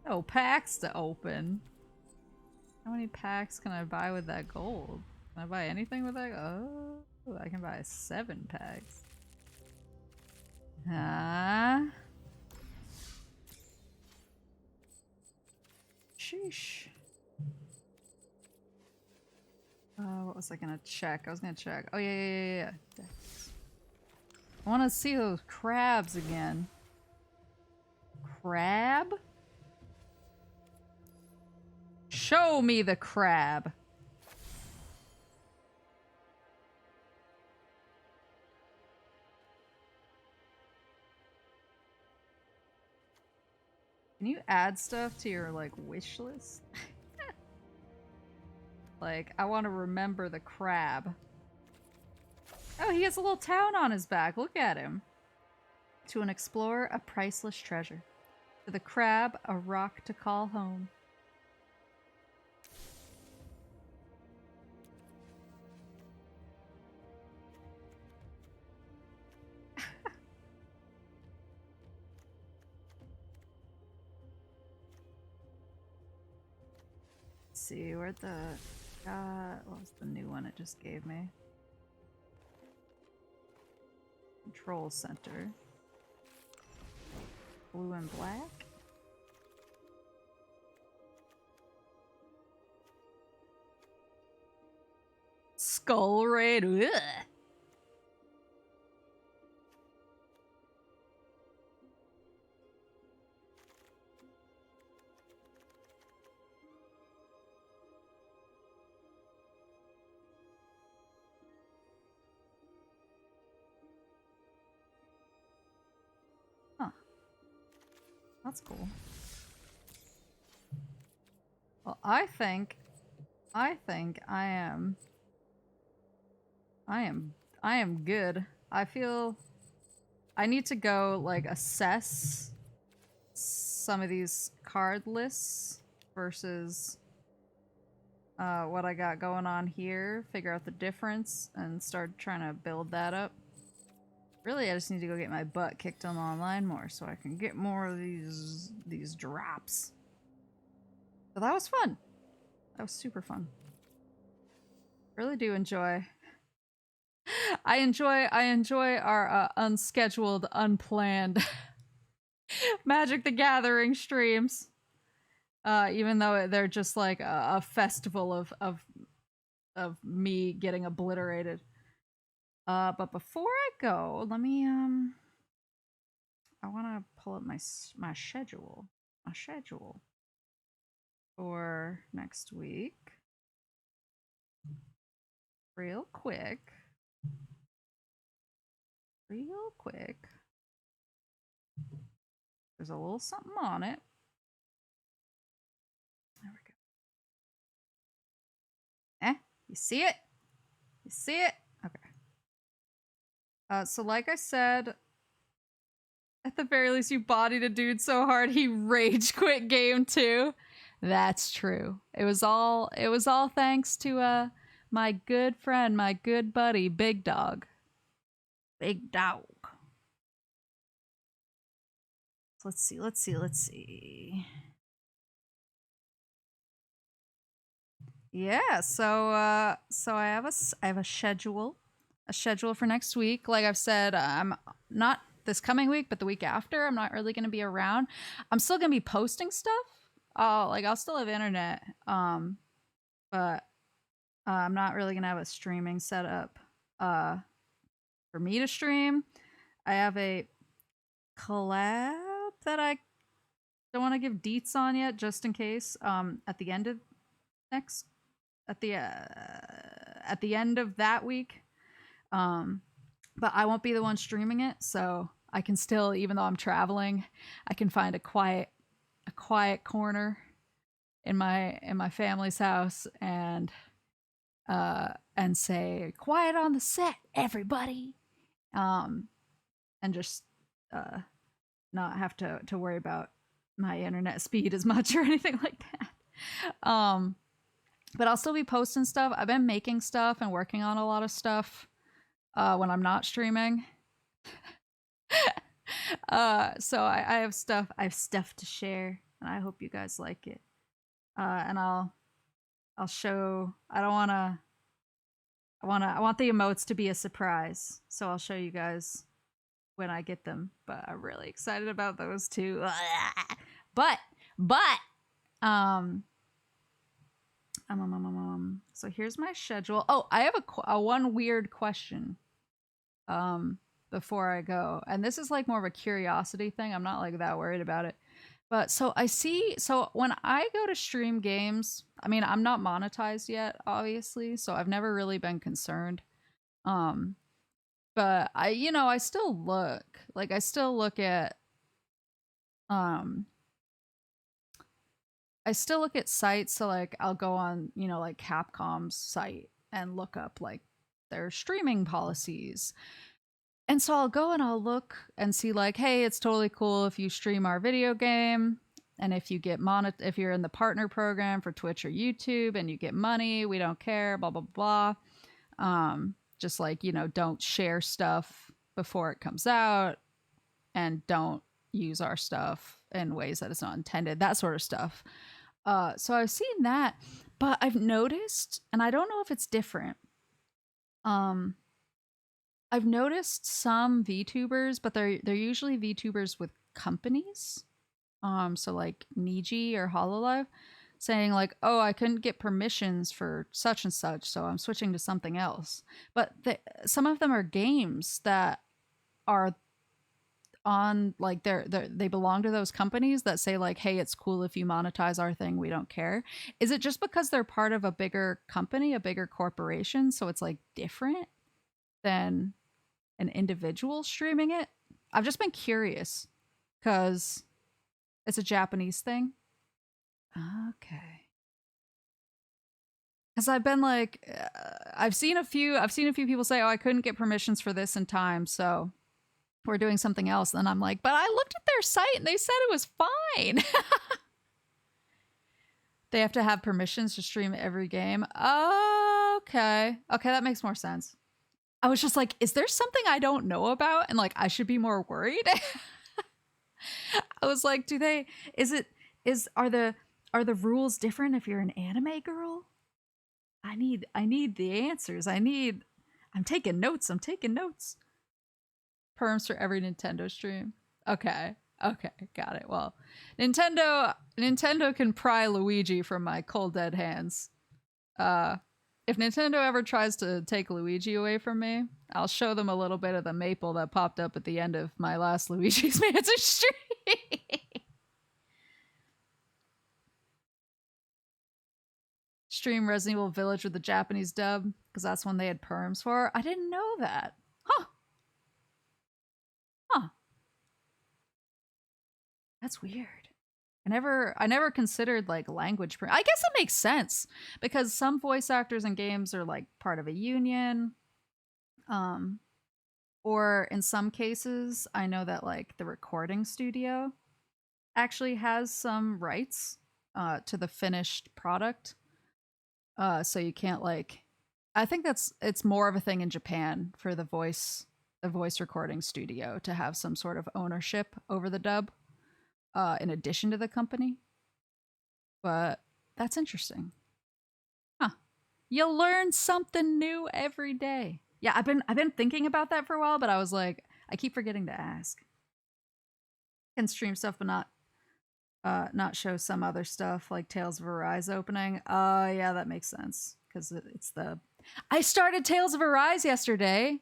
Oh, packs to open. How many packs can I buy with that gold? Can I buy anything with that? Oh, I can buy 7 packs. Huh? Sheesh. What was I gonna check? I was gonna check. Oh, yeah. I want to see those crabs again. Crab? Show me the crab. Can you add stuff to your, like, wish list? Like, I want to remember the crab. Oh, he has a little town on his back. Look at him. To an explorer, a priceless treasure. To the crab, a rock to call home. Let's see, where'd the... what was the new one it just gave me? Control center. Blue and black? Skull raid. Ugh. Huh. That's cool. Well, I think I am good. I feel I need to go, like, assess some of these card lists versus what I got going on here, figure out the difference, and start trying to build that up. Really, I just need to go get my butt kicked on online more so I can get more of these drops. But that was fun. That was super fun. Really do enjoy. I enjoy our unscheduled, unplanned Magic the Gathering streams. Even though they're just like a festival of me getting obliterated. But before I go, let me I want to pull up my schedule. My schedule for next week. Real quick. There's a little something on it. There we go. You see it? You see it? Okay. So like I said, At the very least, you bodied a dude so hard he rage quit game too. That's true. It was all thanks to my good friend, my good buddy, Big Dog. Big Dog. So let's see. Yeah, so I have a schedule for next week. Like I've said, I'm not this coming week, but the week after, I'm not really going to be around. I'm still going to be posting stuff. I'll still have internet. But I'm not really going to have a streaming setup for me to stream. I have a collab that I don't want to give deets on yet, just in case. At the end of that week. But I won't be the one streaming it, so I can still, even though I'm traveling, I can find a quiet corner in my family's house and say quiet on the set, everybody, and just not have to worry about my internet speed as much or anything like that. But I'll still be posting stuff. I've been making stuff and working on a lot of stuff when I'm not streaming. So I have stuff to share, and I hope you guys like it. And I'll show. I want the emotes to be a surprise, so I'll show you guys when I get them. But I'm really excited about those two. But so here's my schedule. Oh, I have a one weird question before I go, and this is like more of a curiosity thing. I'm not like that worried about it, but so when I go to stream games, I mean, I'm not monetized yet, obviously, so I've never really been concerned. But I still look at I still look at sites. So like I'll go on, like Capcom's site and look up like their streaming policies. And so I'll go and I'll look and see like, hey, it's totally cool if you stream our video game. And if you get if you're in the partner program for Twitch or YouTube and you get money, we don't care, blah, blah, blah. Just like, don't share stuff before it comes out and don't use our stuff in ways that it's not intended, that sort of stuff. So I've seen that, but I've noticed, and I don't know if it's different. I've noticed some VTubers, but they're usually VTubers with companies. So like Niji or Hololive saying like, oh, I couldn't get permissions for such and such, so I'm switching to something else. But some of them are games that are on like they belong to those companies that say like, hey, it's cool if you monetize our thing, we don't care. Is it just because they're part of a bigger company, a bigger corporation, so it's like different than an individual streaming it? I've just been curious because it's a Japanese thing. Okay. Because I've been like, I've seen a few people say, oh, I couldn't get permissions for this in time, so we're doing something else. And I'm like, but I looked at their site and they said it was fine. They have to have permissions to stream every game. Okay, that makes more sense. I was just like, is there something I don't know about and like I should be more worried? I was like, are the rules different if you're an anime girl? I need the answers. I'm taking notes. Perms for every Nintendo stream. Okay, got it. Well, Nintendo can pry Luigi from my cold dead hands. If Nintendo ever tries to take Luigi away from me, I'll show them a little bit of the maple that popped up at the end of my last Luigi's Mansion stream. Stream Resident Evil Village with the Japanese dub, because that's when they had perms for. I didn't know that. Huh. That's weird. I never considered like language. I guess it makes sense because some voice actors in games are like part of a union. Or in some cases, I know that like the recording studio actually has some rights to the finished product. So you can't like I think it's more of a thing in Japan for the voice recording studio to have some sort of ownership over the dub in addition to the company. But that's interesting. Huh. You learn something new every day. Yeah, I've been thinking about that for a while, but I was like, I keep forgetting to ask. Can stream stuff but not show some other stuff like Tales of Arise opening. Yeah, that makes sense. Because it's the I started Tales of Arise yesterday.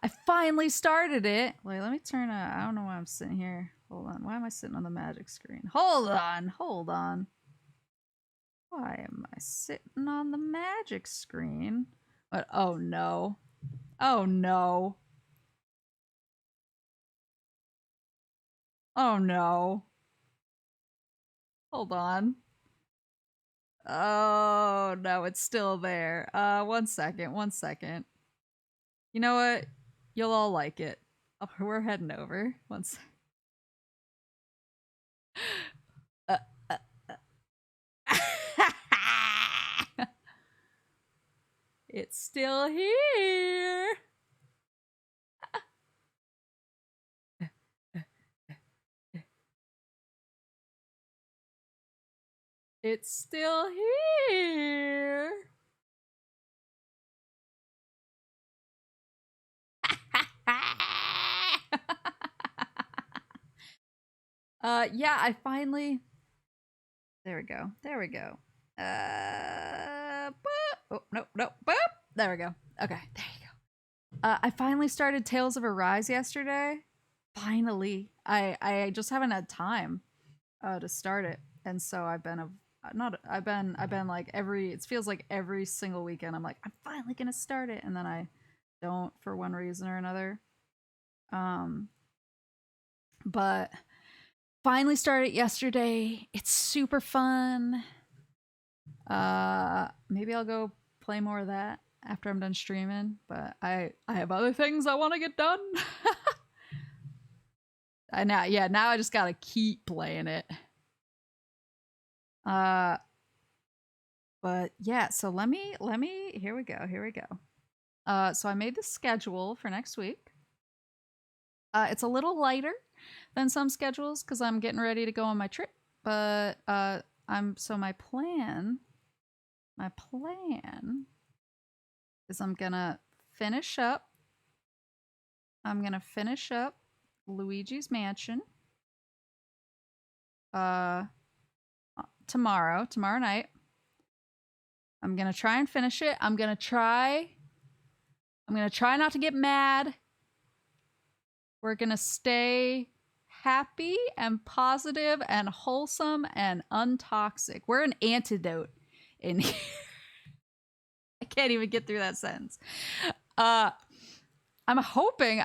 I finally started it. Wait, let me turn I don't know why I'm sitting here. Hold on. Why am I sitting on the magic screen? Hold on. Why am I sitting on the magic screen? But oh no. Oh no. Oh no. Hold on. Oh no, it's still there. 1 second. You know what? You'll all like it. Oh, we're heading over. Uh, uh, it's still here. It's still here. Yeah, I finally. There we go. Oh no. Boop. There we go. Okay, there you go. I finally started Tales of Arise yesterday. Finally, I just haven't had time to start it, and so I've been not I've been like it feels like every single weekend I'm like I'm finally gonna start it, and then I don't for one reason or another. But finally started yesterday. It's super fun. Maybe I'll go play more of that after I'm done streaming, but I have other things I want to get done. Now I just gotta keep playing it. But yeah, so let me here we go. So I made the schedule for next week. It's a little lighter than some schedules because I'm getting ready to go on my trip. But my plan is I'm gonna finish up Luigi's Mansion tomorrow night. I'm gonna try and finish it. I'm gonna try not to get mad. We're gonna stay happy and positive and wholesome and untoxic. We're an antidote in here. I can't even get through that sentence. I'm hoping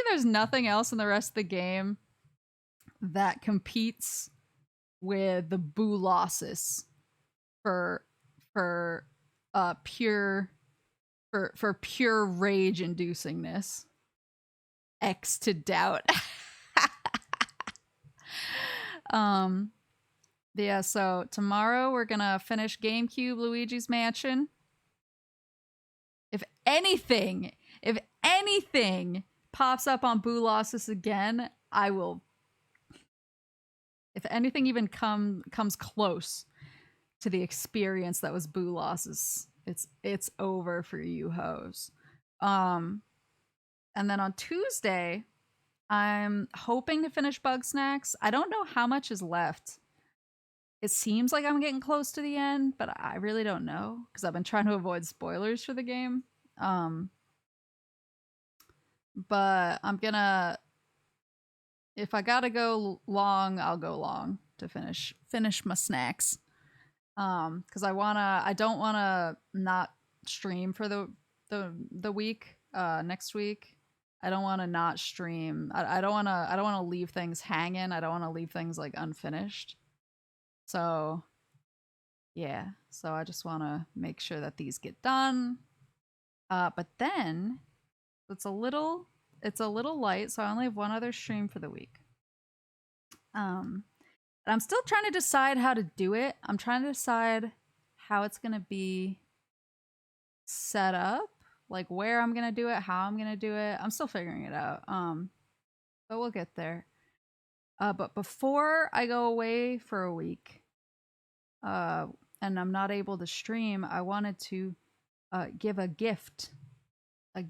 there's nothing else in the rest of the game that competes with the Boolossus for pure rage inducingness. X to doubt. Yeah, so tomorrow we're gonna finish GameCube Luigi's Mansion. If anything pops up on Boolossus again, I will. If anything even comes close to the experience that was Boolossus, it's over for you hoes. And then on Tuesday, I'm hoping to finish Bugsnax. I don't know how much is left. It seems like I'm getting close to the end, but I really don't know because I've been trying to avoid spoilers for the game. But I'm gonna, if I gotta go long, I'll go long to finish my snacks. Because I don't wanna not stream for the week next week. I don't want to not stream. I don't want to leave things hanging. I don't want to leave things like unfinished. So yeah, so I just want to make sure that these get done. But then it's a little it's a little light, so I only have one other stream for the week. And I'm still trying to decide how to do it. I'm trying to decide how it's gonna be set up, like where I'm gonna do it, how I'm gonna do it. I'm still figuring it out. But we'll get there. But before I go away for a week, and I'm not able to stream, I wanted to give a gift to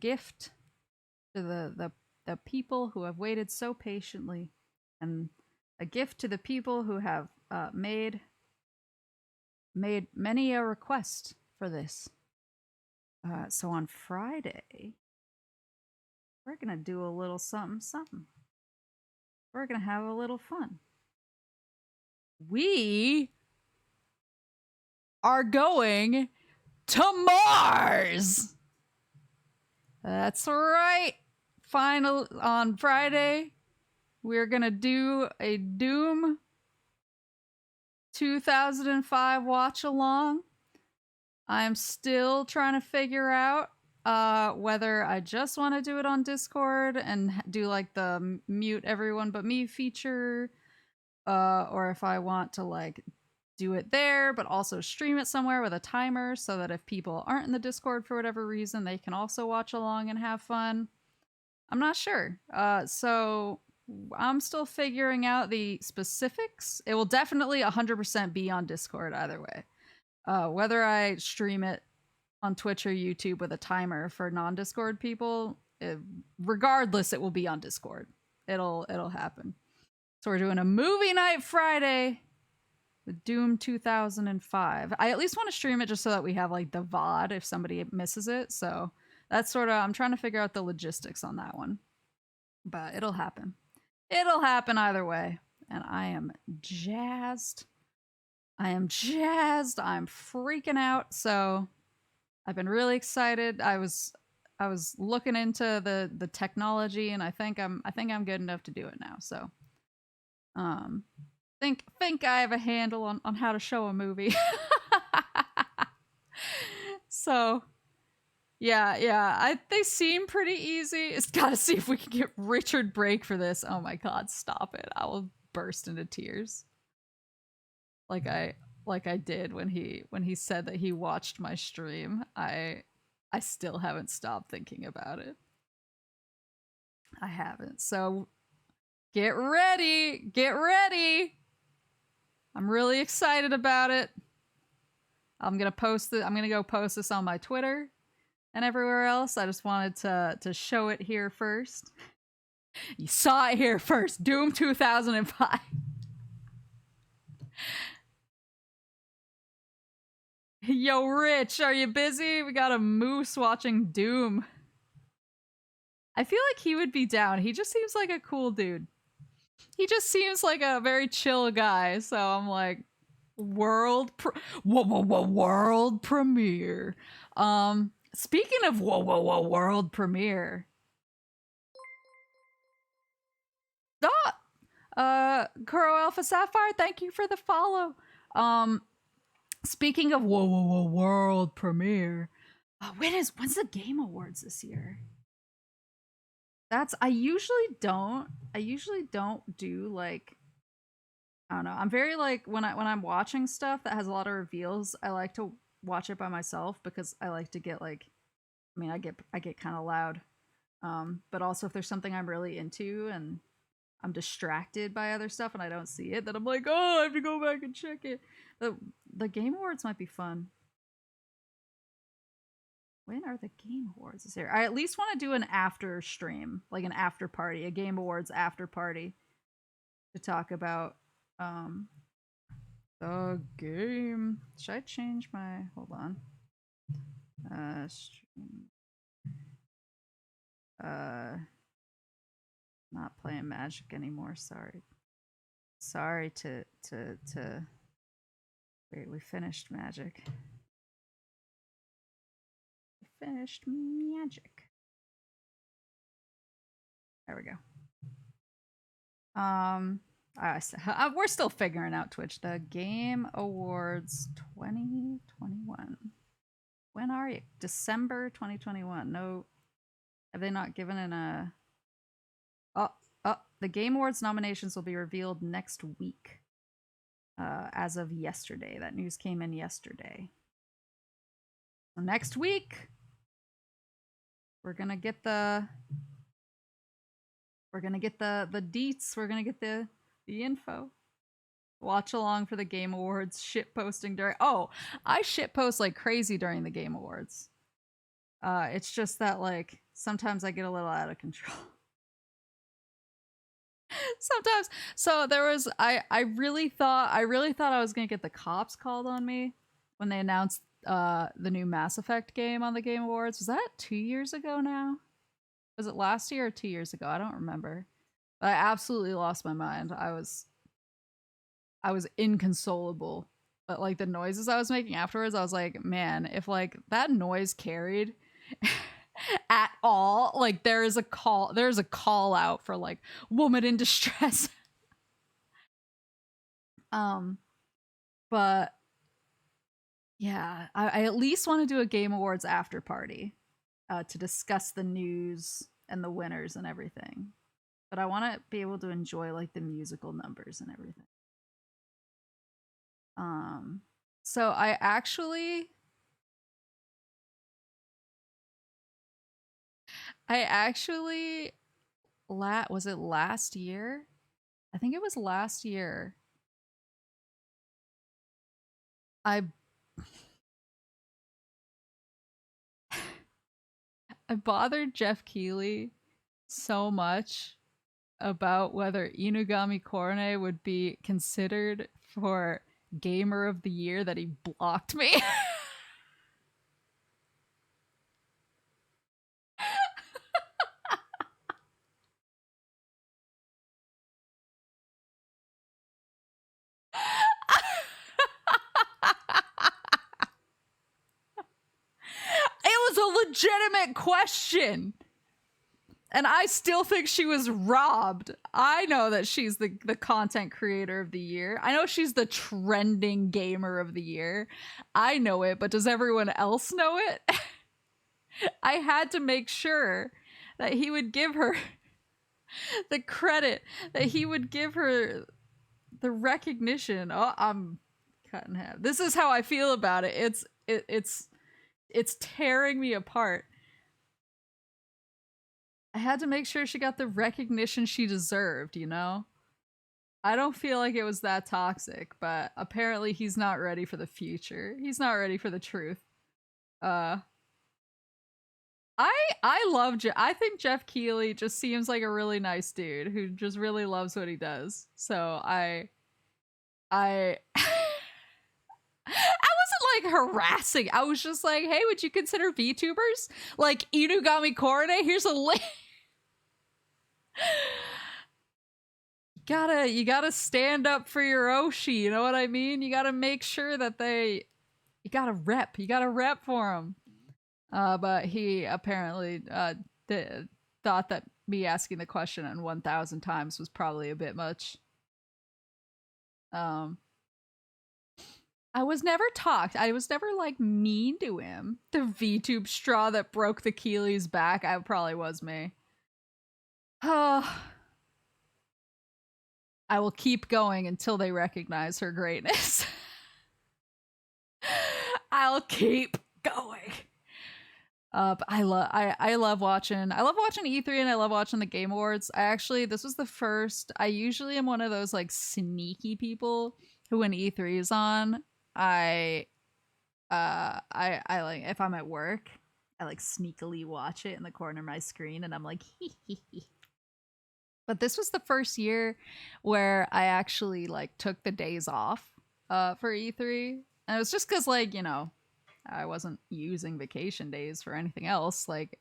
the people who have waited so patiently, and a gift to the people who have made many a request for this. So on Friday, we're gonna do a little something something. We're gonna have a little fun. We are going to Mars! That's right. Final on Friday, we're gonna do a Doom 2005 watch along. I'm still trying to figure out whether I just want to do it on Discord and do like the mute everyone but me feature, or if I want to like do it there but also stream it somewhere with a timer so that if people aren't in the Discord for whatever reason, they can also watch along and have fun. I'm not sure. So I'm still figuring out the specifics. It will definitely 100% be on Discord either way. Whether I stream it on Twitch or YouTube with a timer for non-Discord people, regardless, it will be on Discord. It'll happen. So we're doing a movie night Friday with Doom 2005. I at least want to stream it just so that we have like the VOD if somebody misses it. So that's sort of, I'm trying to figure out the logistics on that one. But it'll happen. It'll happen either way. And I am jazzed. I'm freaking out. So I've been really excited. I was looking into the technology, and I think I'm good enough to do it now. So think I have a handle on how to show a movie. So yeah, they seem pretty easy. It's gotta see if we can get Richard Brake for this. Oh my god, stop it. I will burst into tears. Like I did when he said that he watched my stream. I still haven't stopped thinking about it. I haven't. So get ready. I'm really excited about it. I'm gonna go post this on my Twitter and everywhere else. I just wanted to show it here first. You saw it here first. Doom 2005. Yo, Rich, are you busy? We got a moose watching Doom. I feel like he would be down. He just seems like a cool dude. He just seems like a very chill guy. So I'm like, world premiere. Speaking of world premiere. Kuro Alpha Sapphire, thank you for the follow. Speaking of world premiere, when's the Game Awards this year? I usually don't do like, I don't know. I'm very like when I'm watching stuff that has a lot of reveals, I like to watch it by myself because I like to get like, I mean, I get kind of loud. But also if there's something I'm really into and I'm distracted by other stuff and I don't see it, then I'm like, oh, I have to go back and check it. The Game Awards might be fun. When are the Game Awards this year? I at least want to do an after stream, like an after party, a Game Awards after party to talk about the game. Should I change my, hold on. Stream. Not playing Magic anymore, sorry. Sorry to wait, we finished Magic. We finished Magic. There we go. We're still figuring out Twitch. The Game Awards 2021. When are you? December 2021. No, have they not given in a Oh, the Game Awards nominations will be revealed next week. As of yesterday. That news came in yesterday. So next week, we're gonna get the deets. We're gonna get the info. Watch along for the Game Awards shit posting during. Oh, I shit post like crazy during the Game Awards. It's just that like sometimes I get a little out of control. Sometimes. So there was I really thought I was gonna get the cops called on me when they announced the new Mass Effect game on the Game Awards. Was that 2 years ago now? Was it last year or 2 years ago? I don't remember. But I absolutely lost my mind. I was inconsolable. But like the noises I was making afterwards, I was like, man, if like that noise carried at all, like there's a call out for like woman in distress. But yeah, I at least want to do a Game Awards after party to discuss the news and the winners and everything. But I want to be able to enjoy like the musical numbers and everything. So I actually was it last year? I think it was last year. I bothered Jeff Keighley so much about whether Inugami Korone would be considered for Gamer of the Year that he blocked me. It was a legitimate question. And I still think she was robbed. I know that she's the content creator of the year. I know she's the trending gamer of the year. I know it, but does everyone else know it? I had to make sure that he would give her the credit, that he would give her the recognition. Oh, I'm cut in half. This is how I feel about it. It's tearing me apart. I had to make sure she got the recognition she deserved, you know? I don't feel like it was that toxic, but apparently he's not ready for the future. He's not ready for the truth. I love I think Jeff Keighley just seems like a really nice dude who just really loves what he does. So I I wasn't like harassing. I was just like, hey, would you consider VTubers? Like Inugami Korone, here's a link. You gotta stand up for your Oshi, you know what I mean? You gotta make sure that you gotta rep for them. But he apparently thought that me asking the question on 1,000 times was probably a bit much. I was never like mean to him. The VTube straw that broke the Keeley's back, I probably was me. I will keep going until they recognize her greatness. I'll keep going. But I love watching E3 and I love watching the Game Awards. This was the first. I usually am one of those like sneaky people who when E3 is on, I like if I'm at work, I like sneakily watch it in the corner of my screen and I'm like hee hee hee. But this was the first year where I actually like took the days off for E3. And it was just because like, you know, I wasn't using vacation days for anything else. Like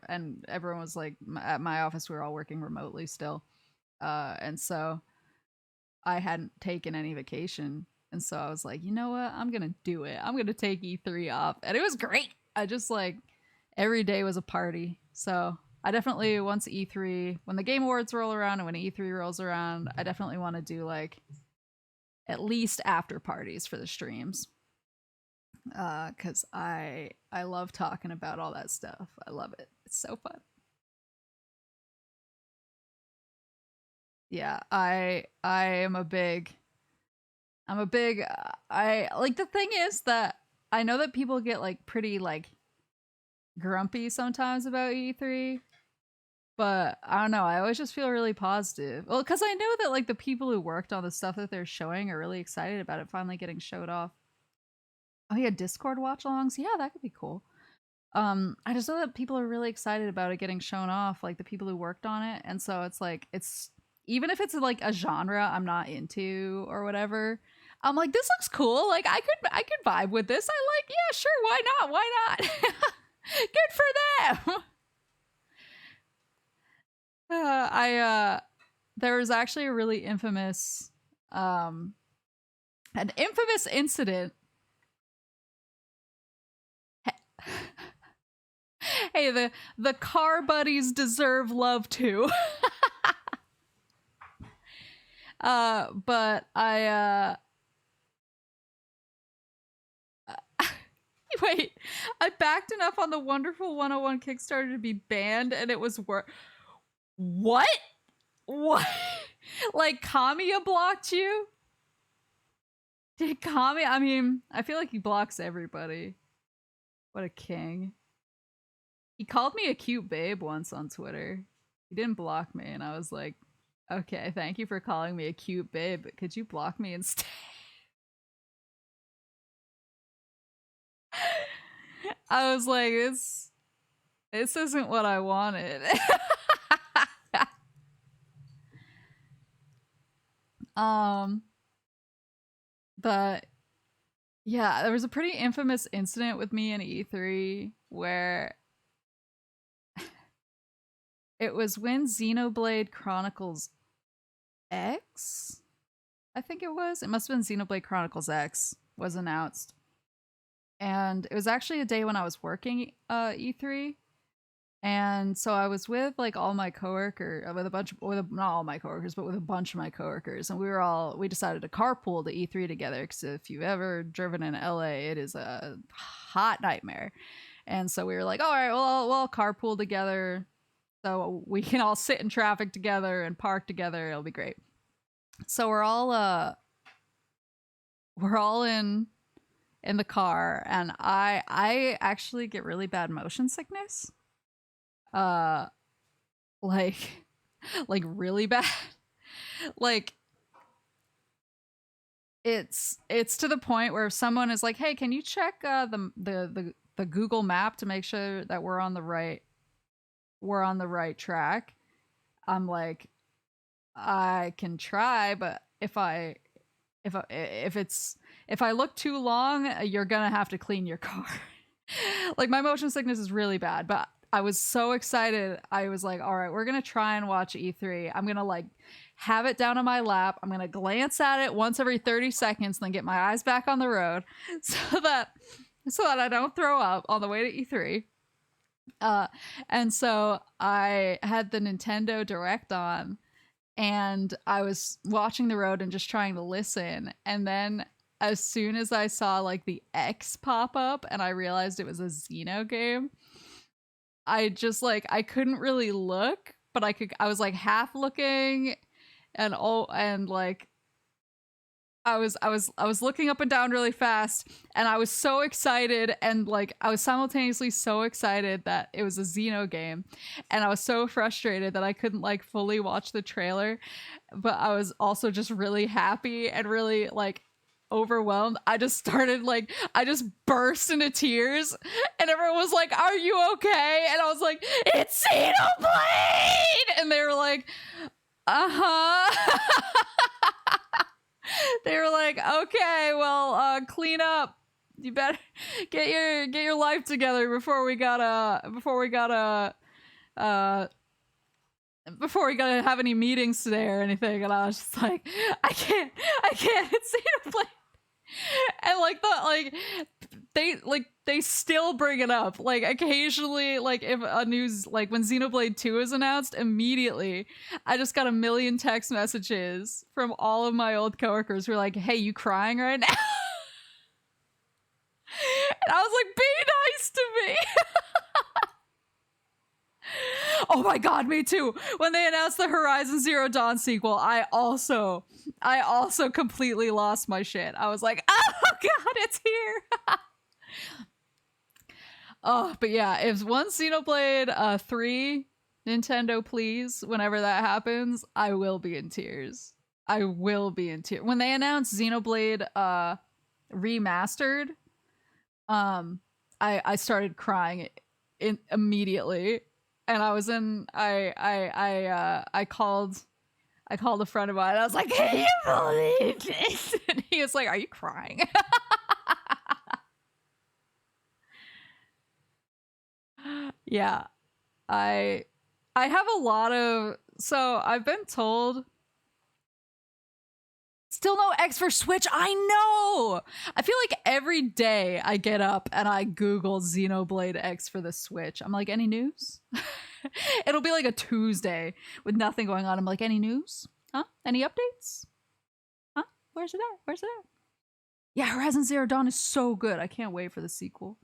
and everyone was like, at my office, we were all working remotely still. And so I hadn't taken any vacation. And so I was like, you know what? I'm going to do it. I'm going to take E3 off. And it was great. I just like, every day was a party. So I definitely, once E3, when the Game Awards roll around and when E3 rolls around, I definitely want to do like at least after parties for the streams. Because I love talking about all that stuff. I love it. It's so fun. yeah, I am a big I like the thing is that I know that people get like pretty like grumpy sometimes about E3, but I don't know, I always just feel really positive. Well, cuz I know that like the people who worked on the stuff that they're showing are really excited about it finally getting showed off. Oh yeah, Discord watch-alongs. Yeah, that could be cool. I just know that people are really excited about it getting shown off, like the people who worked on it, and so it's like it's even if it's like a genre I'm not into or whatever, I'm like this looks cool. Like I could vibe with this. I like yeah sure why not good for them. I there was actually a really infamous an infamous incident. Hey, the car buddies deserve love too. But I wait, I backed enough on the Wonderful 101 Kickstarter to be banned, and it was what? What? Like Kamiya blocked you? Did Kamiya? I mean, I feel like he blocks everybody. What a king. He called me a cute babe once on Twitter. He didn't block me, and I was like, okay, thank you for calling me a cute babe, but could you block me instead? I was like, this isn't what I wanted. But yeah, there was a pretty infamous incident with me in E3 where it was when Xenoblade Chronicles X, I think it was. It must have been Xenoblade Chronicles X was announced. And it was actually a day when I was working E3. And so I was with like all my coworkers, not all my coworkers, but with a bunch of my coworkers, and we decided to carpool to E3 together. Because if you've ever driven in LA, it is a hot nightmare. And so we were like, all right, well, we'll carpool together, so we can all sit in traffic together and park together. It'll be great. So we're all in the car, and I actually get really bad motion sickness. Like really bad. Like it's to the point where if someone is like, hey, can you check the Google map to make sure that we're on the right track, I'm like, I can try, but if I look too long, you're gonna have to clean your car. Like my motion sickness is really bad, but I was so excited. I was like, all right, we're going to try and watch E3. I'm going to like have it down on my lap. I'm going to glance at it once every 30 seconds, then get my eyes back on the road so that I don't throw up on the way to E3. And so I had the Nintendo Direct on, and I was watching the road and just trying to listen. And then as soon as I saw like the X pop up and I realized it was a Xeno game, I just like I couldn't really look, but I was like half looking, and like I was looking up and down really fast, and I was so excited, and like I was simultaneously so excited that it was a Xeno game, and I was so frustrated that I couldn't like fully watch the trailer, but I was also just really happy and really like overwhelmed. I just burst into tears, and everyone was like, are you okay? And I was like, it's Xenoblade! And they were like, uh-huh. They were like, okay, well, clean up. You better get your life together before we gotta have any meetings today or anything. And I was just like, I can't, it's Xenoblade. And they still bring it up, like occasionally, like if a news, like when Xenoblade 2 is announced, immediately I just got a million text messages from all of my old coworkers who were like, hey, you crying right now? And I was like, be nice to me. Oh my god, me too. When they announced the Horizon Zero Dawn sequel, I also completely lost my shit. I was like, oh god, it's here. Oh, but yeah, if one Xenoblade 3 Nintendo, please, whenever that happens, I will be in tears. I will be in tears. When they announced Xenoblade remastered, I started crying immediately, and I was in I called a friend of mine. I was like, "Can you believe this?" And he was like, "Are you crying?" Yeah, I have a lot of, so I've been told still no X for Switch. I know. I feel like every day I get up and I Google Xenoblade X for the Switch. I'm like, any news? It'll be like a Tuesday with nothing going on. I'm like, any news? Huh? Any updates? Huh? Where's it at? Where's it at? Yeah, Horizon Zero Dawn is so good. I can't wait for the sequel.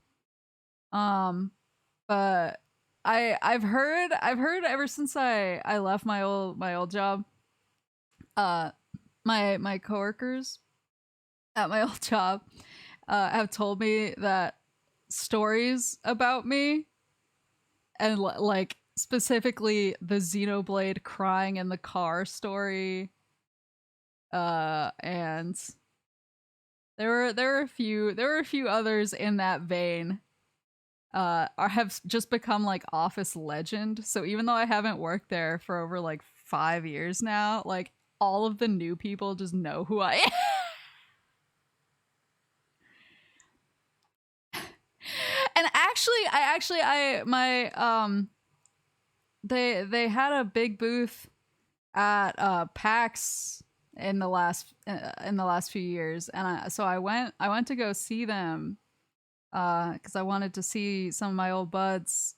But I've heard ever since I left my old job, my coworkers at my old job have told me that stories about me, and like specifically the Xenoblade crying in the car story, and there were a few others in that vein, have just become like office legend. So even though I haven't worked there for over like 5 years now, like all of the new people just know who I am. And actually they had a big booth at PAX in the last few years, and so I went to go see them because I wanted to see some of my old buds,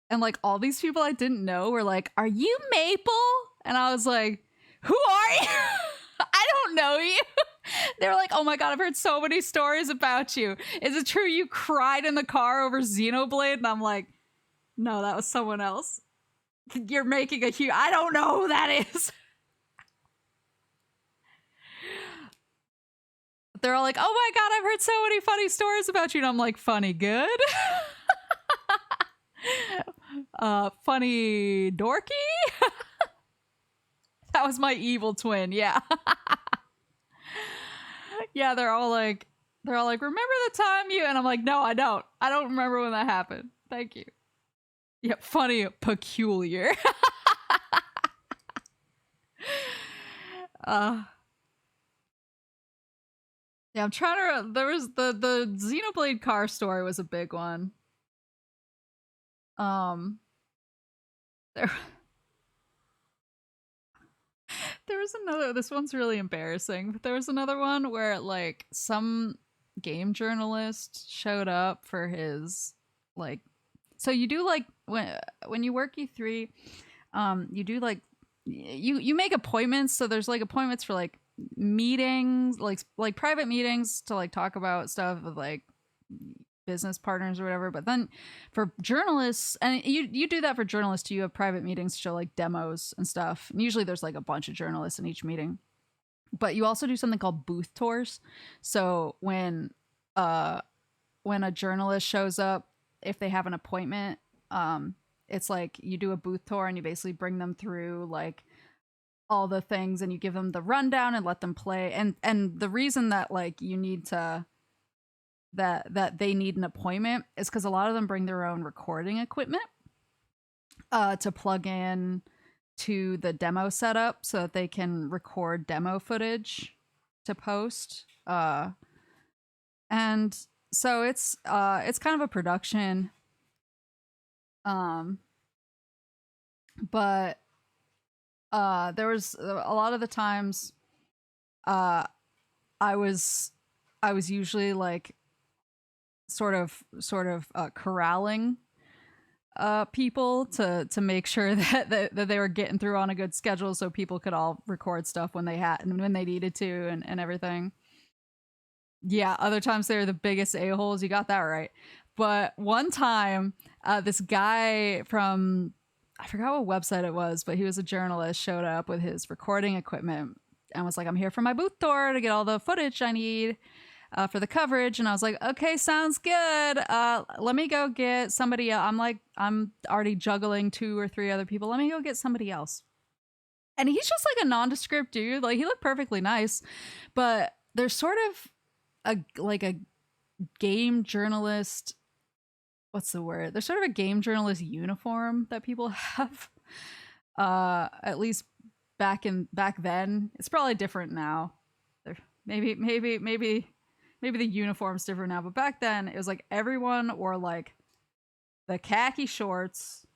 and like all these people I didn't know were like, "Are you Maple?" And I was like, "Who are you?" I don't know you. They were like, "Oh my god, I've heard so many stories about you. Is it true you cried in the car over Xenoblade?" And I'm like, "No, that was someone else. You're making a huge, I don't know who that is." They're all like, "Oh my god, I've heard so many funny stories about you." And I'm like, "Funny good?" Funny dorky? That was my evil twin, yeah. Yeah, they're all like, "Remember the time you," and I'm like, "No, I don't remember when that happened. Thank you." Yeah, funny peculiar. Yeah, I'm trying to, there was the Xenoblade car story was a big one. There there was another, this one's really embarrassing, but there was another one where like some game journalist showed up for his, like, so you do like when you work E3, you do like you make appointments, so there's like appointments for like meetings, like private meetings to like talk about stuff with like business partners or whatever. But then for journalists, and you do that for journalists too, you have private meetings to show like demos and stuff, and usually there's like a bunch of journalists in each meeting. But you also do something called booth tours. So when a journalist shows up, if they have an appointment, it's like you do a booth tour and you basically bring them through like all the things, and you give them the rundown and let them play. And the reason that like you need to, that they need an appointment is because a lot of them bring their own recording equipment to plug in to the demo setup so that they can record demo footage to post. And so it's kind of a production. But there was a lot of the times I was usually like sort of corralling people to make sure that they were getting through on a good schedule, so people could all record stuff when they had and when they needed to, and everything. Yeah, other times they're the biggest a-holes. You got that right. But one time, this guy from I forgot what website it was, but he was a journalist, showed up with his recording equipment and was like, I'm here for my booth tour to get all the footage I need for the coverage. And I was like, okay, sounds good. Let me go get somebody else. I'm already juggling 2 or 3 other people. Let me go get somebody else. And he's just like a nondescript dude. Like, he looked perfectly nice, but there's sort of a game journalist. What's the word? There's sort of a game journalist uniform that people have. At least back then. It's probably different now. Maybe the uniform's different now, but back then it was like everyone wore like the khaki shorts.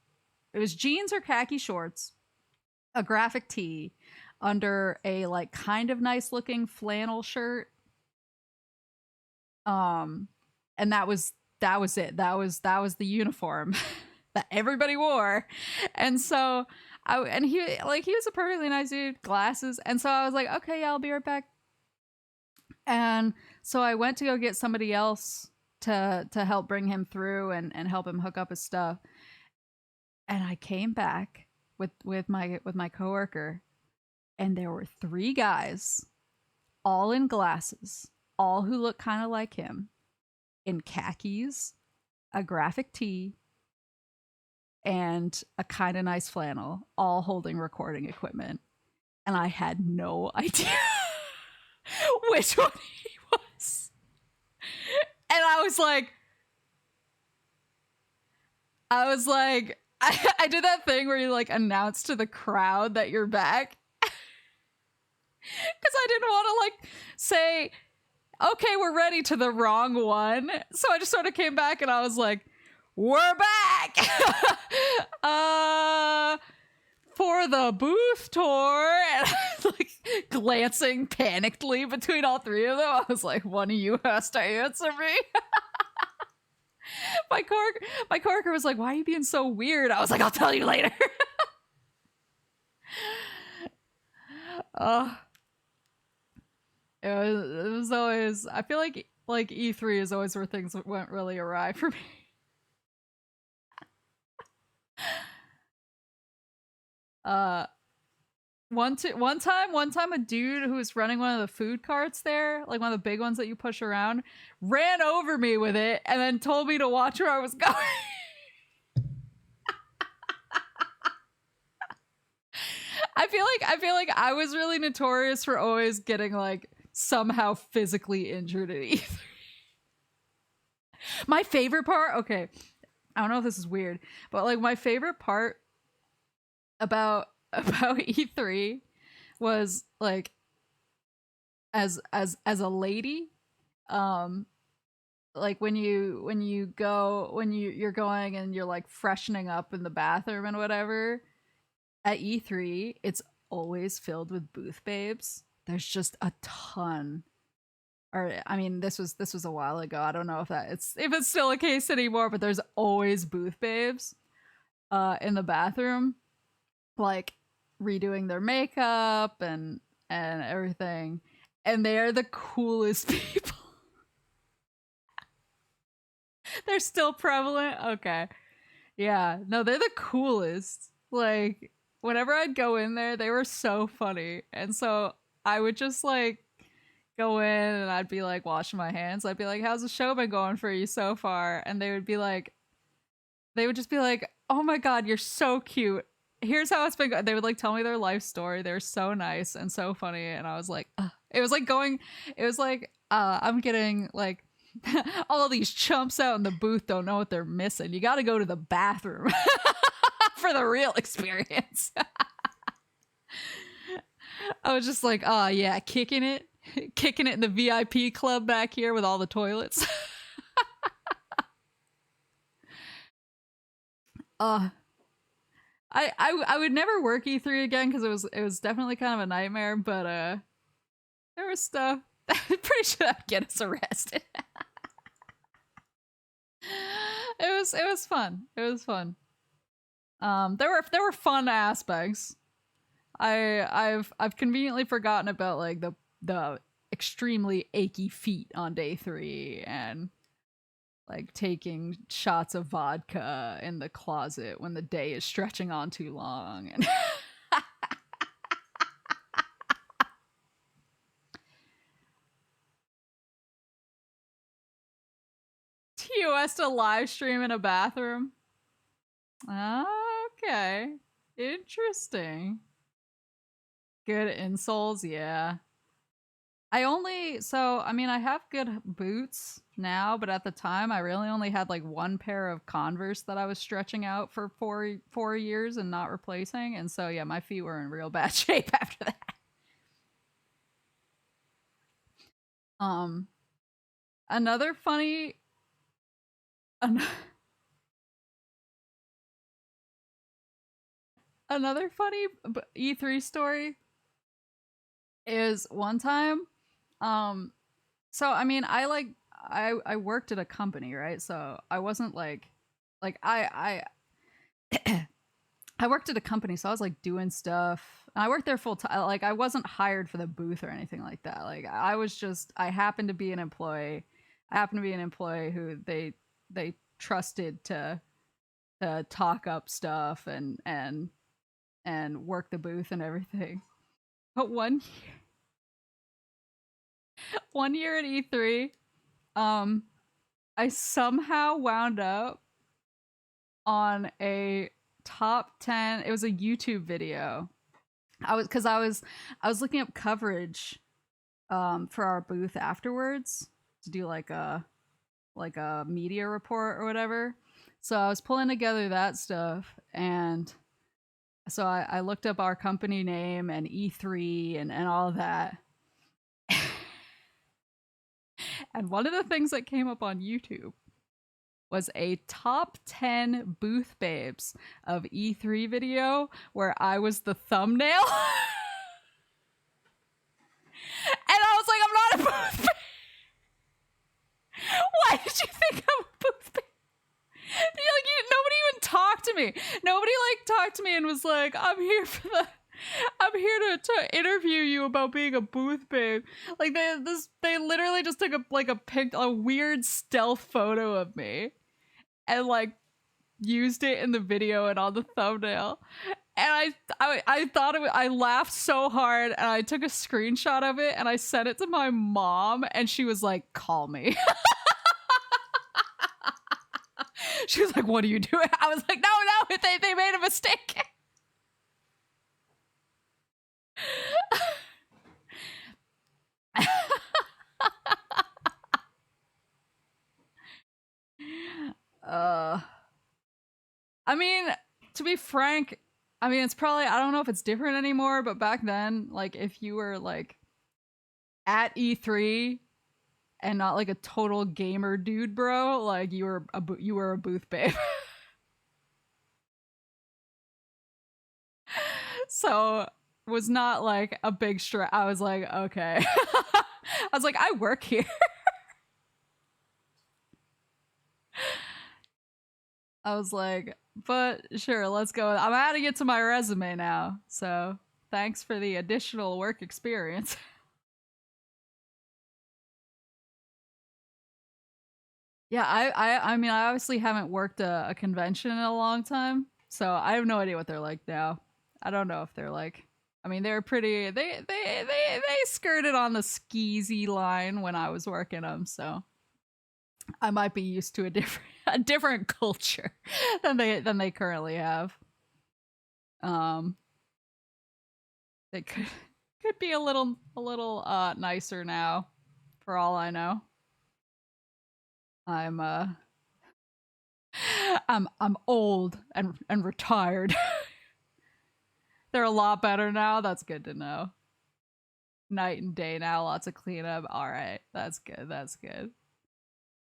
It was jeans or khaki shorts, a graphic tee under a like kind of nice looking flannel shirt. And that was it. That was the uniform that everybody wore. And so he was a perfectly nice dude, glasses. And so I was like, okay, yeah, I'll be right back. And so I went to go get somebody else to help bring him through and help him hook up his stuff. And I came back with my coworker, and there were 3 guys, all in glasses, all who look kind of like him, in khakis, a graphic tee, and a kind of nice flannel, all holding recording equipment. And I had no idea which one he was. And I was like, I did that thing where you like announce to the crowd that you're back. Because I didn't want to like say, okay, we're ready to the wrong one. So I just sort of came back and I was like, we're back for the booth tour. And I was like glancing panickedly between all 3 of them. I was like, one of you has to answer me. My coworker was like, why are you being so weird? I was like, I'll tell you later. It was always, I feel like E3 is always where things went really awry for me. One time a dude who was running one of the food carts there, like one of the big ones that you push around, ran over me with it and then told me to watch where I was going. I feel like I was really notorious for always getting like somehow physically injured at E3. My favorite part, okay, I don't know if this is weird, but like my favorite part about E3 was like as a lady, like when you're going and you're like freshening up in the bathroom and whatever at E3, it's always filled with booth babes. There's just a ton. Or I mean, this was a while ago. I don't know if it's still a case anymore, but there's always booth babes in the bathroom, like redoing their makeup and everything, and they are the coolest people. They're still prevalent. Okay, yeah, no, they're the coolest. Like whenever I'd go in there, they were so funny, and so I would just like go in and I'd be like washing my hands. I'd be like, how's the show been going for you so far? And they would just be like, oh my god, you're so cute, here's how it's been going. They would like tell me their life story. They're so nice and so funny. And I was like, it was like I'm getting like all these chumps out in the booth don't know what they're missing. You got to go to the bathroom for the real experience. I was just like, oh yeah, kicking it in the VIP club back here with all the toilets. I would never work E3 again because it was definitely kind of a nightmare, but there was stuff that I'm pretty sure that'd get us arrested. It was fun. It was fun. There were fun aspects. I've conveniently forgotten about like the extremely achy feet on day 3 and like taking shots of vodka in the closet when the day is stretching on too long. And TOS to live stream in a bathroom. Okay. Interesting. Good insoles, yeah. I have good boots now, but at the time I really only had like one pair of Converse that I was stretching out for four years and not replacing. And so yeah, my feet were in real bad shape after that. Another funny another funny E3 story is one time I worked at a company, right? So I wasn't I I worked at a company, so I was like doing stuff. And I worked there full time. Like I wasn't hired for the booth or anything like that. Like I happened to be an employee. I happened to be an employee who they trusted to talk up stuff and work the booth and everything. But one year at E3, I somehow wound up on a top 10. It was a YouTube video. I was looking up coverage for our booth afterwards to do like a media report or whatever. So I was pulling together that stuff, and so I looked up our company name and E3 and all of that. And one of the things that came up on YouTube was a top 10 booth babes of E3 video where I was the thumbnail. And I was like, I'm not a booth babe. Why did you think I'm a booth babe? Nobody even talked to me. Nobody talked to me and was like, I'm here to interview you about being a booth babe. Like they literally just took a weird stealth photo of me and like used it in the video and on the thumbnail. And I thought I laughed so hard, and I took a screenshot of it and I sent it to my mom, and she was like, call me. She was like, what are you doing? I was like, no, they made a mistake. I mean, to be frank, it's probably, I don't know if it's different anymore, but back then, like, if you were like at E3 and not like a total gamer dude, bro, like you were a booth babe. So was not like a big stress. I was like, okay. I was like, I work here. I was like, but sure, let's go. I'm adding it to my resume now. So thanks for the additional work experience. Yeah, I obviously haven't worked a convention in a long time, so I have no idea what they're like now. I don't know if they're like. They're pretty. They skirted on the skeezy line when I was working them, so I might be used to a different culture than they currently have. They could be a little nicer now, for all I know. I'm old and retired. They're a lot better now. That's good to know. Night and day now, lots of cleanup. All right, that's good. That's good.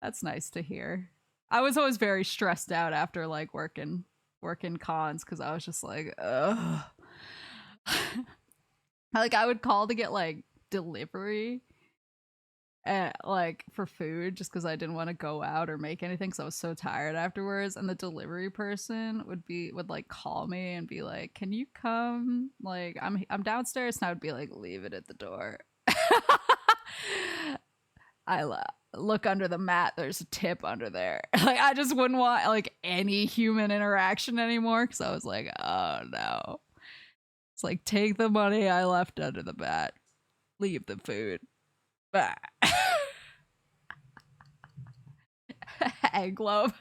That's nice to hear. I was always very stressed out after like working cons because I was just like, ugh. Like I would call to get like delivery like for food just because I didn't want to go out or make anything because I was so tired afterwards, and the delivery person would like call me and be like, can you come, like I'm downstairs, and I would be like, leave it at the door. I look under the mat, there's a tip under there. Like, I just wouldn't want like any human interaction anymore because I was like, oh no. It's like, take the money I left under the mat, leave the food. Egg loaf.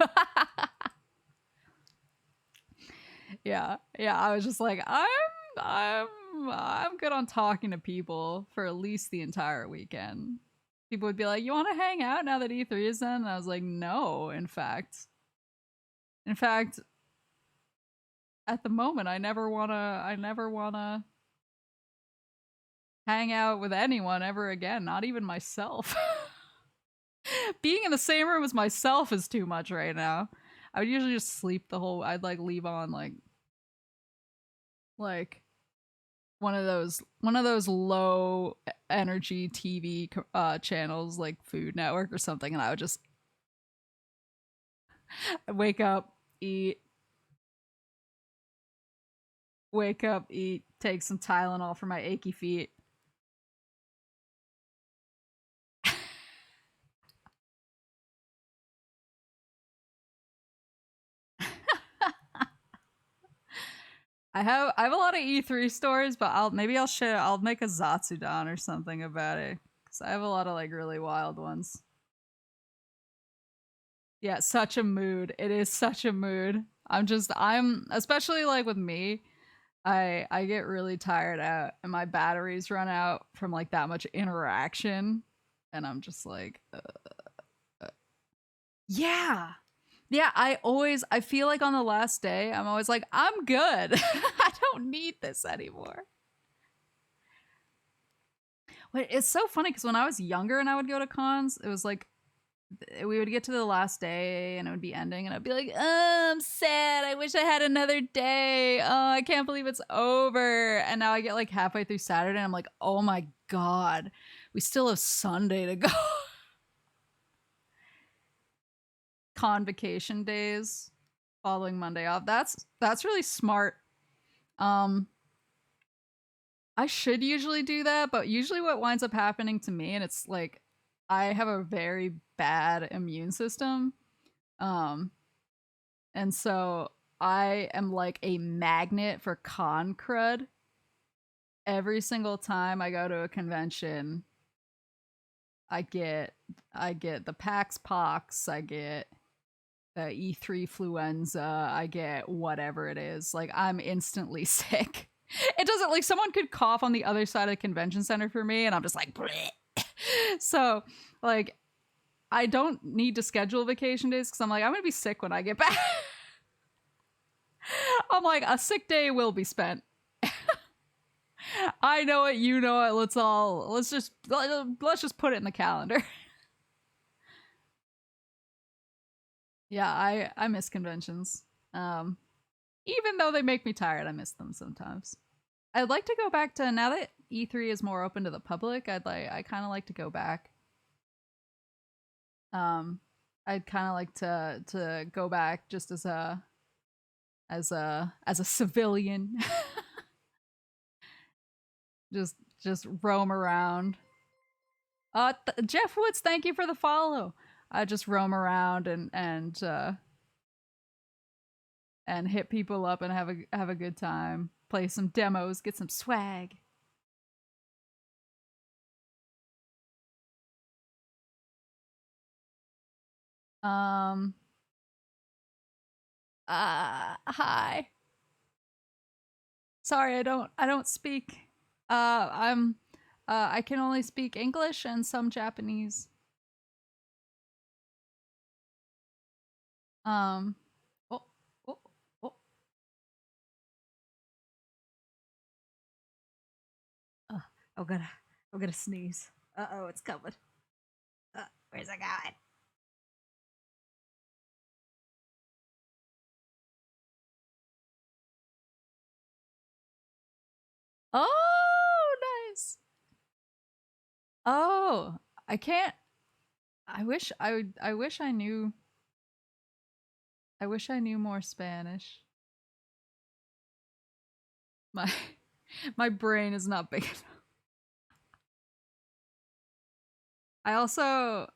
Yeah, I was just like, I'm good on talking to people for at least the entire weekend. People would be like, you want to hang out now that E3 is done? And I was like, no, in fact, at the moment, I never wanna hang out with anyone ever again, not even myself. Being in the same room as myself is too much right now. I would usually just sleep the whole. I'd like leave on like one of those low energy TV channels like Food Network or something, and I would just wake up, eat, take some Tylenol for my achy feet. I have a lot of E3 stories, but I'll make a Zatsudan or something about it because I have a lot of like really wild ones. Yeah, such a mood. It is such a mood. I'm especially like with me, I get really tired out and my batteries run out from like that much interaction and I'm just like yeah. Yeah, I feel like on the last day, I'm always like, I'm good. I don't need this anymore. But it's so funny because when I was younger and I would go to cons, it was like we would get to the last day and it would be ending and I'd be like, oh, I'm sad. I wish I had another day. Oh, I can't believe it's over. And now I get like halfway through Saturday and I'm like, oh my God, we still have Sunday to go. Convocation days following Monday off. That's really smart. I should usually do that, but usually what winds up happening to me, and it's like I have a very bad immune system. And so I am like a magnet for con crud. Every single time I go to a convention, I get the PAX pox, I get the E3 fluenza, I get whatever it is. Like, I'm instantly sick. It doesn't, like, someone could cough on the other side of the convention center for me, and I'm just like, bleh. So, like, I don't need to schedule vacation days because I'm like, I'm gonna be sick when I get back. I'm like, a sick day will be spent. I know it, you know it. Let's just put it in the calendar. Yeah, I miss conventions. Even though they make me tired, I miss them sometimes. I'd like to go back to, now that E3 is more open to the public, I kind of like to go back. I'd kind of like to go back just as a civilian. just roam around. Jeff Woods, thank you for the follow. I just roam around and hit people up and have a good time. Play some demos, get some swag. Hi. Sorry, I don't speak. I can only speak English and some Japanese. Oh, oh, oh. I'm gonna sneeze. Uh-oh, it's coming. Where's it going? Oh, nice. Oh, I can't. I wish I knew. I wish I knew more Spanish. My my brain is not big enough. I also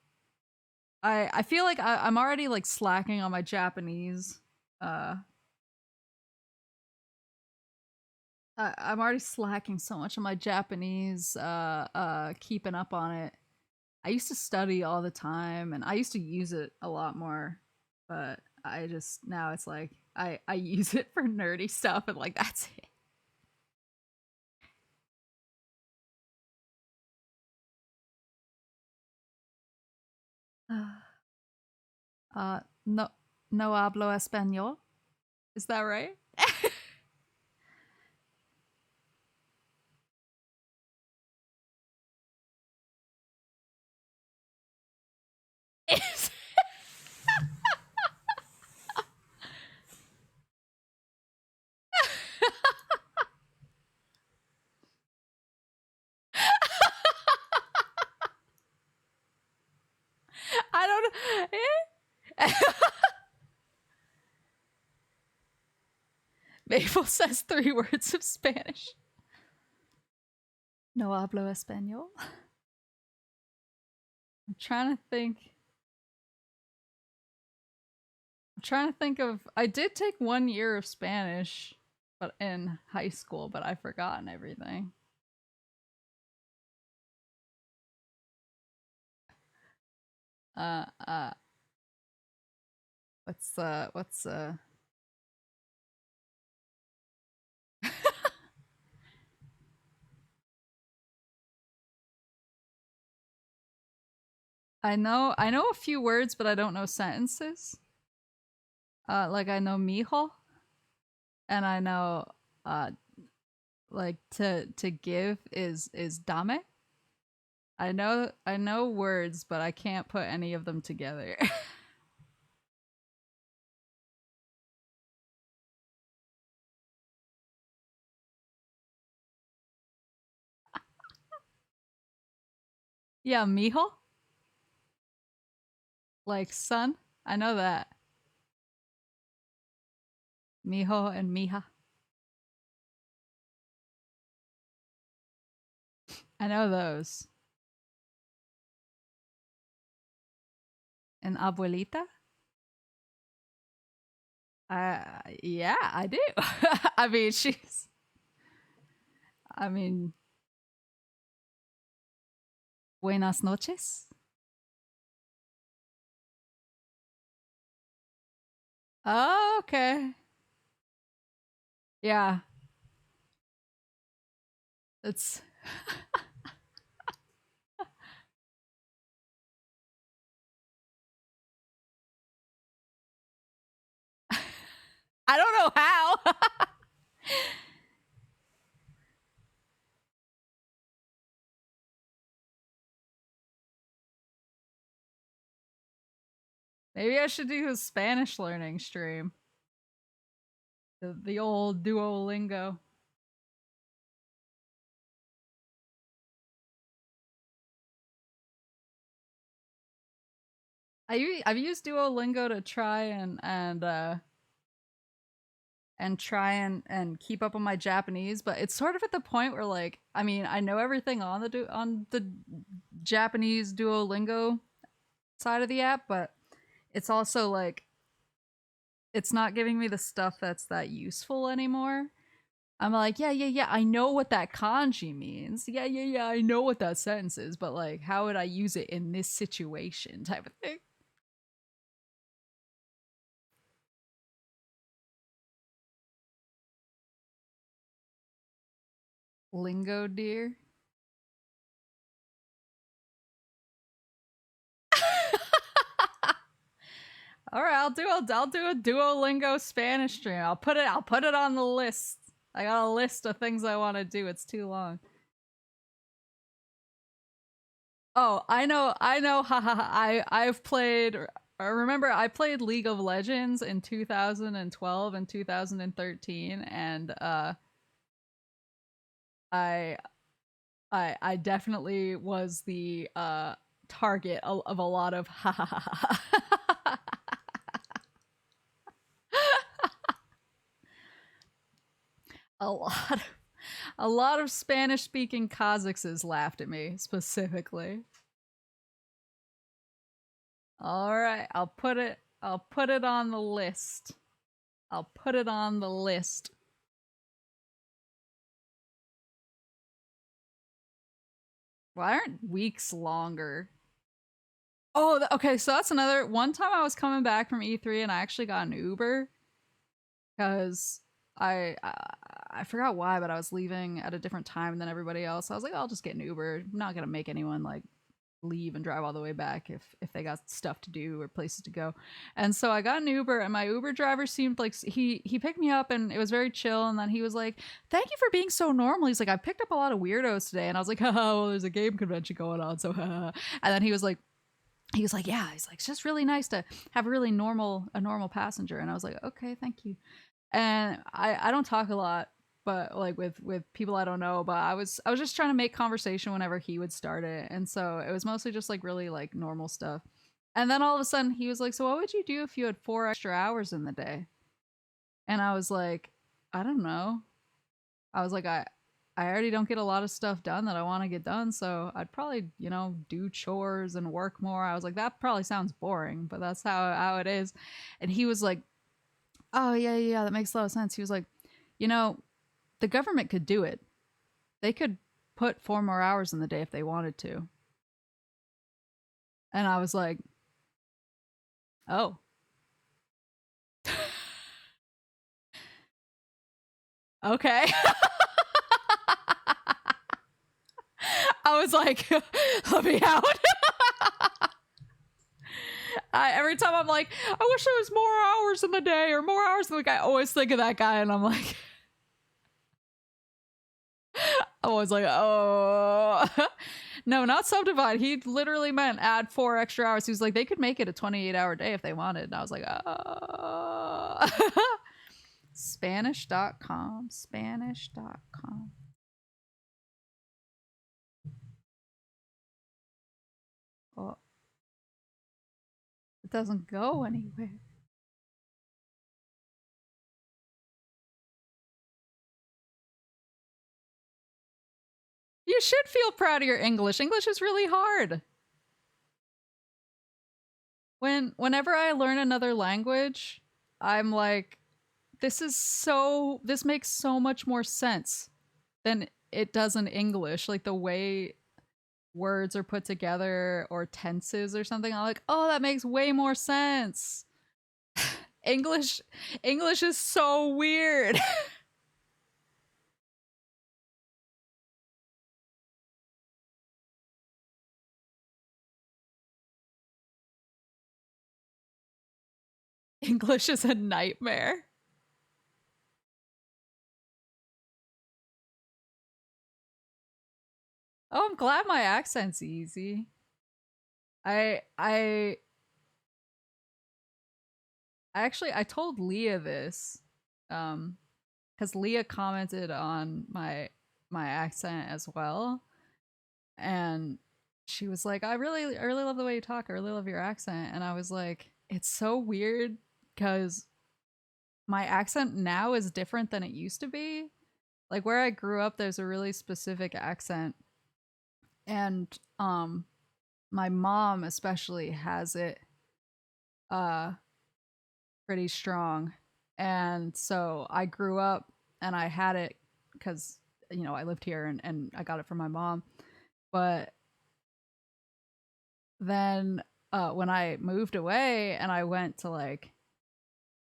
I feel like I'm already like slacking on my Japanese. I'm already slacking so much on my Japanese. Keeping up on it. I used to study all the time, and I used to use it a lot more. But I just now it's like I use it for nerdy stuff, and like that's it. No, no hablo español. Is that right? I don't know. Maple says 3 words of Spanish. No hablo español. I'm trying to think. I'm trying to think of. I did take 1 year of Spanish, but in high school, but I've forgotten everything. Uh, uh, what's I know a few words, but I don't know sentences. Like I know mijo, and I know like to give is dame. I know words, but I can't put any of them together. Yeah, mijo, like son. I know that. Mijo and mija. I know those. And abuelita? Yeah, I do. I mean, she's. I mean, buenas noches. Oh, okay. Yeah, it's. I don't know how. Maybe I should do a Spanish learning stream. The old Duolingo. I've used Duolingo to try and try and keep up on my Japanese, but it's sort of at the point where like I mean I know everything on the Japanese Duolingo side of the app, but it's also like it's not giving me the stuff that's that useful anymore. I'm like, yeah, I know what that kanji means. Yeah, I know what that sentence is, but like, how would I use it in this situation type of thing? Lingo, dear. All right, I'll do a Duolingo Spanish stream. I'll put it on the list. I got a list of things I want to do. It's too long. Oh, I know. I've played. Remember, I played League of Legends in 2012 and 2013, and I I definitely was the target of a lot of ha ha ha ha. a lot of a lot of Spanish speaking Kazakhs laughed at me specifically. All right, I'll put it on the list. I'll put it on the list. Why aren't weeks longer? Oh, okay. So that's another one time I was coming back from E3 and I actually got an Uber because I forgot why, but I was leaving at a different time than everybody else. I was like, I'll just get an Uber. I'm not gonna make anyone like leave and drive all the way back if they got stuff to do or places to go. And so I got an Uber and my Uber driver seemed like he picked me up and it was very chill, and then he was like, "Thank you for being so normal." He's like, "I picked up a lot of weirdos today." And I was like, "Oh, well, there's a game convention going on." So and then he was like, "Yeah." He's like, "It's just really nice to have a normal passenger." And I was like, "Okay, thank you." And I don't talk a lot, but like with people I don't know, but I was just trying to make conversation whenever he would start it, and so it was mostly just like really like normal stuff. And then all of a sudden he was like, "So what would you do if you had 4 extra hours in the day?" And I was like, "I don't know." I was like, I already don't get a lot of stuff done that I want to get done, so I'd probably, do chores and work more. I was like, that probably sounds boring, but that's how it is. And he was like, "Oh, yeah, that makes a lot of sense." He was like, "You know, the government could do it. They could put 4 more hours in the day if they wanted to." And I was like, "Oh." Okay. I was like, "Let me out." Every time I'm like, "I wish there was more hours in the day or more hours in the week," I always think of that guy, and I'm like, I was like, "Oh." No, not subdivide. He literally meant add 4 extra hours. He was like, they could make it a 28-hour day if they wanted. And I was like, oh. Spanish.com. Spanish.com. Oh, it doesn't go anywhere. You should feel proud of your English. English is really hard. Whenever I learn another language, I'm like, this makes so much more sense than it does in English. Like the way words are put together or tenses or something. I'm like, oh, that makes way more sense. English English is so weird. English is a nightmare. Oh, I'm glad my accent's easy. I actually I told Leah this. Cuz Leah commented on my accent as well, and she was like, I really love the way you talk. I really love your accent." And I was like, it's so weird cuz my accent now is different than it used to be. Like where I grew up, there's a really specific accent, and my mom especially has it uh pretty strong. And so I grew up and I had it because I lived here, and I got it from my mom. But then when I moved away and I went to like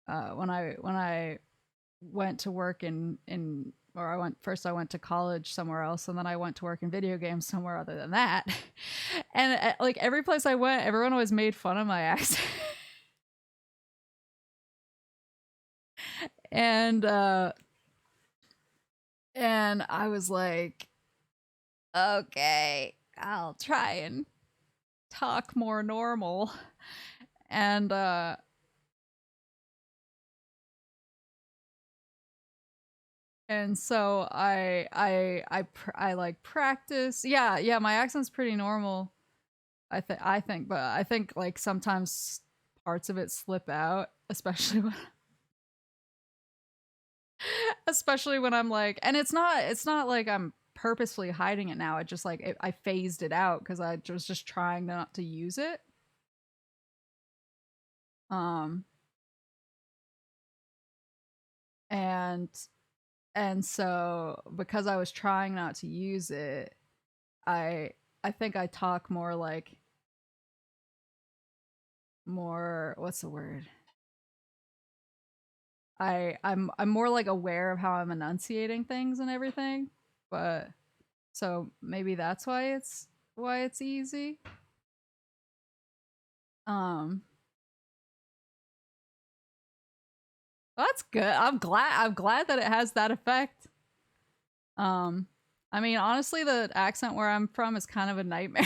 when I went to work in or I went to college somewhere else, and then I went to work in video games somewhere other than that. And like every place I went, everyone always made fun of my accent. and and I was like, okay, I'll try and talk more normal. And so I like practice. Yeah, my accent's pretty normal. I think, but I think like sometimes parts of it slip out, especially when especially when I'm like, and it's not like I'm purposefully hiding it now. It just like I phased it out because I was just trying not to use it. Um and and so because I was trying not to use it, I I think I talk more like more what's the word? I'm more like aware of how I'm enunciating things and everything, but so maybe that's why it's easy. Um that's good. I'm glad that it has that effect. Um I mean, honestly, the accent where I'm from is kind of a nightmare.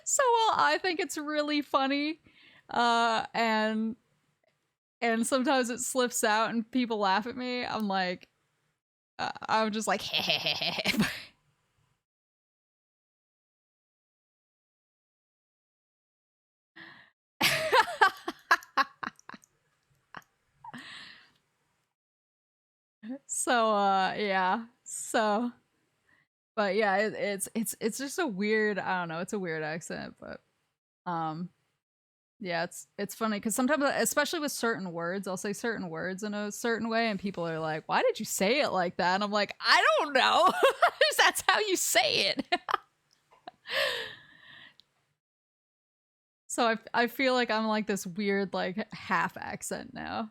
So well, I think it's really funny. Uh and and sometimes it slips out and people laugh at me. I'm like I'm just like so yeah. So but yeah, it's just a weird, I don't know, it's a weird accent, but um yeah, it's funny because sometimes, especially with certain words, I'll say certain words in a certain way, and people are like, "Why did you say it like that?" And I'm like, "I don't know. That's how you say it." So I feel like I'm like this weird like half accent now.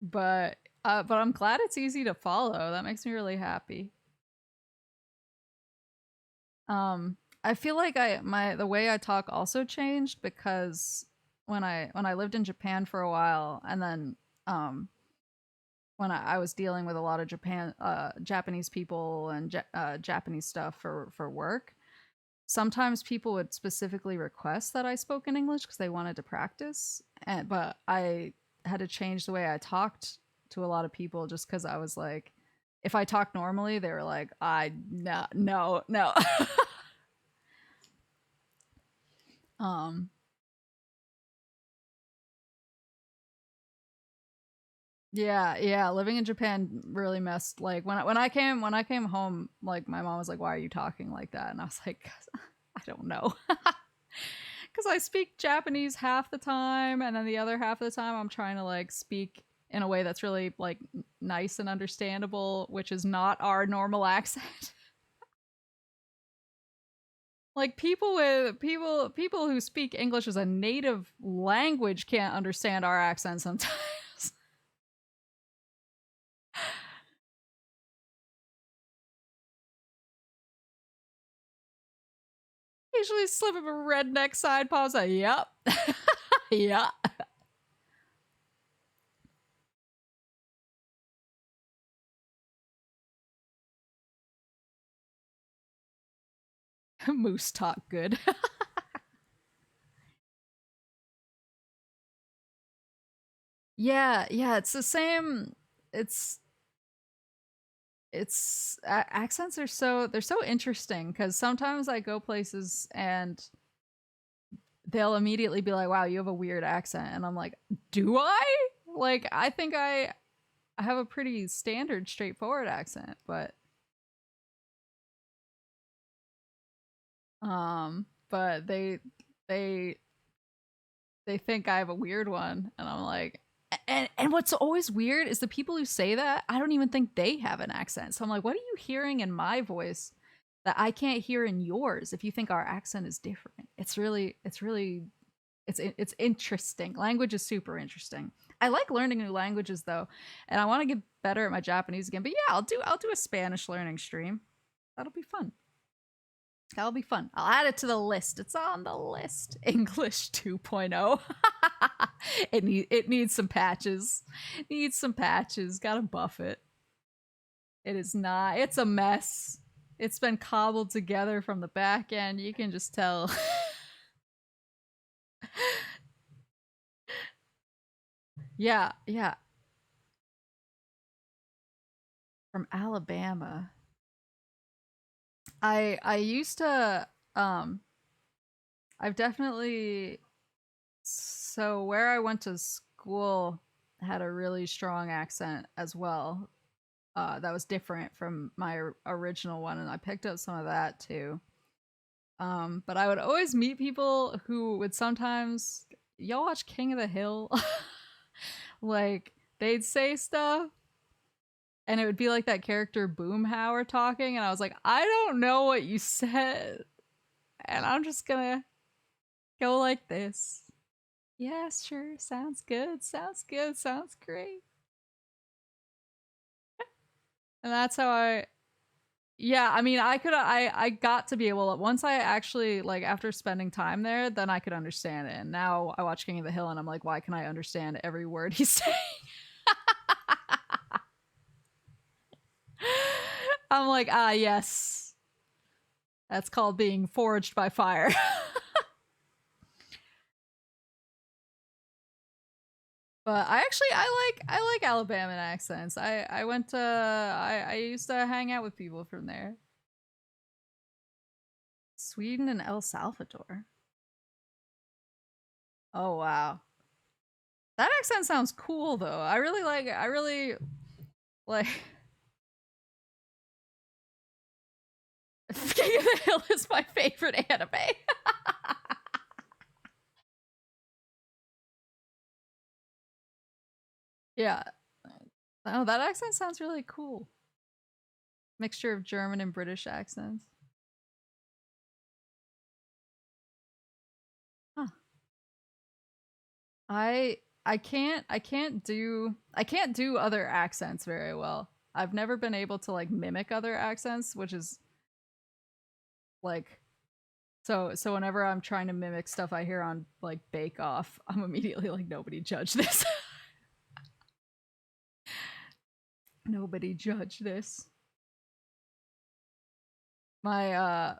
But I'm glad it's easy to follow. That makes me really happy. I feel like the way I talk also changed because when I lived in Japan for a while, and then um when I was dealing with a lot of Japanese people and Japanese stuff for work, sometimes people would specifically request that I spoke in English because they wanted to practice. But I had to change the way I talked to a lot of people just because I was like, if I talk normally, they were like, I no no no. um Yeah, yeah. Living in Japan really messed. Like when I came home, like my mom was like, "Why are you talking like that?" And I was like, "I don't know," because I speak Japanese half the time, and then the other half of the time I'm trying to like speak in a way that's really like nice and understandable, which is not our normal accent. Like people who speak English as a native language can't understand our accent sometimes. Usually slip of a redneck side pause. Yep. Yeah. Moose talk good. Yeah, yeah, it's the same. It's accents are they're so interesting because sometimes I go places and they'll immediately be like, "Wow, you have a weird accent," and I'm like, "Do I?" Like, I think I have a pretty standard, straightforward accent, but they they think I have a weird one, and I'm like, and what's always weird is the people who say that I don't even think they have an accent. So I'm like, what are you hearing in my voice that I can't hear in yours? If you think our accent is different, it's interesting. Language is super interesting. I like learning new languages though, and I want to get better at my Japanese again. But yeah, I'll do a Spanish learning stream. That'll be fun. That'll be fun. I'll add it to the list. It's on the list. English 2.0. It needs some patches. Needs some patches. Gotta buff it. It is not. It's a mess. It's been cobbled together from the back end. You can just tell. Yeah, yeah. From Alabama. I used to um I've definitely so where I went to school had a really strong accent as well. that was different from my original one, and I picked up some of that too. But I would always meet people who would sometimes, y'all watch King of the Hill? Like, they'd say stuff, and it would be like that character Boomhauer talking, and I was like, I don't know what you said, and I'm just gonna go like this. Yeah, sure, sounds good, sounds good, sounds great. And that's how yeah, I mean, I got to be able to, once I actually, like, after spending time there, then I could understand it. And now I watch King of the Hill and I'm like, why can I understand every word he's saying? I'm like, ah, yes. That's called being forged by fire. But I like Alabama accents. I went to I used to hang out with people from there. Sweden and El Salvador. Oh wow. That accent sounds cool though. I really like King of the Hill is my favorite anime. Yeah. Oh, that accent sounds really cool. Mixture of German and British accents. Huh. I can't do other accents very well. I've never been able to like mimic other accents, which is like so whenever I'm trying to mimic stuff I hear on like Bake Off, I'm immediately like, nobody judge this. Nobody judge this. My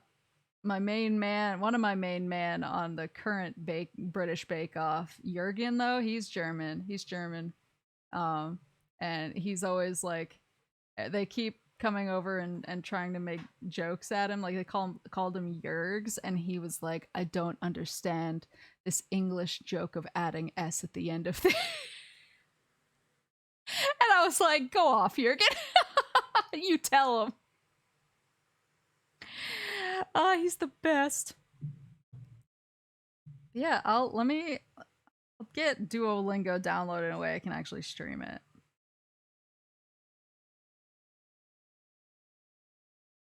my main man, one of my main man on the current British Bake Off, Jurgen though, he's German. He's German. Um and he's always like, they keep coming over and trying to make jokes at him, like they called him Jurgs, and he was like, I don't understand this English joke of adding s at the end of things. And I was like, go off, Jurgen. You tell him. He's the best. Yeah, I'll get Duolingo downloaded in a way I can actually stream it.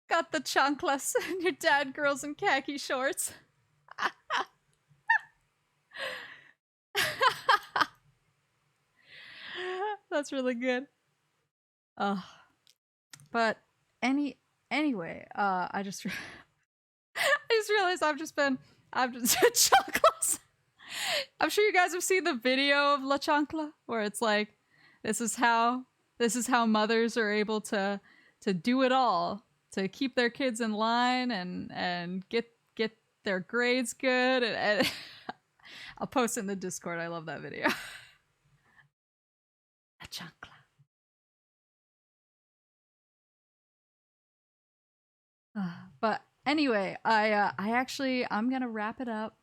Got the chunkless and your dad girls in khaki shorts. That's really good. But anyway, I just realized I've just chunkless. I'm sure you guys have seen the video of La Chancla where it's like, this is how mothers are able to do it all, to keep their kids in line and get their grades good, and I'll post it in the Discord. I love that video. La Chancla. But anyway, I'm gonna wrap it up.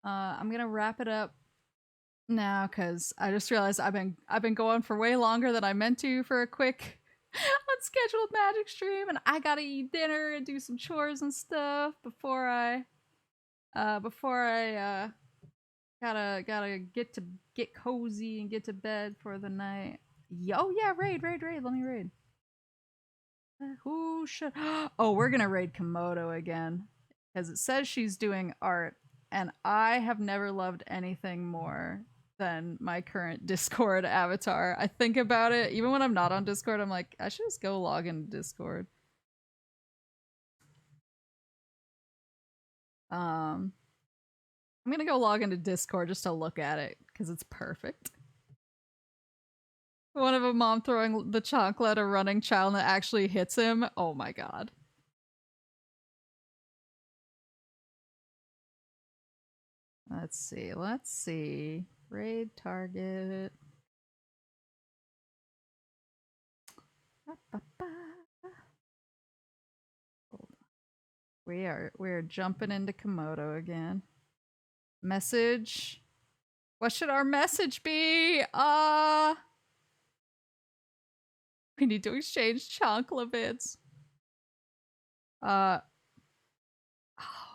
I'm gonna wrap it up now because I just realized I've been going for way longer than I meant to for a quick unscheduled magic stream, and I gotta eat dinner and do some chores and stuff before I gotta get cozy and get to bed for the night. Yo, yeah, raid. Let me raid. Who should? Oh, we're gonna raid Komodo again because it says she's doing art, and I have never loved anything more than my current Discord avatar. I think about it even when I'm not on Discord. I'm like, I should just go log into Discord. I'm gonna go log into Discord just to look at it because it's perfect. One of a mom throwing the chocolate at a running child and it actually hits him. Oh my god. Let's see. Raid target. We're jumping into Komodo again. Message. What should our message be? We need to exchange chancla vids. I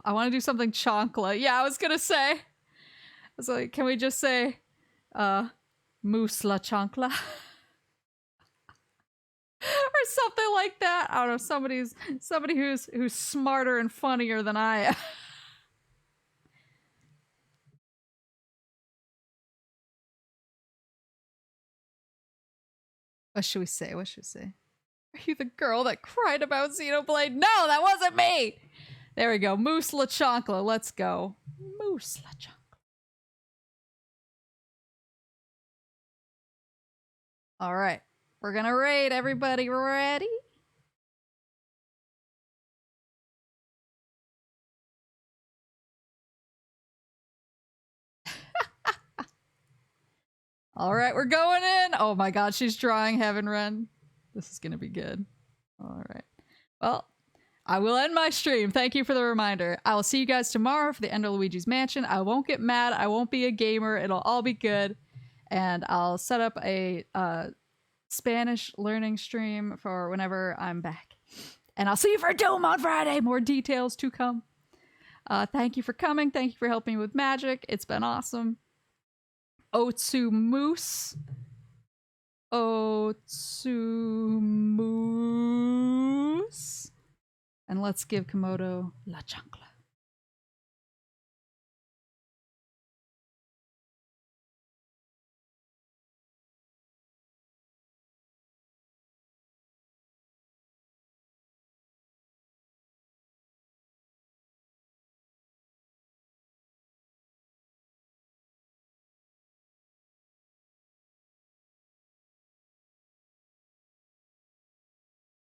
want to do something chancla. Yeah, I was gonna say. I was like, can we just say, moose la chancla? Or something like that. I don't know. Somebody who's smarter and funnier than I am. What should we say? What should we say? Are you the girl that cried about Xenoblade? No, that wasn't me! There we go. Moose La Chancla. Let's go. Moose La Chancla. Alright. We're gonna raid. Everybody ready? Alright, we're going in! Oh my god, she's drawing Heaven Ren. This is gonna be good. Alright. Well, I will end my stream. Thank you for the reminder. I will see you guys tomorrow for the End of Luigi's Mansion. I won't get mad. I won't be a gamer. It'll all be good. And I'll set up a Spanish learning stream for whenever I'm back. And I'll see you for Doom on Friday. More details to come. Thank you for coming. Thank you for helping me with magic. It's been awesome. Otsu Moose. Otsu Moose. And let's give Komodo La Chancla.